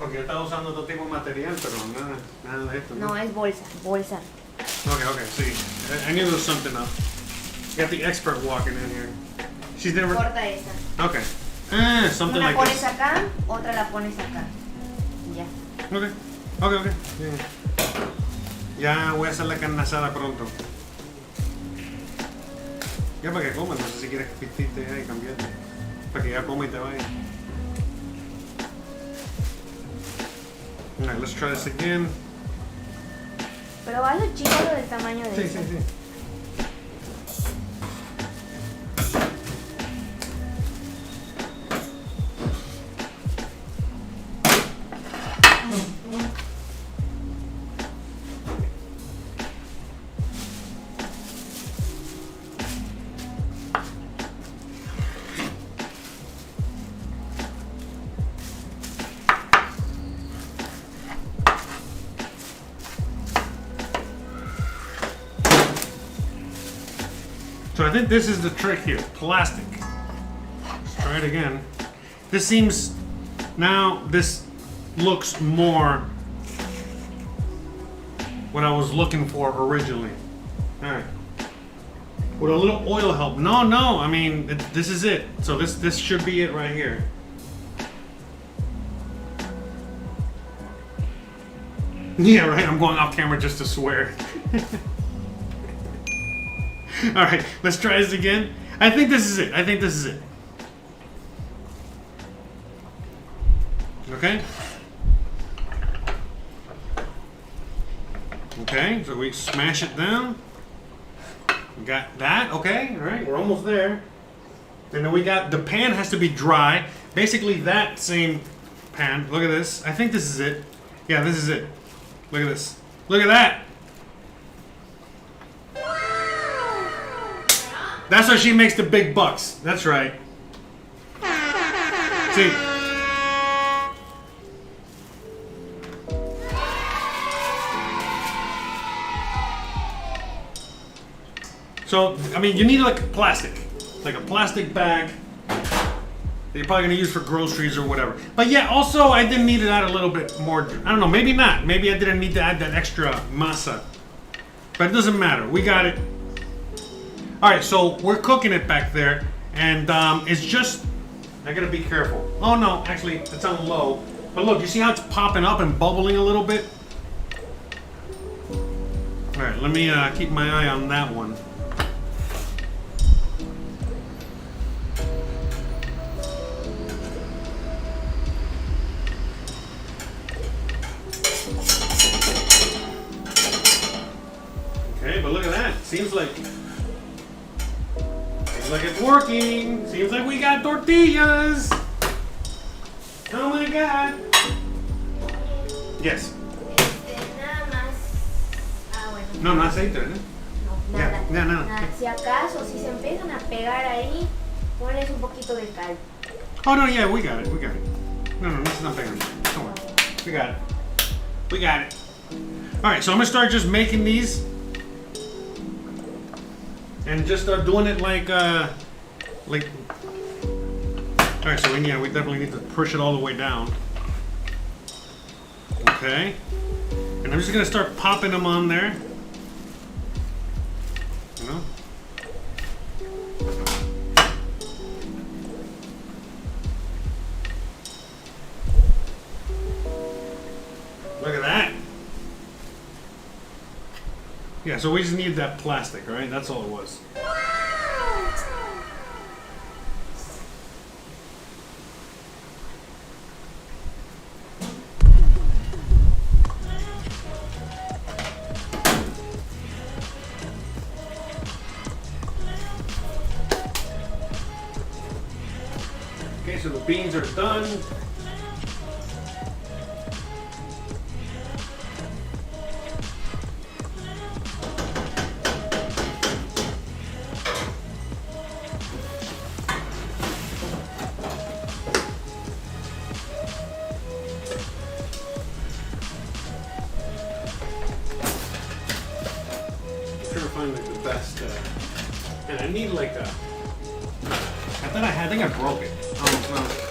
Porque yo estaba usando otro tipo de material, pero nada de esto. No, es bolsa, bolsa. Okay, see. I knew there was something up. Got the expert walking in here. She's never... Corta esa. Okay. Something Una like pones this. acá, otra la pones acá. Ya. Okay. Ya voy a hacer la carne asada pronto. Ya para que comas, no sé si quieres vestirte ya y cambiarte. Para que ya coma y te vaya. Alright, let's try this again. Pero hazlo chico lo del tamaño de esta. Sí. So I think this is the trick here, plastic. Let's try it again. This seems, now this looks more what I was looking for originally. All right. With a little oil help. No, I mean, this is it. So this should be it right here. Yeah, right, I'm going off camera just to swear. All right, let's try this again. I think this is it. Okay. Okay, so we smash it down. We got that. Okay, all right, we're almost there. And then we got, the pan has to be dry. Basically that same pan. Look at this. I think this is it. Yeah, this is it. Look at this. Look at that. That's how she makes the big bucks. That's right. See. So, I mean, you need like a plastic bag that you're probably gonna use for groceries or whatever. But yeah, also I didn't need to add a little bit more. I don't know, maybe not. Maybe I didn't need to add that extra masa. But it doesn't matter. We got it. All right, so we're cooking it back there, and it's just, I gotta be careful. Oh no, actually, it's on low. But look, you see how it's popping up and bubbling a little bit? All right, let me keep my eye on that one. Okay, but look at that. Seems like it's working. Seems like we got tortillas. Oh my god. Yes. Nada más. Ah, bueno. No aceite, ¿no? No, nada. Yeah, no. Nada. Si acaso, si se empiezan a pegar ahí, ponles un poquito de cal. Oh no, yeah, we got it. No, this is not big. Don't worry. We got it. All right, so I'm gonna start just making these. And just start doing it like. All right, so we definitely need to push it all the way down. Okay, and I'm just gonna start popping them on there. You know. Look at that. Yeah, so we just need that plastic, right? That's all it was. Okay, so the beans are done. The best, and I need like a. I think I broke it. Oh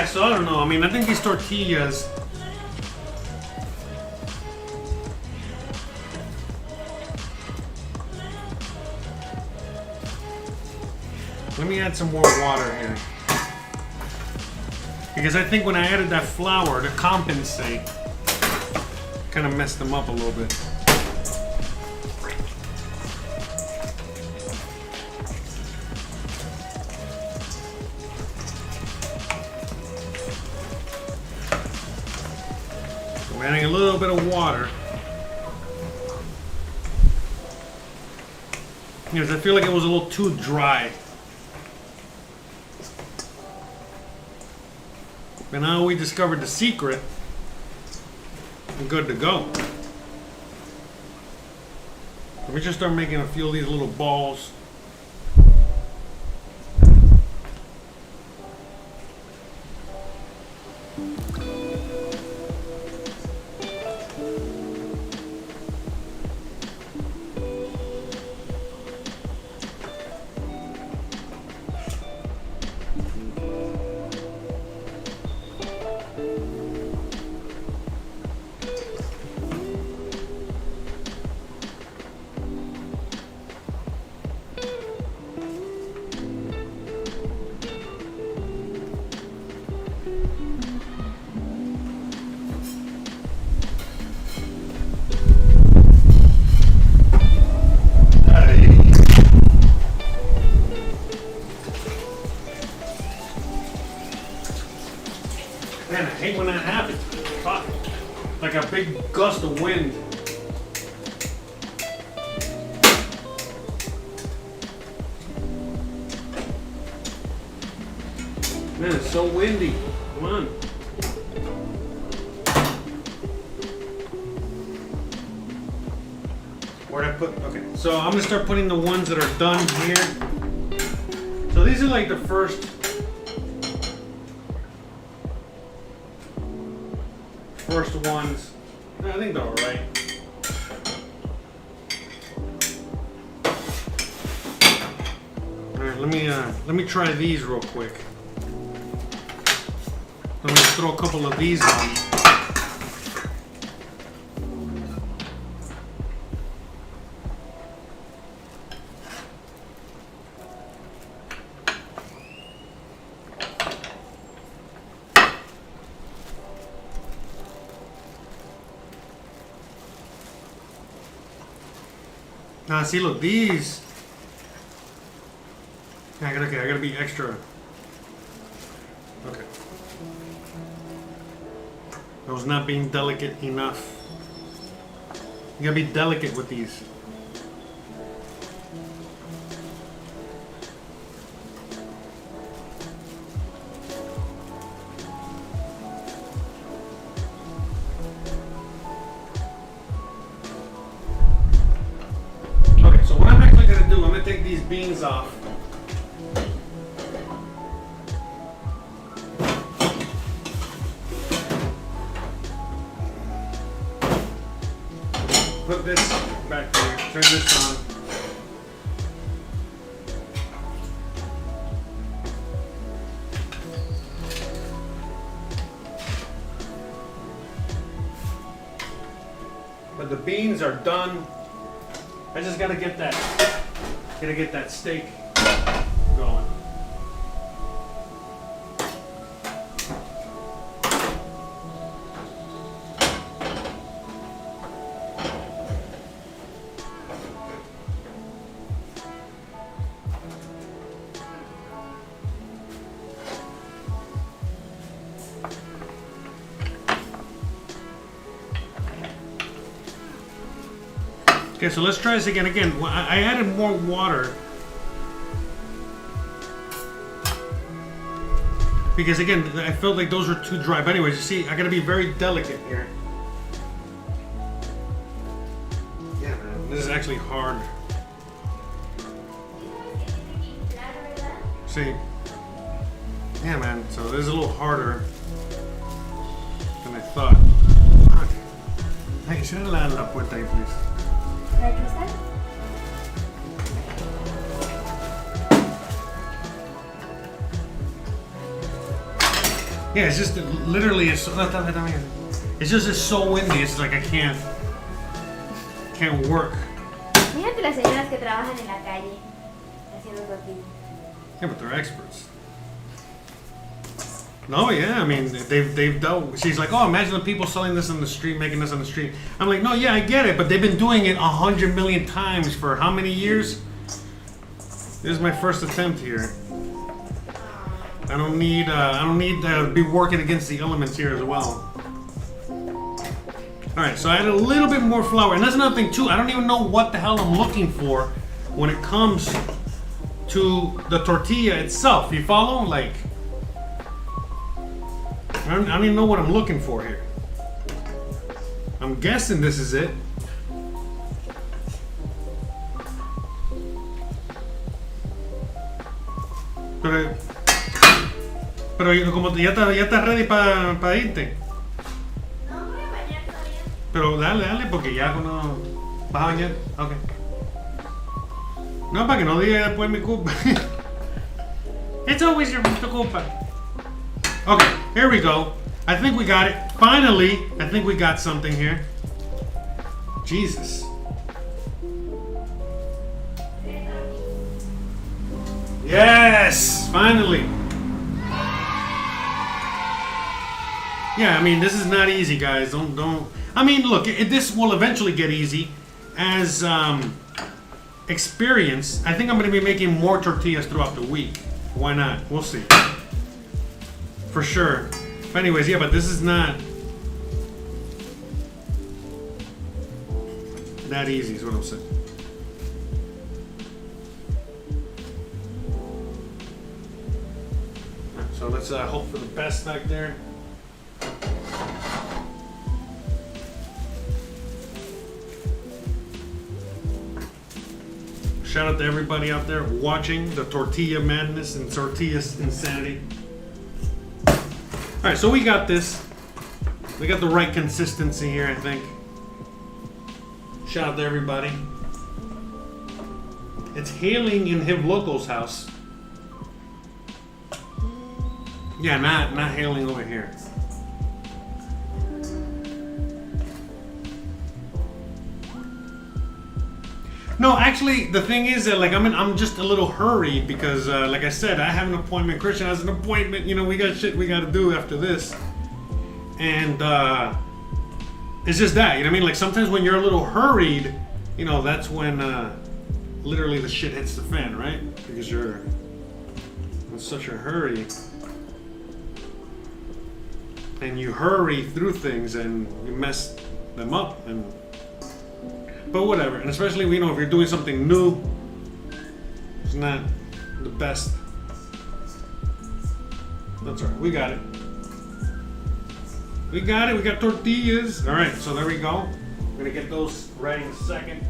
Yeah, so I don't know. I mean, I think these tortillas. Let me add some more water here. Because I think when I added that flour to compensate, kind of messed them up a little bit. I'm adding a little bit of water. Because I feel like it was a little too dry. And now we discovered the secret. I'm good to go. Let me just start making a few of these little balls. Man, I hate when that happens. Fuck. Like a big gust of wind. Man, it's so windy. Come on. Where'd I put? Okay, so I'm gonna start putting the ones that are done here. So these are like the first ones. I think they're alright. Alright, let me try these real quick. Let me throw a couple of these on. Now see, look, these. I gotta be extra. Okay. I was not being delicate enough. You gotta be delicate with these. Okay, so what I'm actually gonna do, I'm gonna take these beans off. Put this back there, turn this on. But the beans are done. I just gotta get that steak going. Okay, so let's try this again. I added more water because again, I felt like those were too dry. But anyways, you see, I gotta be very delicate here. Yeah, man, this is actually hard. See? Yeah, man, so this is a little harder than I thought. Hey, cierra la puerta ahí, please. ¿Para qué está? Yeah, it's just literally it's just it's so windy. It's like I can't work. Fíjate las señoras que trabajan en la calle haciendo tortillas. Yeah, but they're experts. No, yeah, I mean they've dealt. She's like, oh, imagine the people selling this on the street, making this on the street. I'm like, no, yeah, I get it, but they've been doing it 100 million times for how many years? This is my first attempt here. I don't need to be working against the elements here as well. All right, so I added a little bit more flour, and that's another thing too. I don't even know what the hell I'm looking for when it comes to the tortilla itself. You follow? Like, I don't even know what I'm looking for here. I'm guessing this is it. Pero como ya está ready para irte. No, voy a bañar todavía. Pero dale, porque ya cuando vas a bañar. Ok. No, para que no diga después mi culpa. It's always your culpa. Okay, here we go. I think we got it. Finally, I think we got something here. Jesus. Yes, finally. Yeah, I mean, this is not easy, guys. Don't. I mean, look, this will eventually get easy as experience. I think I'm going to be making more tortillas throughout the week. Why not? We'll see. For sure. But anyways, yeah, but this is not that easy, is what I'm saying. So let's hope for the best back there. Shout out to everybody out there watching the tortilla madness and tortilla insanity. Alright, so we got this. We got the right consistency here, I think. Shout out to everybody. It's hailing in Hiv Local's house. Yeah, not hailing over here. No, actually, the thing is that like I'm just a little hurried because, like I said, I have an appointment. Christian has an appointment. You know, we got shit we got to do after this, and it's just that. You know what I mean? Like sometimes when you're a little hurried, you know, that's when literally the shit hits the fan, right? Because you're in such a hurry, and you hurry through things and you mess them up and. But whatever, and especially if you're doing something new, it's not the best. That's right, we got it. We got tortillas. All right, so there we go. We're gonna get those ready in a second.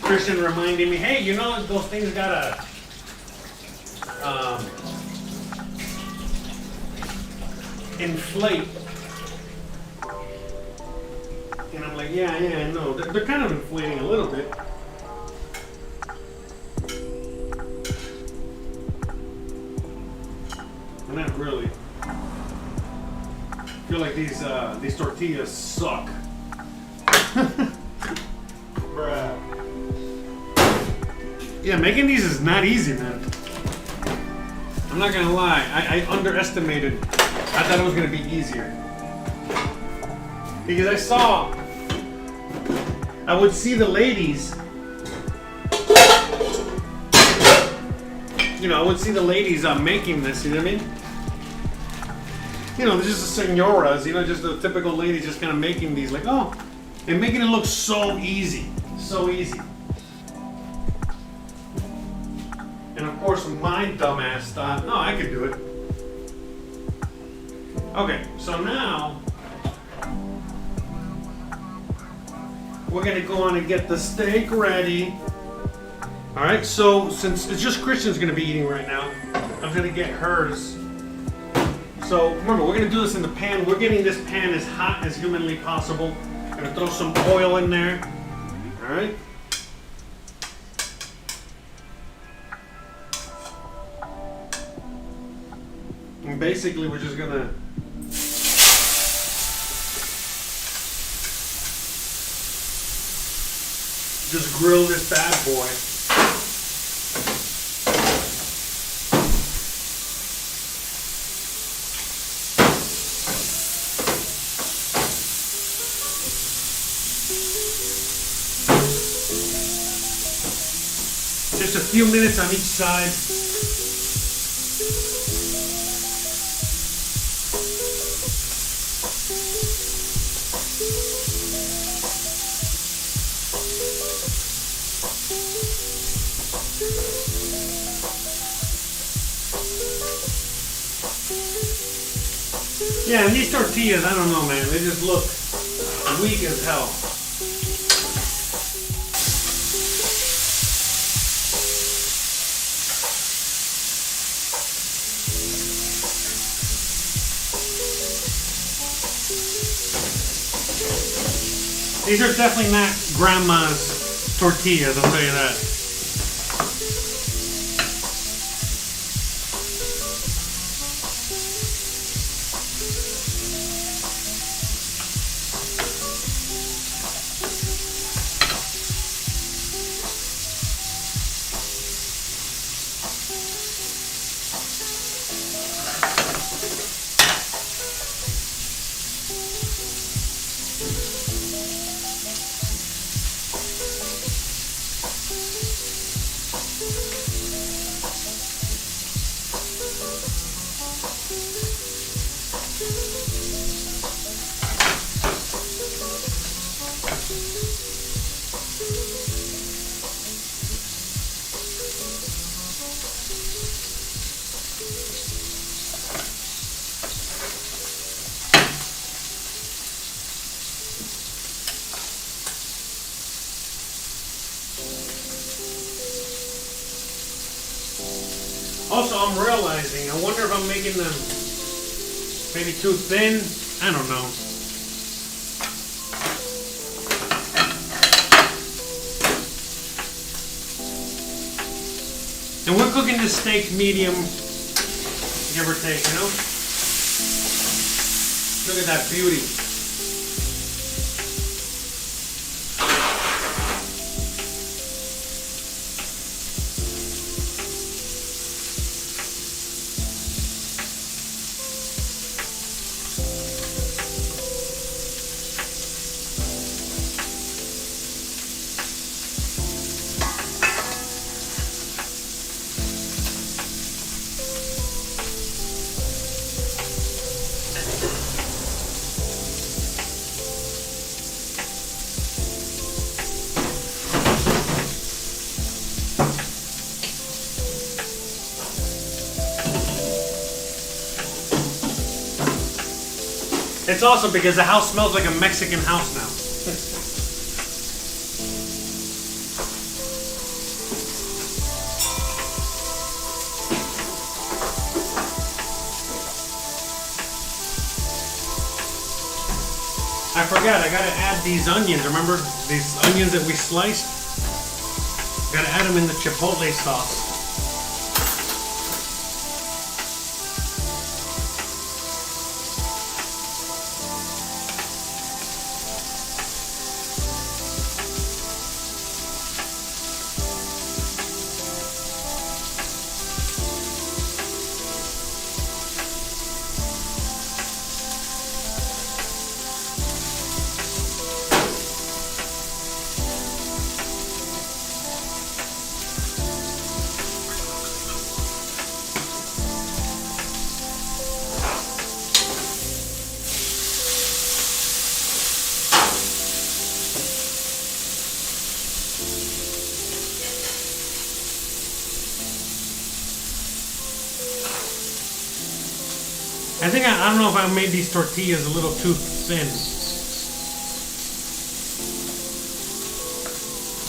Christian reminding me, hey, you know those things gotta inflate, and I'm like, yeah, I know. They're kind of inflating a little bit. But not really. I feel like these tortillas suck. Bruh. Yeah, making these is not easy, man. I'm not gonna lie, I underestimated. I thought it was gonna be easier. Because I would see the ladies, you know, I would see the ladies making this, you know what I mean? You know, they're just the senoras, you know, just the typical ladies just kind of making these, like, oh, and making it look so easy. So easy. And of course, my dumbass thought, no, I could do it. Okay, so now we're gonna go on and get the steak ready. All right, so since it's just Christian's gonna be eating right now, I'm gonna get hers. So remember, we're gonna do this in the pan. We're getting this pan as hot as humanly possible. Gonna throw some oil in there. All right. And basically, we're just gonna just grill this bad boy. Just a few minutes on each side. Yeah, and these tortillas, I don't know, man. They just look weak as hell. These are definitely not grandma's tortillas, I'll tell you that. Also, I'm realizing, I wonder if I'm making them maybe too thin. I don't know. And we're cooking this steak medium, give or take, you know? Look at that beauty. It's awesome because the house smells like a Mexican house now. I forgot, I gotta add these onions. Remember these onions that we sliced? Gotta add them in the Chipotle sauce. I think I don't know if I made these tortillas a little too thin.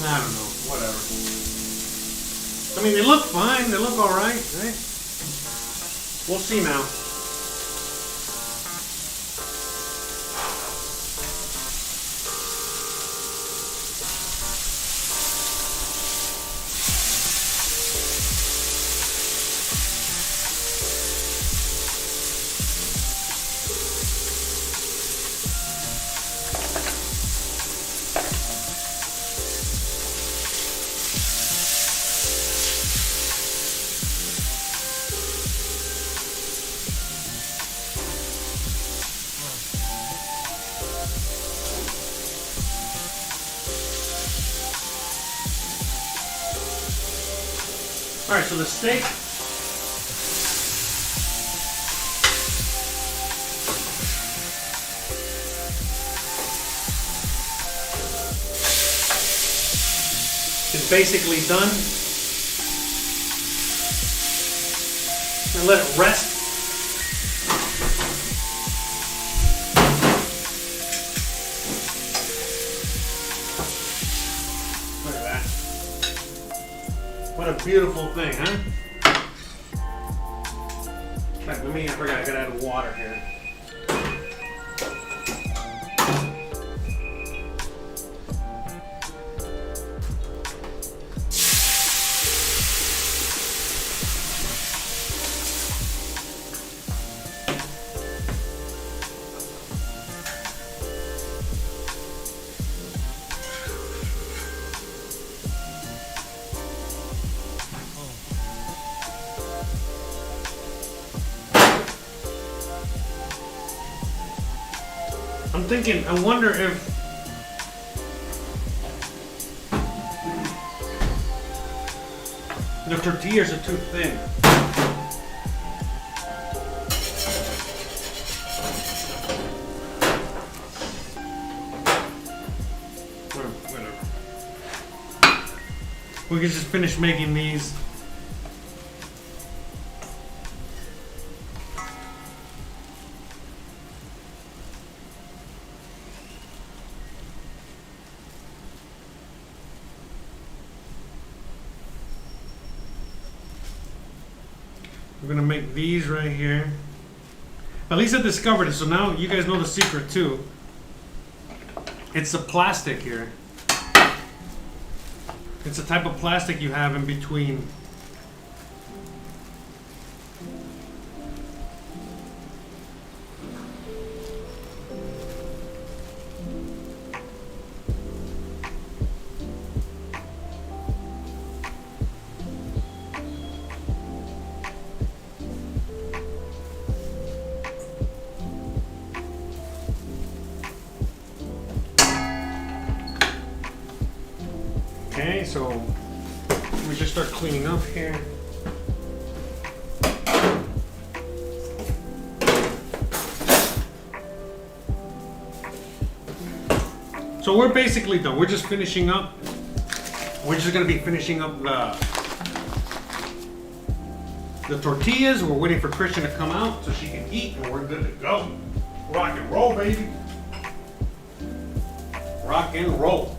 I don't know, whatever. I mean, they look fine, they look alright, right? We'll see now. All right, so the steak. Is basically done. And let it rest. Look at that. What a beautiful thing, huh? Wait, I forgot, I gotta add water here. I'm thinking, I wonder if the tortillas are too thin. Whatever. We can just finish making these. We're gonna make these right here. At least I discovered it, so now you guys know the secret too. It's the plastic here. It's the type of plastic you have in between. Okay, so we just start cleaning up here. So we're basically done. We're just finishing up. We're just gonna be finishing up the tortillas. We're waiting for Christian to come out so she can eat, and we're good to go. Rock and roll, baby. Rock and roll.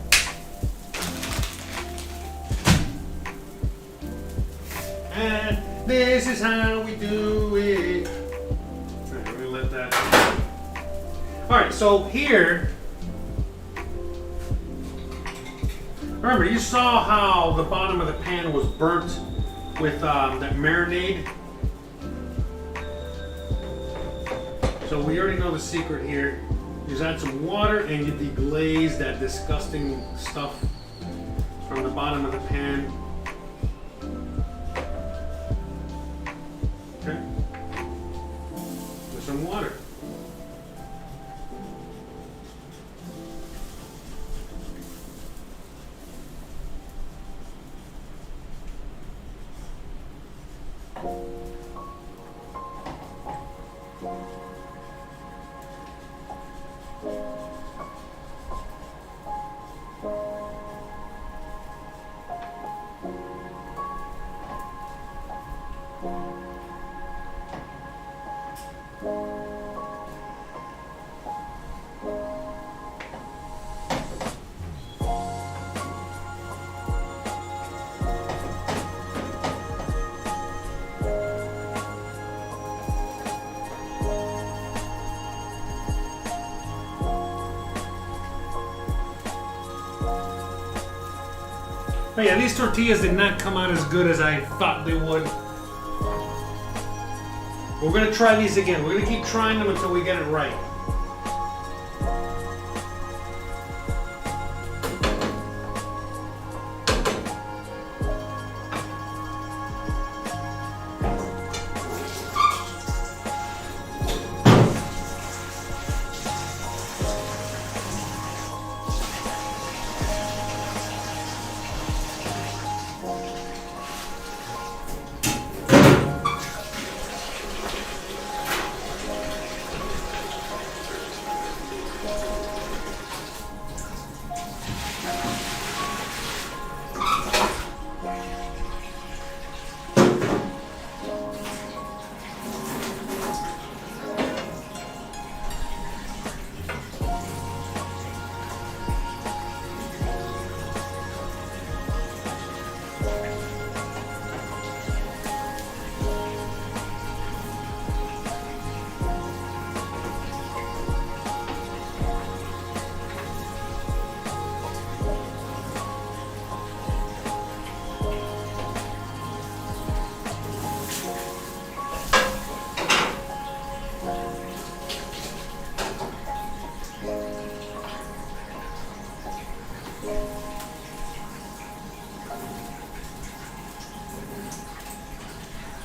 And this is how we do it. Alright, we're gonna let that. Alright, so here. Remember, you saw how the bottom of the pan was burnt with that marinade. So we already know the secret here. You just add some water and you deglaze that disgusting stuff from the bottom of the pan. Okay. With some water. But yeah, these tortillas did not come out as good as I thought they would. We're gonna try these again. We're gonna keep trying them until we get it right.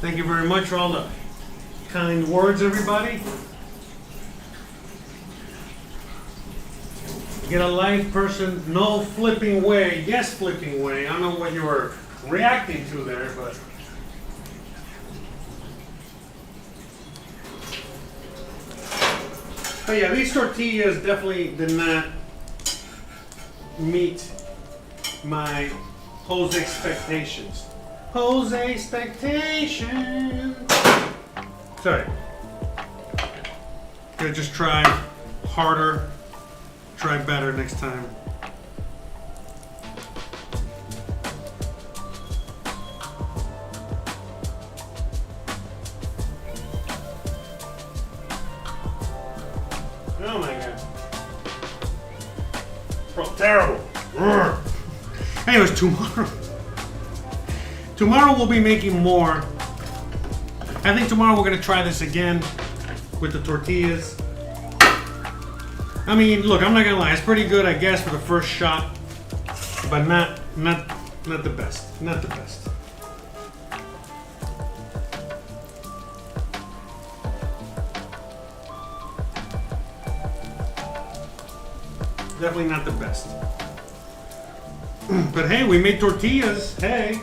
Thank you very much for all the kind words, everybody. Get a life, person. No flipping way. Yes, flipping way. I don't know what you were reacting to there, but. But yeah, these tortillas definitely did not meet my Jose expectations. Jose expectations. Sorry. Gotta just try harder, try better next time. Oh my god. Bro, terrible. Urgh. Anyways, tomorrow we'll be making more. I think tomorrow we're gonna try this again with the tortillas. I mean, look, I'm not gonna lie, it's pretty good, I guess, for the first shot, but not the best. Not the best. Definitely not the best. But hey, we made tortillas. Hey.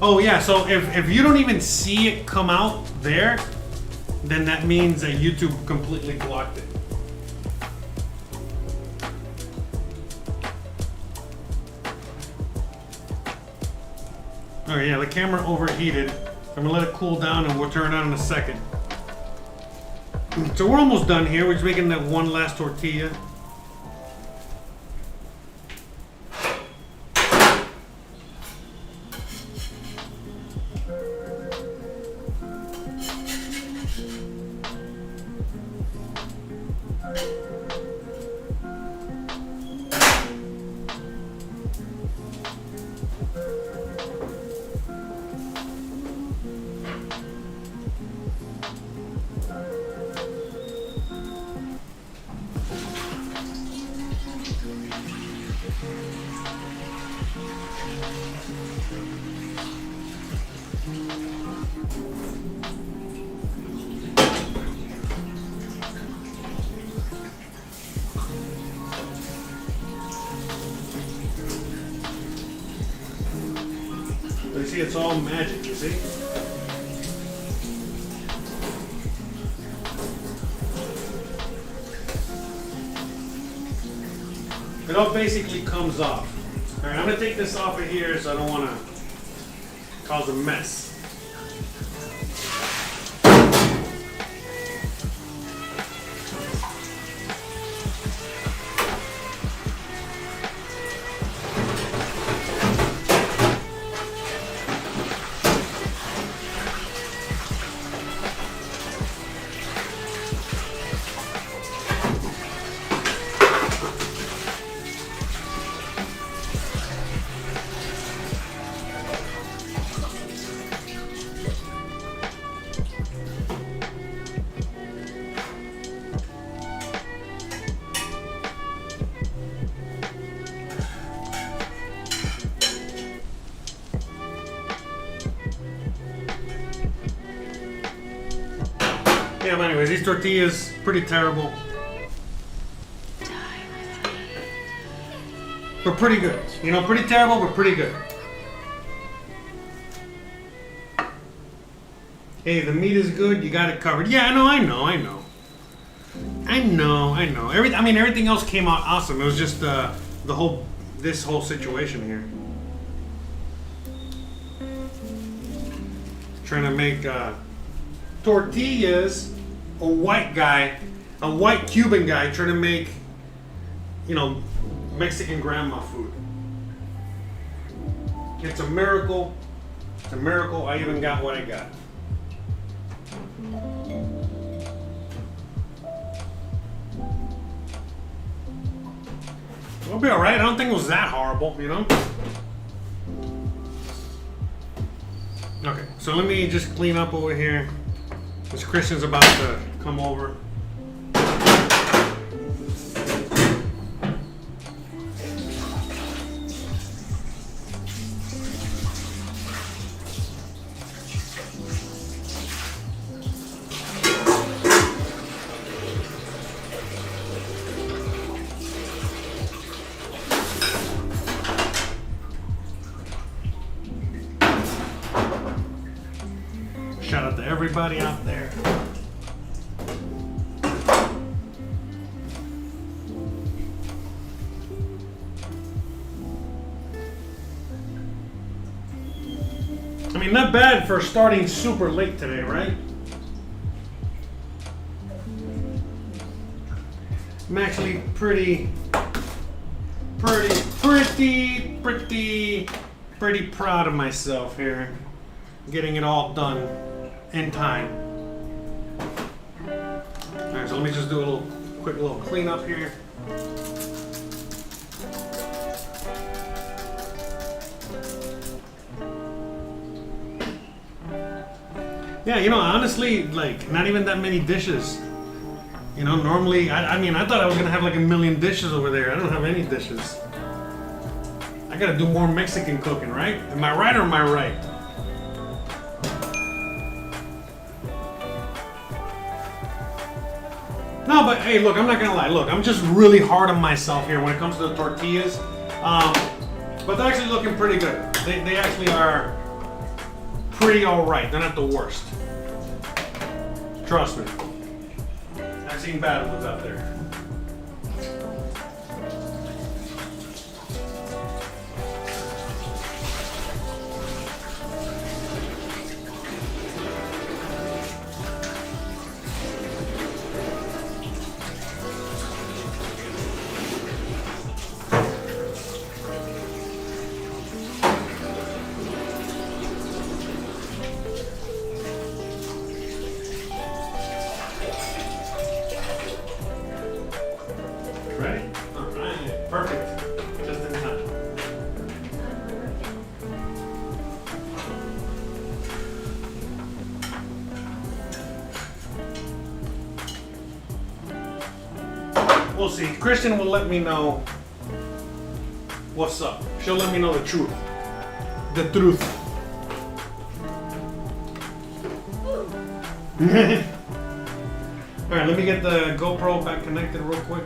Oh yeah, so if you don't even see it come out there, then that means that YouTube completely blocked it. Oh yeah, the camera overheated. I'm gonna let it cool down and we'll turn it on in a second. So we're almost done here. We're just making that one last tortilla. You see, it's all magic, you see? It all basically comes off. All right, I'm gonna take this off of here so I don't wanna cause a mess. Yeah, but anyways, these tortillas, pretty terrible. But pretty good. You know, pretty terrible, but pretty good. Hey, the meat is good, you got it covered. Yeah, I know. Everything else came out awesome. It was just this whole situation here. Trying to make tortillas, a white Cuban guy trying to make, Mexican grandma food. It's a miracle. It's a miracle I even got what I got. It'll be alright. I don't think it was that horrible, you know? Okay, so let me just clean up over here. This Christian's about to come over. Shout out to everybody out there. I mean, not bad for starting super late today, right? I'm actually pretty proud of myself here. Getting it all done in time. Alright, so let me just do a quick little cleanup here. Yeah, you know, honestly, like, not even that many dishes. You know, normally, I mean, I thought I was gonna have like a million dishes over there. I don't have any dishes. I gotta do more Mexican cooking, right? Am I right or am I right? No, but hey, look, I'm not gonna lie. Look, I'm just really hard on myself here when it comes to the tortillas. But they're actually looking pretty good. They actually are pretty alright. They're not the worst. Trust me. I've seen bad ones out there. Ready? Alright, perfect. Just in time. We'll see. Christian will let me know what's up. She'll let me know the truth. The truth. Alright, let me get the GoPro back connected real quick.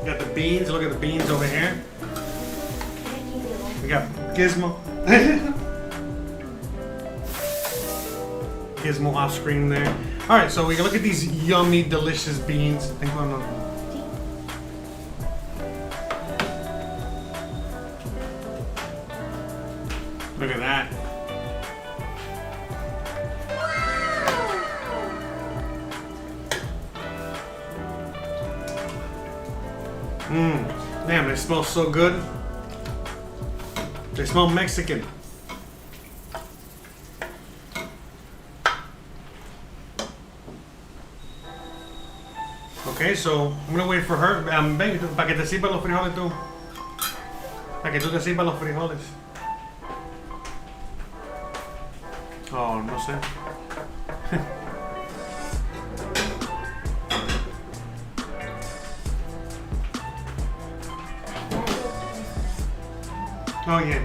Got the beans. Look at the beans over here. We got Gizmo. Gizmo off screen there. All right, so we can look at these yummy, delicious beans. I think one of them. Look at that. Damn, they smell so good. They smell Mexican. Okay, so I'm gonna wait for her. Ven, para que te sirvan los frijoles tú. Para que tú te sirvan los frijoles. Oh, no sé. Oh, yeah.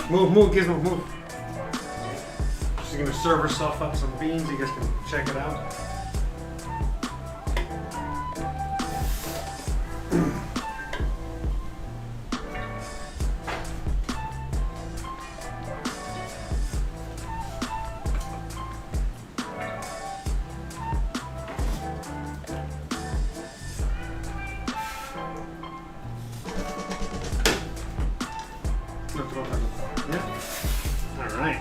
Move, Gizmo, move. She's gonna serve herself up some beans. You guys can check it out. Yeah. All right.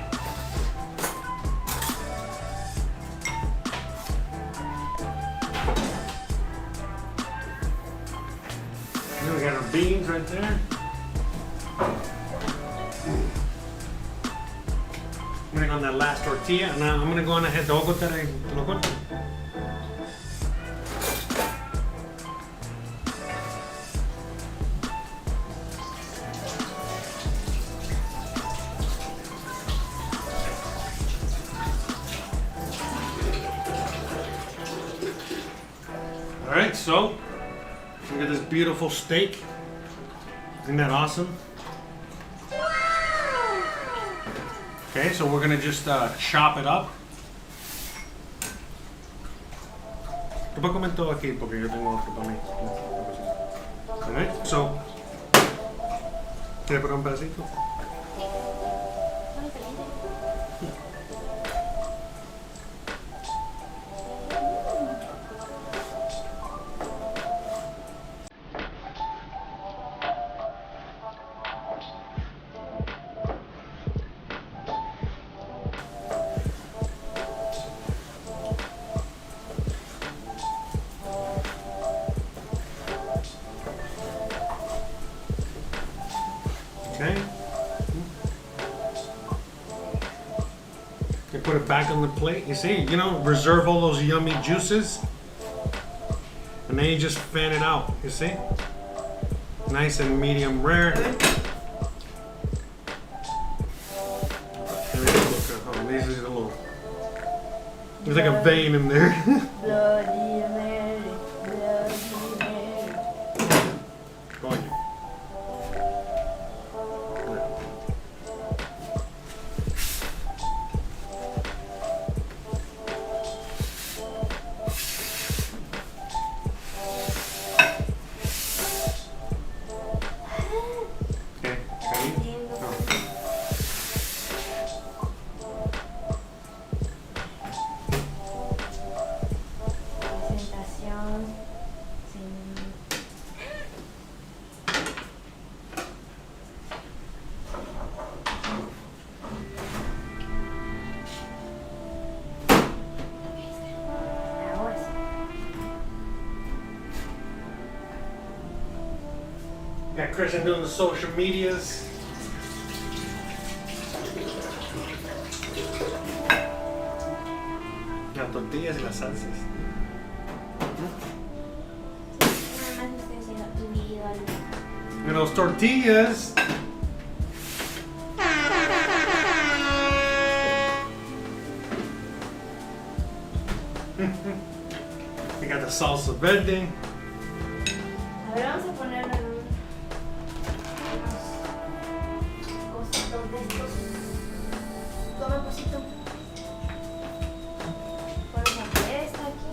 Then we got our beans right there. I'm gonna go on that last tortilla, and now I'm gonna go on ahead. Te voy a cortar ahí, te lo corto. All right, so look at this beautiful steak. Isn't that awesome? Okay, so we're gonna just chop it up. Tú puedes comer todo aquí porque yo tengo otro para mí. Alright, so. ¿Quieres poner un pedacito? Okay. You put it back on the plate. You see, reserve all those yummy juices. And then you just fan it out. You see? Nice and medium rare. Oh, these are a little. There's like a vein in there. Bloody Mary, Bloody Mary. Coño. Okay, ready? Oh. Presentación sin... Ahora sí. Got Christian doing the social medias. Las tortillas y las salsas. Nada más estoy haciendo individualmente. And those tortillas. We got the salsa verde. A ver, vamos a ponerlo en unos cositos de estos. Toma cosito. Ponemos esta aquí.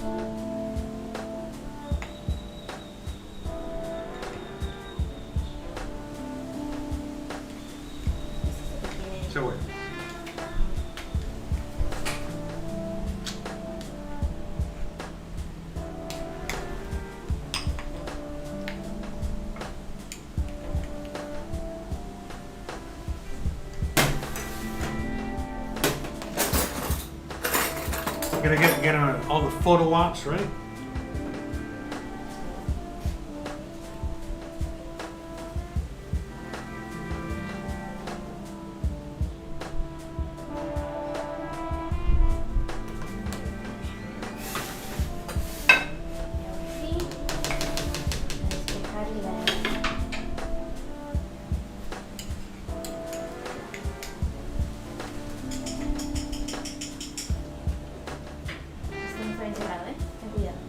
So wait. Gonna get on all the photo ops, right? Sí. Despejarla. Está enfrente del lado, ten cuidado.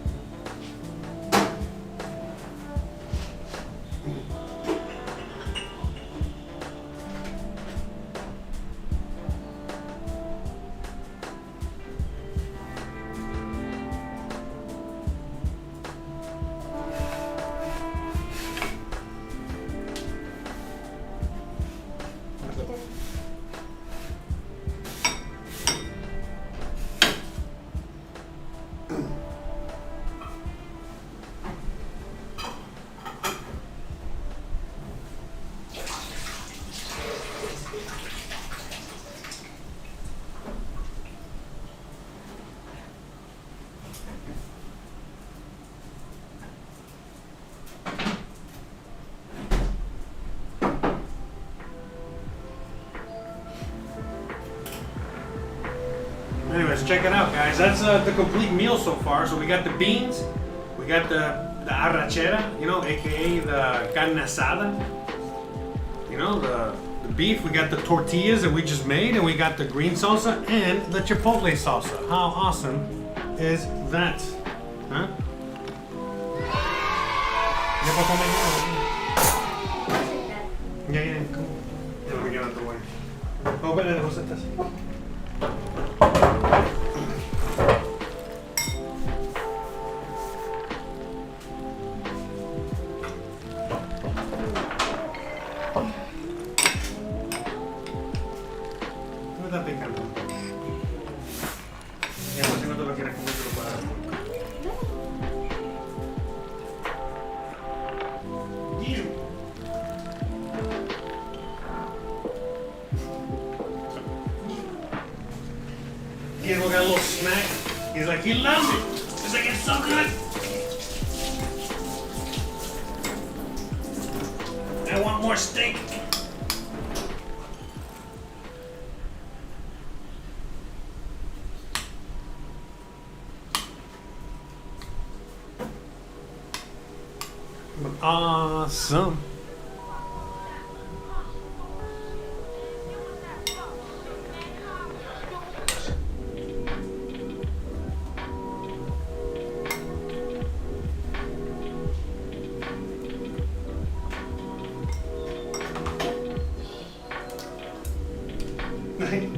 Anyways, check it out, guys. That's the complete meal so far. So we got the beans, we got the arrachera, you know, aka the carne asada. You know, the beef. We got the tortillas that we just made, and we got the green salsa and the chipotle salsa. How awesome is that? Huh? Yeah, cool. Yeah, let me get out the way. Oh, but then, what's that? No está picando. Ya, pues si no te lo quieres comer, te lo puedes dar. Diego got a little snack. He's like, he loves it. He's like, it's so good. I want more steak. Awesome.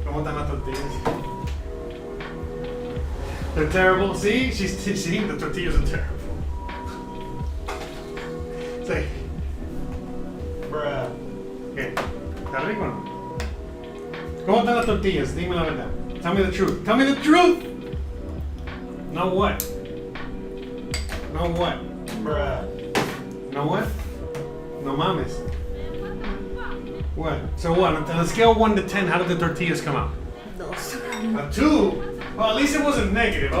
¿Cómo están las tortillas? They're terrible. See? She's seeing the tortillas are terrible. It's like, Bruh. ¿qué? ¿Está rico o no? ¿Cómo están las tortillas? Dime la verdad. Tell me the truth. Tell me the truth! No what? No what? Bruh. No what? No mames. What? So what? On a scale of 1 to 10, how did the tortillas come out? Dos. A 2? Well, at least it wasn't negative.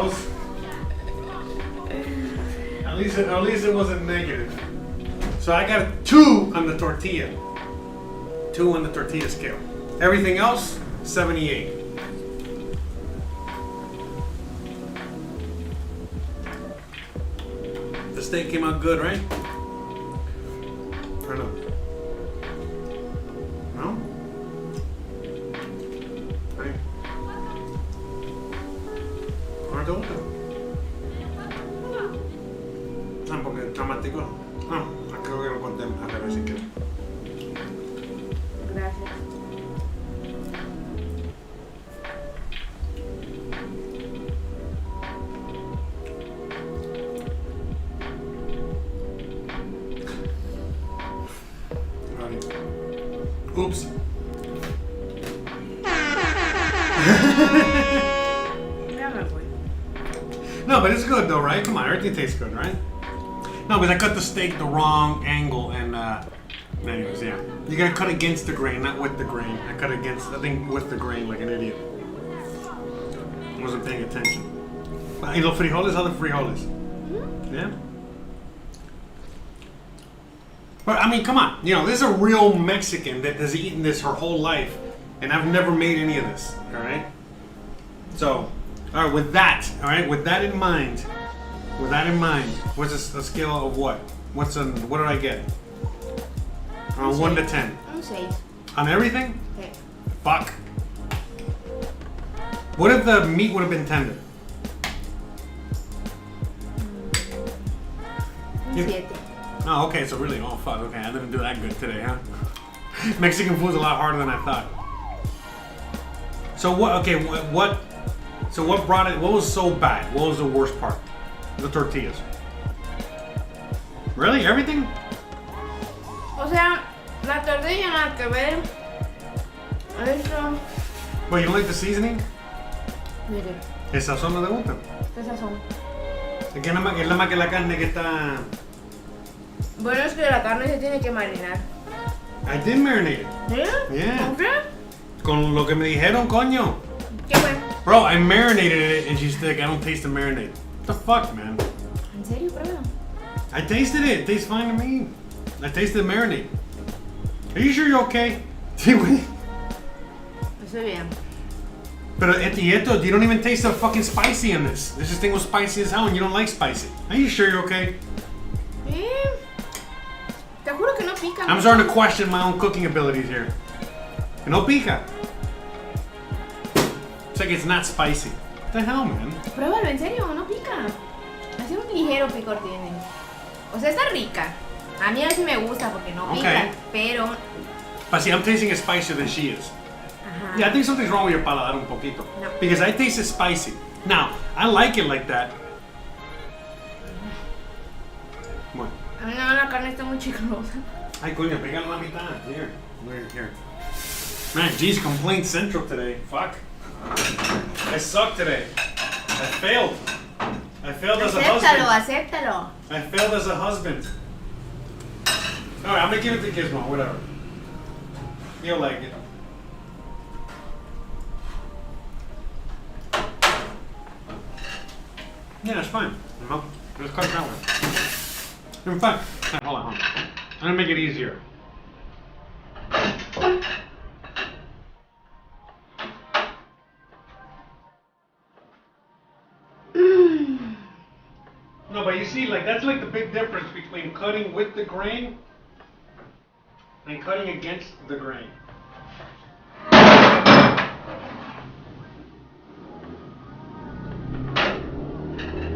At least it wasn't negative. So I got a 2 on the tortilla. 2 on the tortilla scale. Everything else, 78. The steak came out good, right? Or no? No? Right. ¿No te gusta? Ah, porque el tomático. No, creo que lo conté al revés si quieres. Gracias. Oops. Ya me voy. No, but it's good though, right? Come on, everything tastes good, right? No, because I cut the steak the wrong angle and anyways, yeah. You gotta cut against the grain, not with the grain. I cut against, I think with the grain like an idiot. I wasn't paying attention. ¿Y los frijoles? How the frijoles? Yeah? But I mean, come on. You know, this is a real Mexican that has eaten this her whole life, and I've never made any of this. All right. So, all right. With that in mind, what's a scale of what? What did I get? On 1 to 10. Un 6. On everything? Sí. Fuck. What if the meat would have been tender? Un 7. Oh, okay. So really, oh fuck. Okay, I didn't do that good today, huh? Mexican food's a lot harder than I thought. So what? Okay, what? So what brought it? What was so bad? What was the worst part? The tortillas. Really? Everything? O sea, la tortilla nada que ver. Eso. Wait, you don't like the seasoning? Mire, El sazón no te gusta. esas son. Es que es nada más que la carne que está. Bueno, es que la carne se tiene que marinar. I did marinate it. ¿Sí? Yeah. ¿Con qué? Con lo que me dijeron, coño. ¿Qué fue? Bro, I marinated it and she's like, I don't taste the marinade. What the fuck, man? ¿En serio, prueba? I tasted it. It tastes fine to me. I tasted the marinade. Are you sure you're okay? Sí, güey. Estoy bien. But Etieto, you don't even taste the fucking spicy in this. This thing was spicy as hell and you don't like spicy. Are you sure you're okay? Te juro que no pica. I'm starting to question my own cooking abilities here. Que no pica. It's like it's not spicy. What the hell, man? Pruébalo, en serio, no pica. Así un ligero picor tiene. O sea, está rica. A mí a veces me gusta porque no pica, Okay. pero... But see, I'm tasting it spicier than she is. Ajá. Yeah, I think something's wrong with your paladar un poquito. No. Because I taste it spicy. Now, I like it like that. Bueno. No, la carne está muy chiclosa. Ay, coño, pégale la mitad. Here. Here. Man, geez, complaint central today. Fuck. I suck today. I failed. I failed as a Acéptalo, husband. acéptalo. I failed as a husband. Alright, I'm gonna give it to Gizmo, whatever. He'll like it. Yeah, that's fine. You know? Just cut it that way. In fact, hold on. I'm gonna make it easier. No, but you see, like, that's like the big difference between cutting with the grain and cutting against the grain.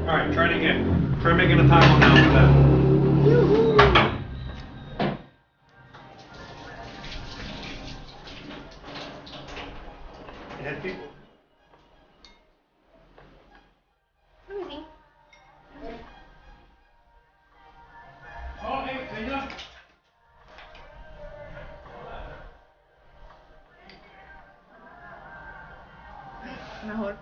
Alright, try it again. Try making a taco now with that. Head people. Oh, hey, señor. Mejor.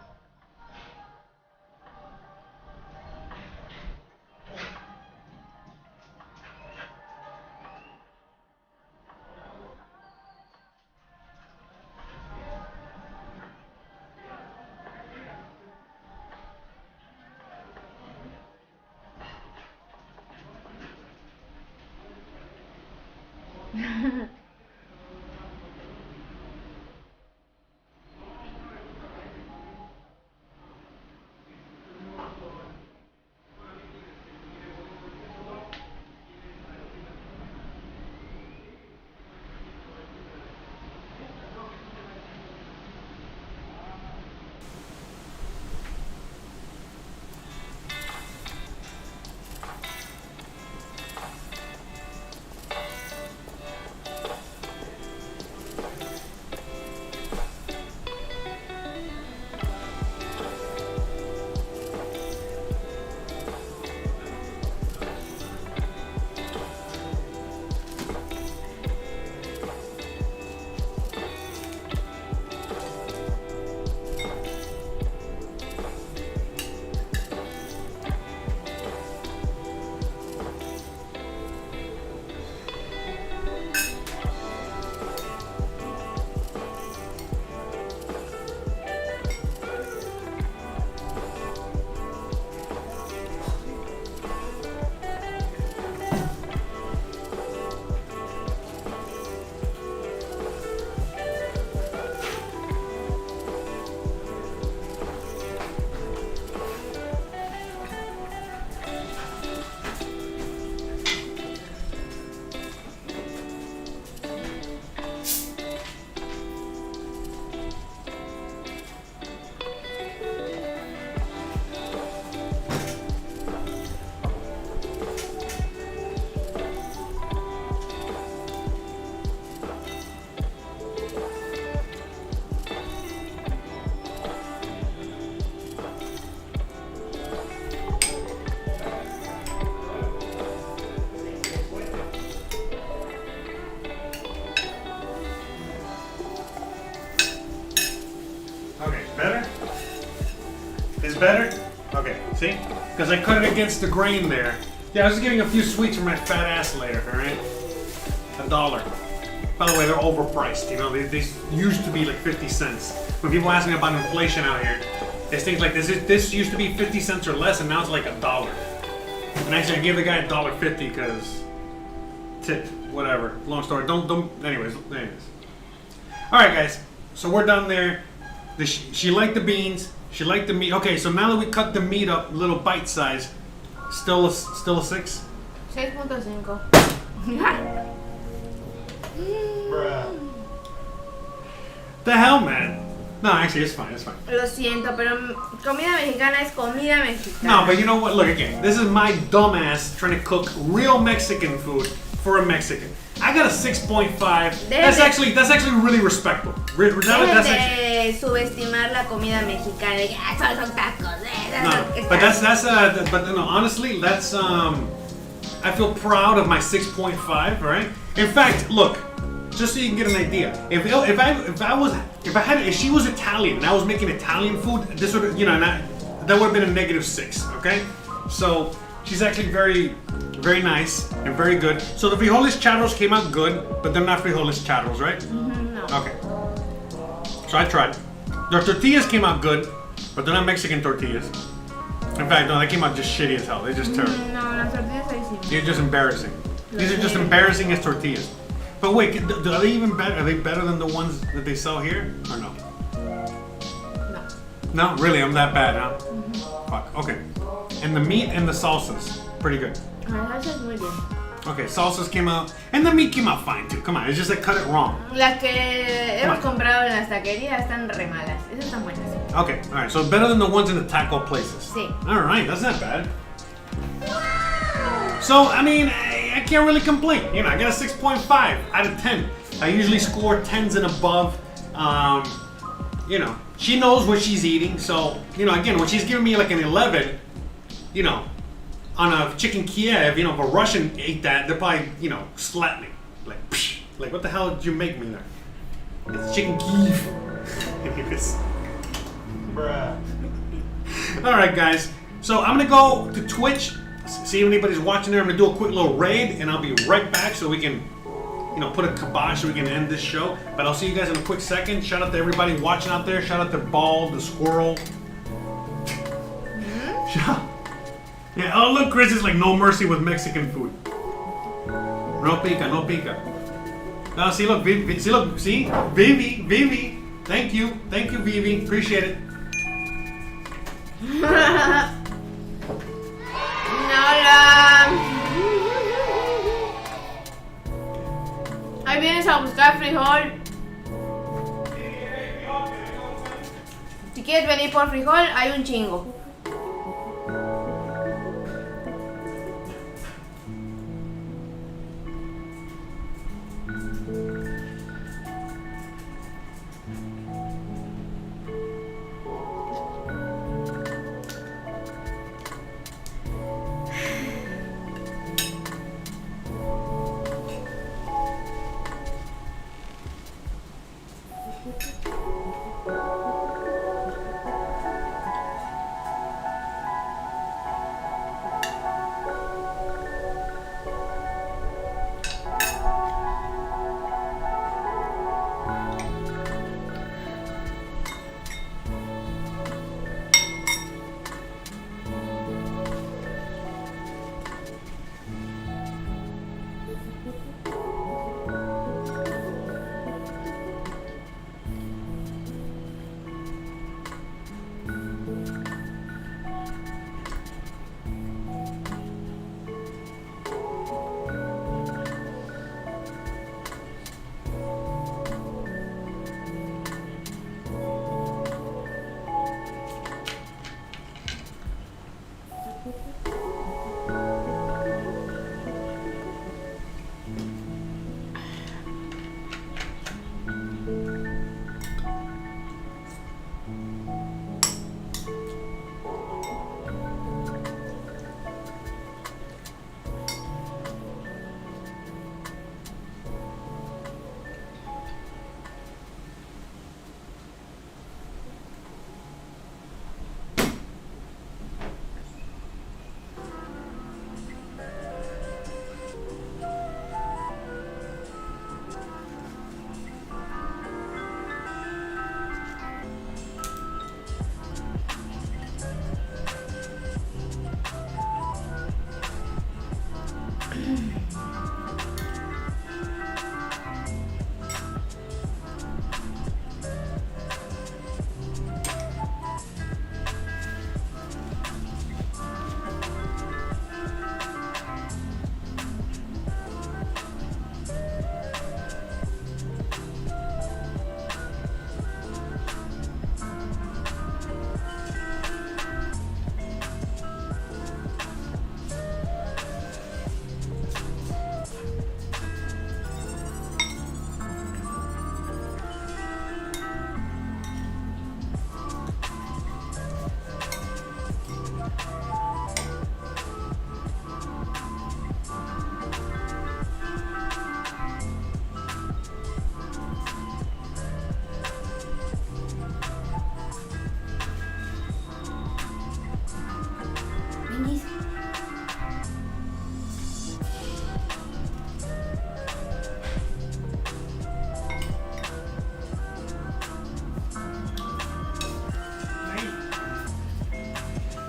Okay, better? Is better? Okay, see? Because I cut it against the grain there. Yeah, I was just getting a few sweets from my fat ass later, alright? $1. By the way, they're overpriced, you know? These used to be like 50 cents. When people ask me about inflation out here, there's things like this used to be 50 cents or less, and now it's like $1. And actually, I gave the guy $1.50 because tip, whatever. Long story. Don't. Anyways. All right, guys. So we're done there. She liked the beans. She liked the meat. Okay, so now that we cut the meat up, little bite size, still a 6. 6.5. Bruh. The hell, man. No, actually, it's fine. It's fine. Lo siento, pero comida mexicana es comida mexicana. No, but you know what? Look again. This is my dumbass trying to cook real Mexican food for a Mexican. I got a 6.5. That's actually really respectful. Dejen de subestimar la comida mexicana. Son tacos. No, but no, honestly, that's I feel proud of my 6.5. Right? In fact, look, just so you can get an idea, if she was Italian and I was making Italian food, this would that would have been a -6. Okay, so she's actually very, very nice and very good. So the Frijoles Charros came out good, but they're not Frijoles Charros, right? Mm-hmm, no. Okay. So I tried. The tortillas came out good, but they're not Mexican tortillas. In fact, no, they came out just shitty as hell. They're just terrible. No, las tortillas ahí sí. They're just embarrassing. These are just embarrassing as tortillas. But wait, are they even better? Are they better than the ones that they sell here, or no? No. No, really, I'm that bad, huh? Fuck. Okay. And the meat and the salsas, pretty good. La salsa es muy bien. Okay, salsas came out, and the meat came out fine too. Come on, it's just I cut it wrong. Las que hemos comprado en las taquerías están re malas. Esas están buenas. Okay, all right. So better than the ones in the taco places. Sí. All right, that's not bad. So I mean, I can't really complain. I got a 6.5 out of 10. I usually score 10s and above. She knows what she's eating. So again, when she's giving me like an 11, on a chicken Kiev, if a Russian ate that, they'll probably slap me like, psh, like what the hell did you make me there? It's chicken Kiev. Anyways. Bruh. All right, guys. So I'm gonna go to Twitch, see if anybody's watching there. I'm gonna do a quick little raid, and I'll be right back so we can, put a kibosh so we can end this show. But I'll see you guys in a quick second. Shout out to everybody watching out there. Shout out to Ball, the squirrel. Yeah. Oh look, Chris is like no mercy with Mexican food. No pica, no pica. No, see, look, Vivi, see, Vivi. Thank you, Vivi. Appreciate it. Ahí vienes a buscar frijol. Si quieres venir por frijol, hay un chingo.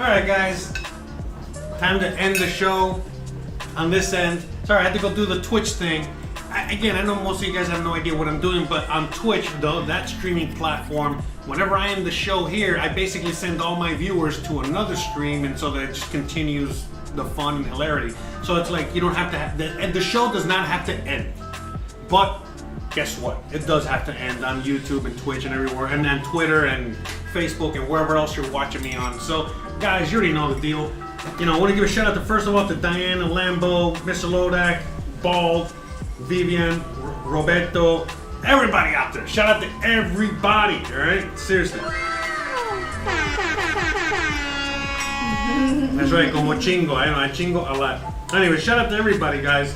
Alright, guys. Time to end the show on this end. Sorry, I had to go do the Twitch thing. Again, I know most of you guys have no idea what I'm doing, but on Twitch, though, that streaming platform, whenever I end the show here, I basically send all my viewers to another stream, and so that it just continues the fun and hilarity. So it's like you don't have to have, and the show does not have to end. But guess what? It does have to end on YouTube and Twitch and everywhere, and then Twitter and Facebook and wherever else you're watching me on. So, guys, you already know the deal. You know, I want to give a shout out to, first of all, to Diana, Lambo, Mr. Lodak, Bald, Vivian, Roberto, everybody out there. Shout out to everybody, all right? Seriously. That's right, como chingo. I know, I chingo a lot. Anyway, shout out to everybody, guys.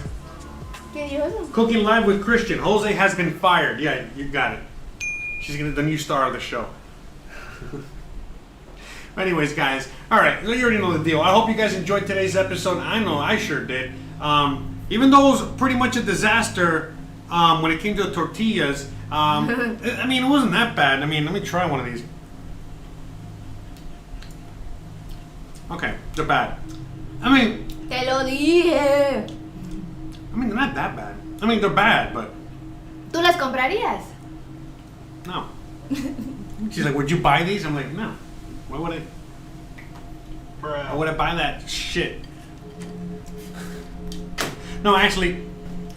¿Qué dijo eso? Cooking Live with Christian. Jose has been fired. Yeah, you got it. She's gonna be the new star of the show. Anyways, guys, all right, you already know the deal. I hope you guys enjoyed today's episode. I know I sure did. Even though it was pretty much a disaster when it came to the tortillas, I mean, it wasn't that bad. I mean, let me try one of these. Okay, they're bad. I mean, Te lo dije. they're not that bad. I mean, they're bad, but ¿Tú las comprarías? no. She's like, would you buy these? I'm like, no. Why would I? Why would I buy that shit? No, actually,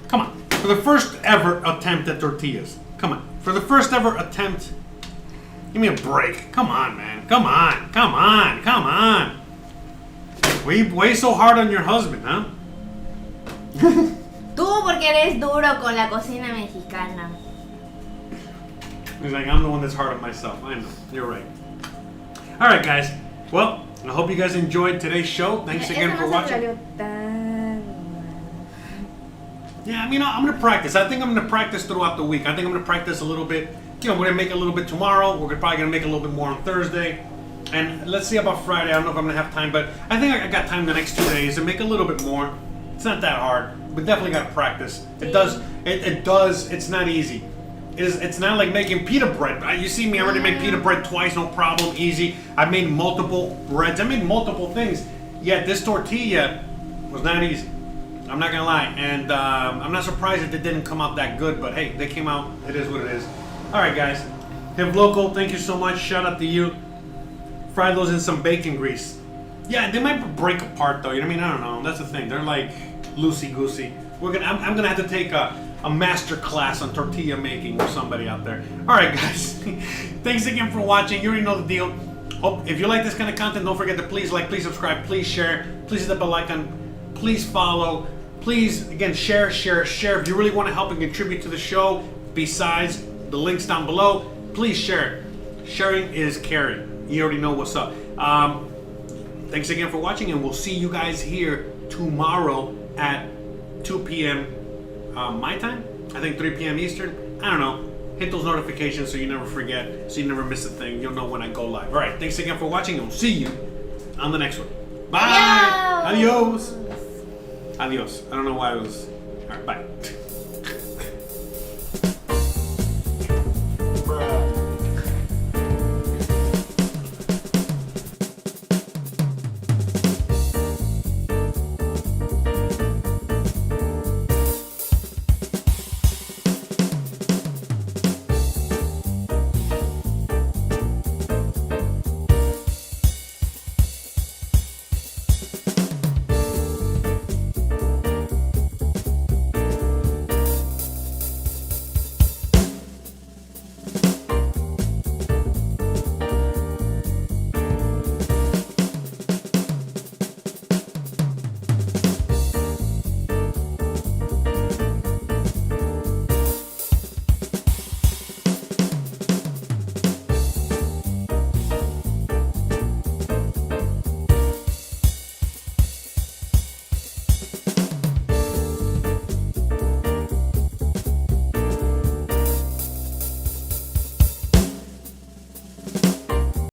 come on. For the first ever attempt at tortillas, come on. For the first ever attempt, give me a break. Come on, man. Come on. Come on. Come on. Way so hard on your husband, huh? Tú porque eres duro con la cocina mexicana. He's like, I'm the one that's hard on myself. I know. You're right. All right, guys. Well, I hope you guys enjoyed today's show. Thanks again for watching. Yeah, I mean, I'm going to practice. I think I'm going to practice throughout the week. I think I'm going to practice a little bit. You know, we're going to make a little bit tomorrow. We're probably going to make a little bit more on Thursday. And let's see about Friday. I don't know if I'm going to have time, but I think I got time the next 2 days to make a little bit more. It's not that hard. We definitely got to practice. It does. It's not easy. It's not like making pita bread. You see me, I already made pita bread twice, no problem, easy. I made multiple breads. I made multiple things. Yet this tortilla was not easy. I'm not gonna lie, and I'm not surprised that they didn't come out that good. But hey, they came out. It is what it is. All right, guys. Hiv Loco, thank you so much. Shout out to you. Fry those in some bacon grease. Yeah, they might break apart though. You know what I mean? I don't know. That's the thing. They're like loosey goosey. I'm gonna have to take a master class on tortilla making with somebody out there. All right, guys. Thanks again for watching. You already know the deal. If you like this kind of content, don't forget to please like, please subscribe, please share, please hit the bell icon, please follow, please again share. If you really want to help and contribute to the show, besides the links down below, please share. Sharing is caring. You already know what's up. Thanks again for watching, and we'll see you guys here tomorrow at 2 p.m. My time. I think 3 p.m. Eastern. I don't know. Hit those notifications so you never forget, so you never miss a thing. You'll know when I go live. All right. Thanks again for watching, and we'll see you on the next one. Bye. Adios. Adios. I don't know why I was. All right. Bye.